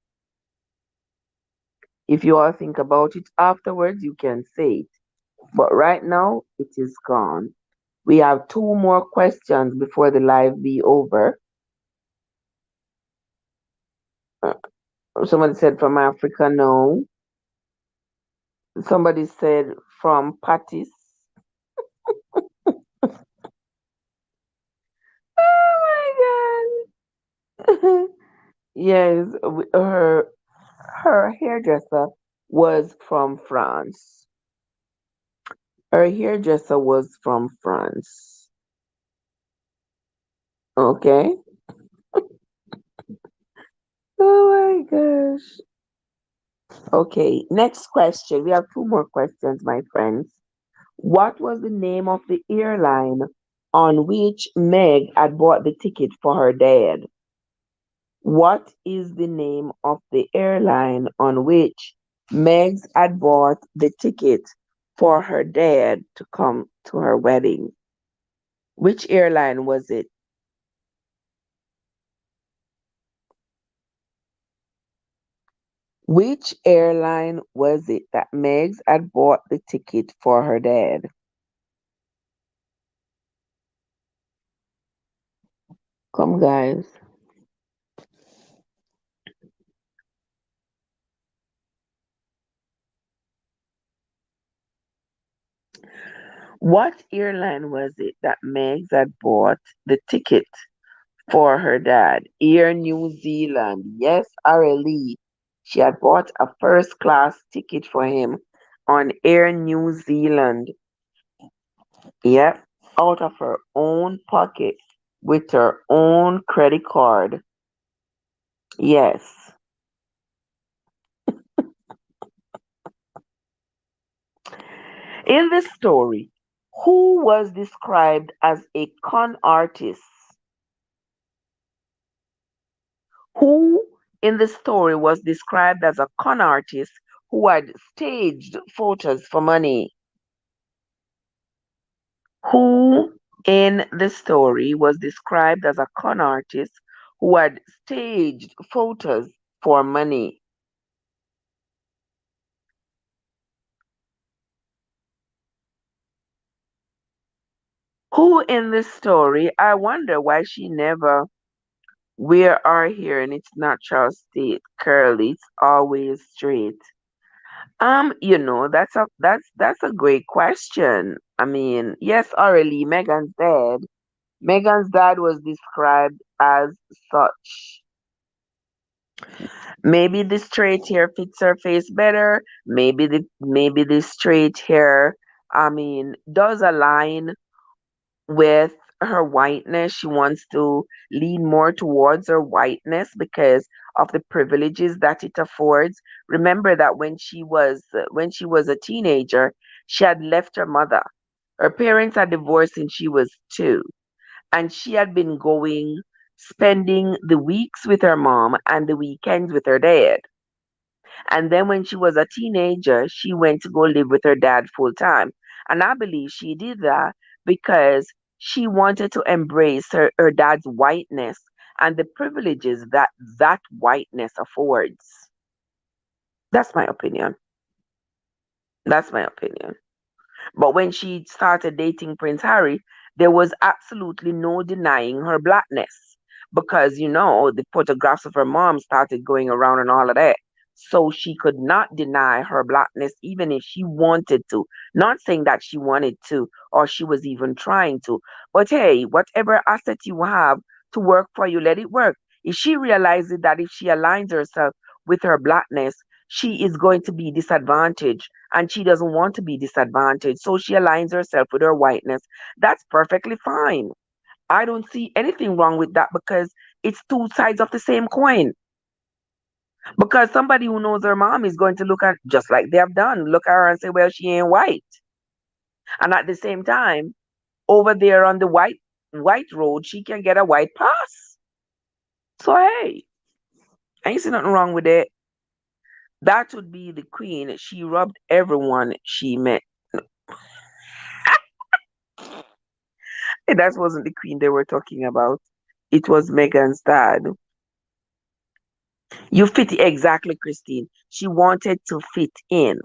If you all think about it afterwards, you can say it. But right now, it is gone. We have two more questions before the live be over. Uh, Somebody said from Africa, no. Somebody said from Pattis. Oh my God. Yes, her hairdresser was from France. Her hairdresser was from France. Okay. Oh my gosh. Okay, next question. We have two more questions, my friends. What was the name of the airline on which Meg had bought the ticket for her dad? What is the name of the airline on which Megs had bought the ticket for her dad to come to her wedding? Which airline was it? Which airline was it that Megs had bought the ticket for her dad? Come, guys. What airline was it that Megs had bought the ticket for her dad? Air New Zealand. Yes, Arely. She had bought a first class ticket for him on Air New Zealand. Yep, out of her own pocket with her own credit card. Yes. In this story, who was described as a con artist? Who in the story was described as a con artist who had staged photos for money? Who in the story was described as a con artist who had staged photos for money? Who in this story? I wonder why she never wear our hair in its natural state, curly. It's always straight. That's a great question. I mean, yes, Aurelie, Megan's dad was described as such. Maybe the straight hair fits her face better. Maybe the straight hair, I mean, does align with her whiteness. She wants to lean more towards her whiteness because of the privileges that it affords. Remember that when she was a teenager, she had left her mother. Her parents had divorced since she was 2, and she had been going spending the weeks with her mom and the weekends with her dad. And then when she was a teenager, she went to go live with her dad full time. And I believe she did that because she wanted to embrace her dad's whiteness and the privileges that that whiteness affords. That's my opinion. That's my opinion. But when she started dating Prince Harry, there was absolutely no denying her blackness because, the photographs of her mom started going around and all of that. So she could not deny her blackness even if she wanted to. Not saying that she wanted to or she was even trying to. But hey, whatever asset you have to work for you, let it work. If she realizes that if she aligns herself with her blackness, she is going to be disadvantaged and she doesn't want to be disadvantaged. So she aligns herself with her whiteness. That's perfectly fine. I don't see anything wrong with that because it's two sides of the same coin. Because somebody who knows her mom is going to look at, just like they have done, look at her and say, well, she ain't white. And at the same time, over there on the white road, she can get a white pass. So hey, I ain't see nothing wrong with it. That would be the queen. She rubbed everyone she met. And that wasn't the queen they were talking about. It was Megan's dad. You fit exactly, Christine. She wanted to fit in.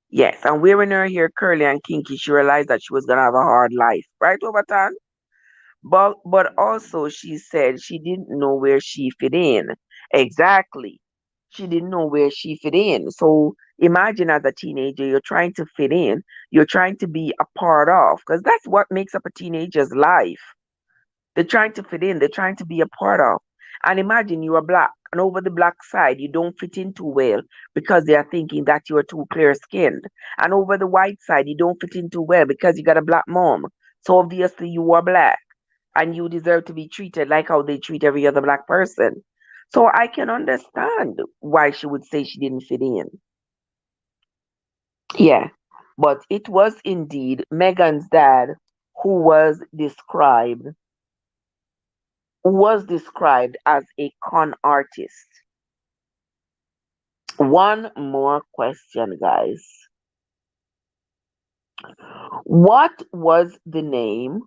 Yes, and wearing her hair curly and kinky, she realized that she was gonna have a hard life, right, Overton? But also she said she didn't know where she fit in. Exactly. She didn't know where she fit in. So imagine as a teenager, you're trying to fit in, you're trying to be a part of, because that's what makes up a teenager's life. They're trying to fit in, they're trying to be a part of. And imagine you are black, and over the black side, you don't fit in too well because they are thinking that you are too clear skinned. And over the white side, you don't fit in too well because you got a black mom. So obviously, you are black and you deserve to be treated like how they treat every other black person. So I can understand why she would say she didn't fit in. Yeah. But it was indeed Megan's dad who was described as a con artist. One more question, guys. What was the name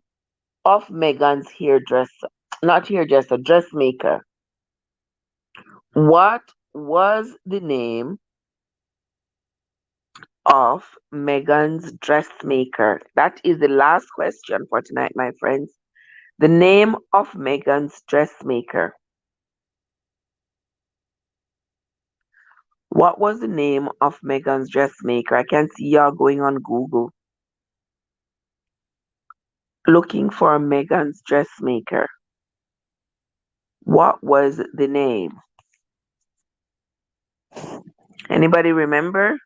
of Megan's hairdresser? Not hairdresser, dressmaker. What was the name of Megan's dressmaker? That is the last question for tonight, my friends. The name of Megan's dressmaker. What was the name of Megan's dressmaker? I can see y'all going on Google looking for Megan's dressmaker. What was the name? Anybody remember?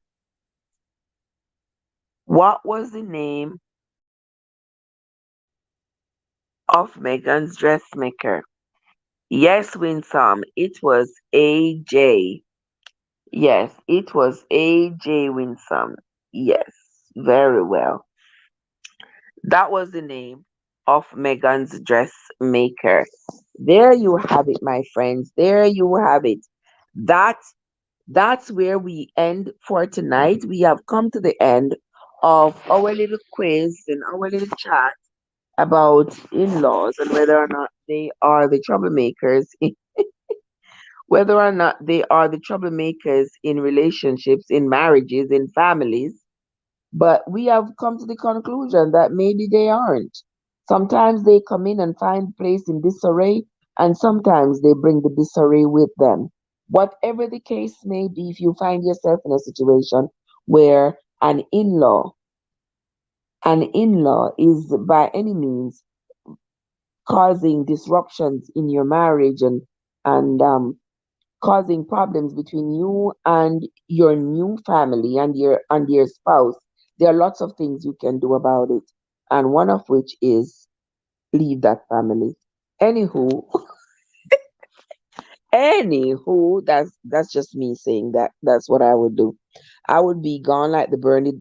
What was the name of Megan's dressmaker? Yes, Winsome, it was AJ. Yes, it was AJ Winsome. Yes, very well. That was the name of Megan's dressmaker. There you have it, my friends. There you have it. That that's where we end for tonight. We have come to the end of our little quiz and our little chat about in-laws and whether or not they are the troublemakers, whether or not they are the troublemakers in relationships, in marriages, in families. But we have come to the conclusion that maybe they aren't. Sometimes they come in and find place in disarray, and sometimes they bring the disarray with them. Whatever the case may be, if you find yourself in a situation where an in law is by any means causing disruptions in your marriage and causing problems between you and your new family and your spouse, there are lots of things you can do about it, and one of which is leave that family. Anywho, that's just me saying that. That's what I would do. I would be gone like the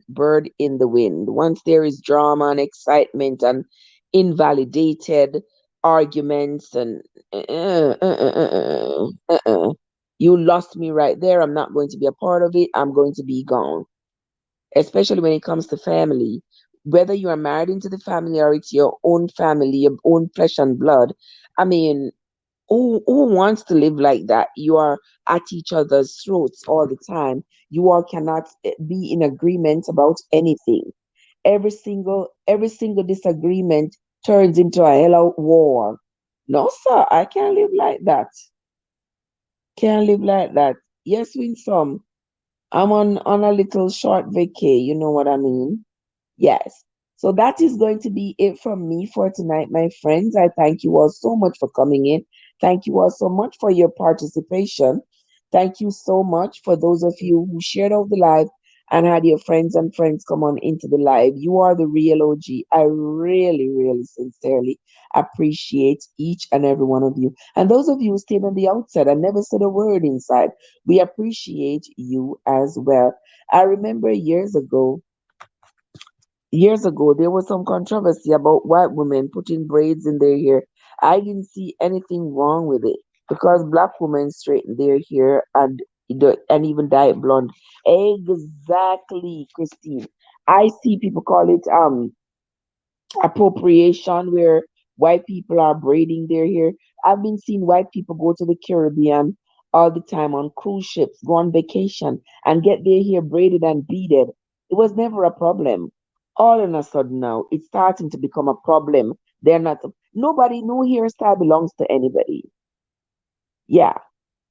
bird in the wind. Once there is drama and excitement and invalidated arguments and you lost me right there. I'm not going to be a part of it. I'm going to be gone. Especially when it comes to family. whether you are married into the family or it's your own family, your own flesh and blood. I mean, who wants to live like that? You are at each other's throats all the time. You all cannot be in agreement about anything. Every single disagreement turns into a hell of war. No, sir, I can't live like that. Can't live like that. Yes, win some. I'm on a little short vacay, you know what I mean? Yes. So that is going to be it from me for tonight, my friends. I thank you all so much for coming in. Thank you all so much for your participation. Thank you so much for those of you who shared out the live and had your friends and friends come on into the live. You are the real OG. I really, really sincerely appreciate each and every one of you. And those of you who stayed on the outside and never said a word inside, we appreciate you as well. I remember years ago, there was some controversy about white women putting braids in their hair. I didn't see anything wrong with it because black women straighten their hair and even dye it blonde. Exactly, Christine. I see people call it appropriation where white people are braiding their hair. I've been seeing white people go to the Caribbean all the time on cruise ships, go on vacation, and get their hair braided and beaded. It was never a problem. All of a sudden now, it's starting to become a problem. They're not, nobody, no hairstyle belongs to anybody. Yeah.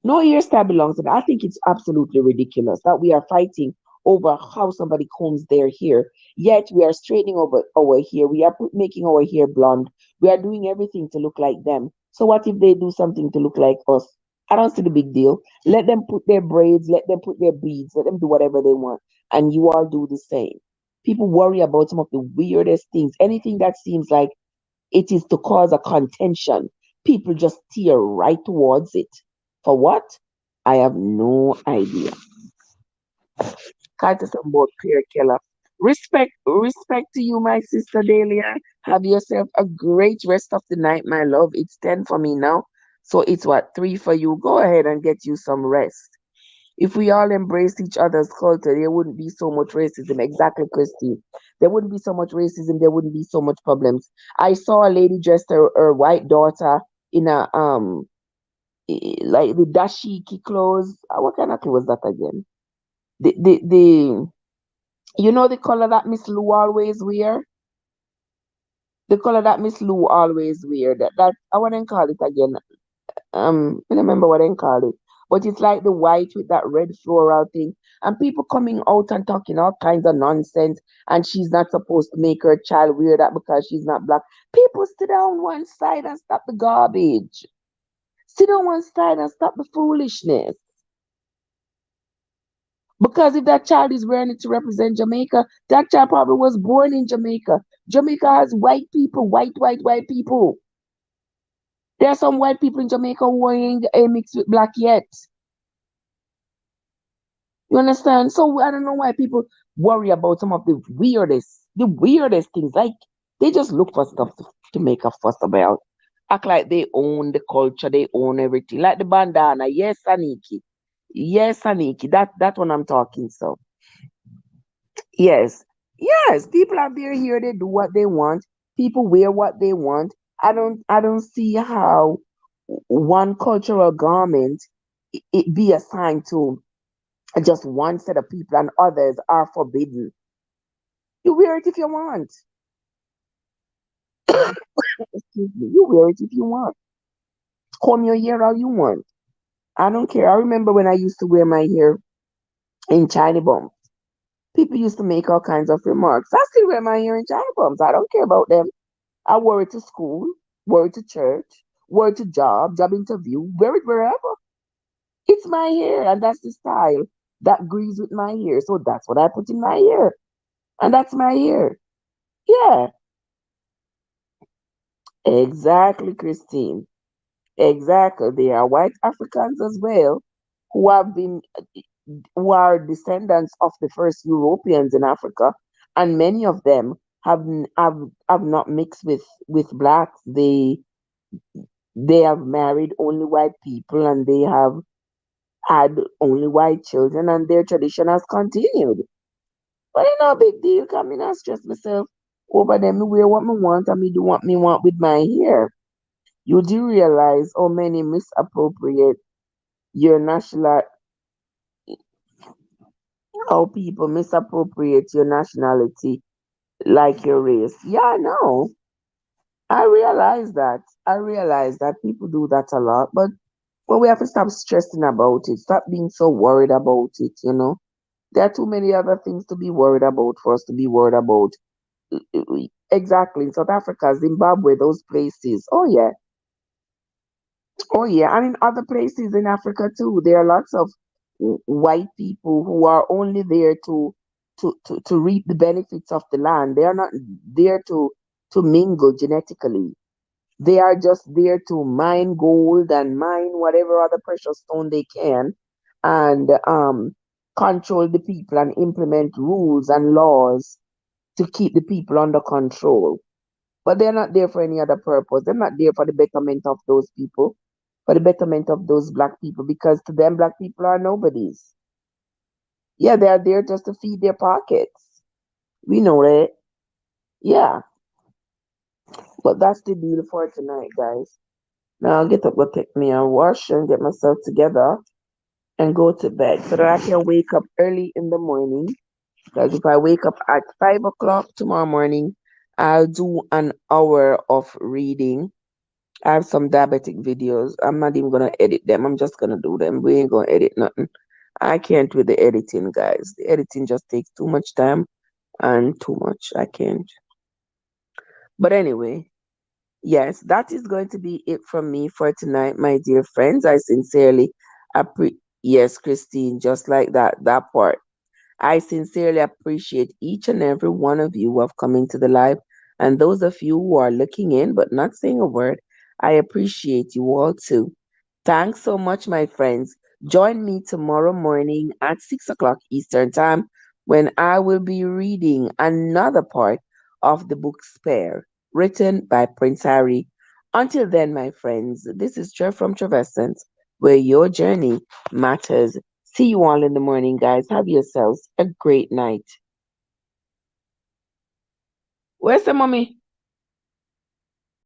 No hairstyle belongs to them. I think it's absolutely ridiculous that we are fighting over how somebody combs their hair. Yet we are straightening over our hair. We are making our hair blonde. We are doing everything to look like them. So what if they do something to look like us? I don't see the big deal. Let them put their braids, let them put their beads, let them do whatever they want. And you all do the same. People worry about some of the weirdest things. Anything that seems like it is to cause a contention. People just steer right towards it. For what? I have no idea. Kata Sambot Pierre Keller. Respect to you, my sister Delia. Have yourself a great rest of the night, my love. It's 10 for me now. So it's what, 3 for you. Go ahead and get you some rest. If we all embraced each other's culture, there wouldn't be so much racism. Exactly, Christy. There wouldn't be so much racism. There wouldn't be so much problems. I saw a lady dressed her white daughter in a like the dashiki clothes. What kind of clothes that again? The you know the color that Miss Lou always wear. The color that Miss Lou always wear. That I wouldn't call it again. I don't remember what they call it, but it's like the white with that red floral thing, and people coming out and talking all kinds of nonsense, and she's not supposed to make her child wear that because she's not black. People sit down one side and stop the garbage. Sit on one side and stop the foolishness. Because if that child is wearing it to represent Jamaica, that child probably was born in Jamaica. Jamaica has white people, white people. There are some white people in Jamaica who ain't mixed with black yet. You understand? So I don't know why people worry about some of the weirdest things. Like they just look for stuff to make a fuss about. Act like they own the culture, they own everything. Like the bandana. Yes, Aniki. Yes, Aniki. That one I'm talking so. Yes. Yes. People out there here, they do what they want. People wear what they want. I don't see how one cultural garment it be assigned to just one set of people and others are forbidden. You wear it if you want. Excuse me. You wear it if you want. Comb your hair how you want. I don't care. I remember when I used to wear my hair in China bumps. People used to make all kinds of remarks. I still wear my hair in China bumps. I don't care about them. I wear it to school, wear it to church, wear it to job interview, wear it wherever. It's my hair and that's the style that agrees with my hair. So that's what I put in my hair. And that's my hair. Yeah, exactly, Christine. Exactly. There are white Africans as well who have been who are descendants of the first Europeans in Africa, and many of them have not mixed with blacks. They have married only white people and they have had only white children, and their tradition has continued. But it's no big deal. I mean, I stress myself. over them, me wear what me want and me do what me want with my hair. You do realize how many misappropriate your national, how people misappropriate your nationality like your race. Yeah, I know. I realize that. I realize that people do that a lot, but we have to stop stressing about it. Stop being so worried about it. There are too many other things to be worried about for us to be worried about. Exactly. In South Africa, Zimbabwe, those places. Oh yeah. Oh yeah. And in other places in Africa too, there are lots of white people who are only there to reap the benefits of the land. They are not there to mingle genetically. They are just there to mine gold and mine whatever other precious stone they can and control the people and implement rules and laws to keep the people under control. But they're not there for any other purpose. They're not there for the betterment of those people, for the betterment of those black people, because to them, black people are nobodies. Yeah, they are there just to feed their pockets. We know that. Yeah, but that's the deal for tonight, guys. Now I'll get up, go take me a wash and get myself together and go to bed so that I can wake up early in the morning. Because if I wake up at 5 o'clock tomorrow morning, I'll do an hour of reading. I have some diabetic videos. I'm not even gonna edit them. I'm just gonna do them. We ain't gonna edit nothing. I can't with the editing, guys. The editing just takes too much time and too much. I can't. But anyway, yes, that is going to be it from me for tonight, my dear friends. I sincerely appreciate. Yes, Christine, just like that, that part. I sincerely appreciate each and every one of you who have come into the live, and those of you who are looking in but not saying a word. I appreciate you all too. Thanks so much, my friends. Join me tomorrow morning at 6 o'clock Eastern Time when I will be reading another part of the book Spare, written by Prince Harry. Until then, my friends, this is Trev from Travescent, where your journey matters. See you all in the morning, guys. Have yourselves a great night. Where's the mommy?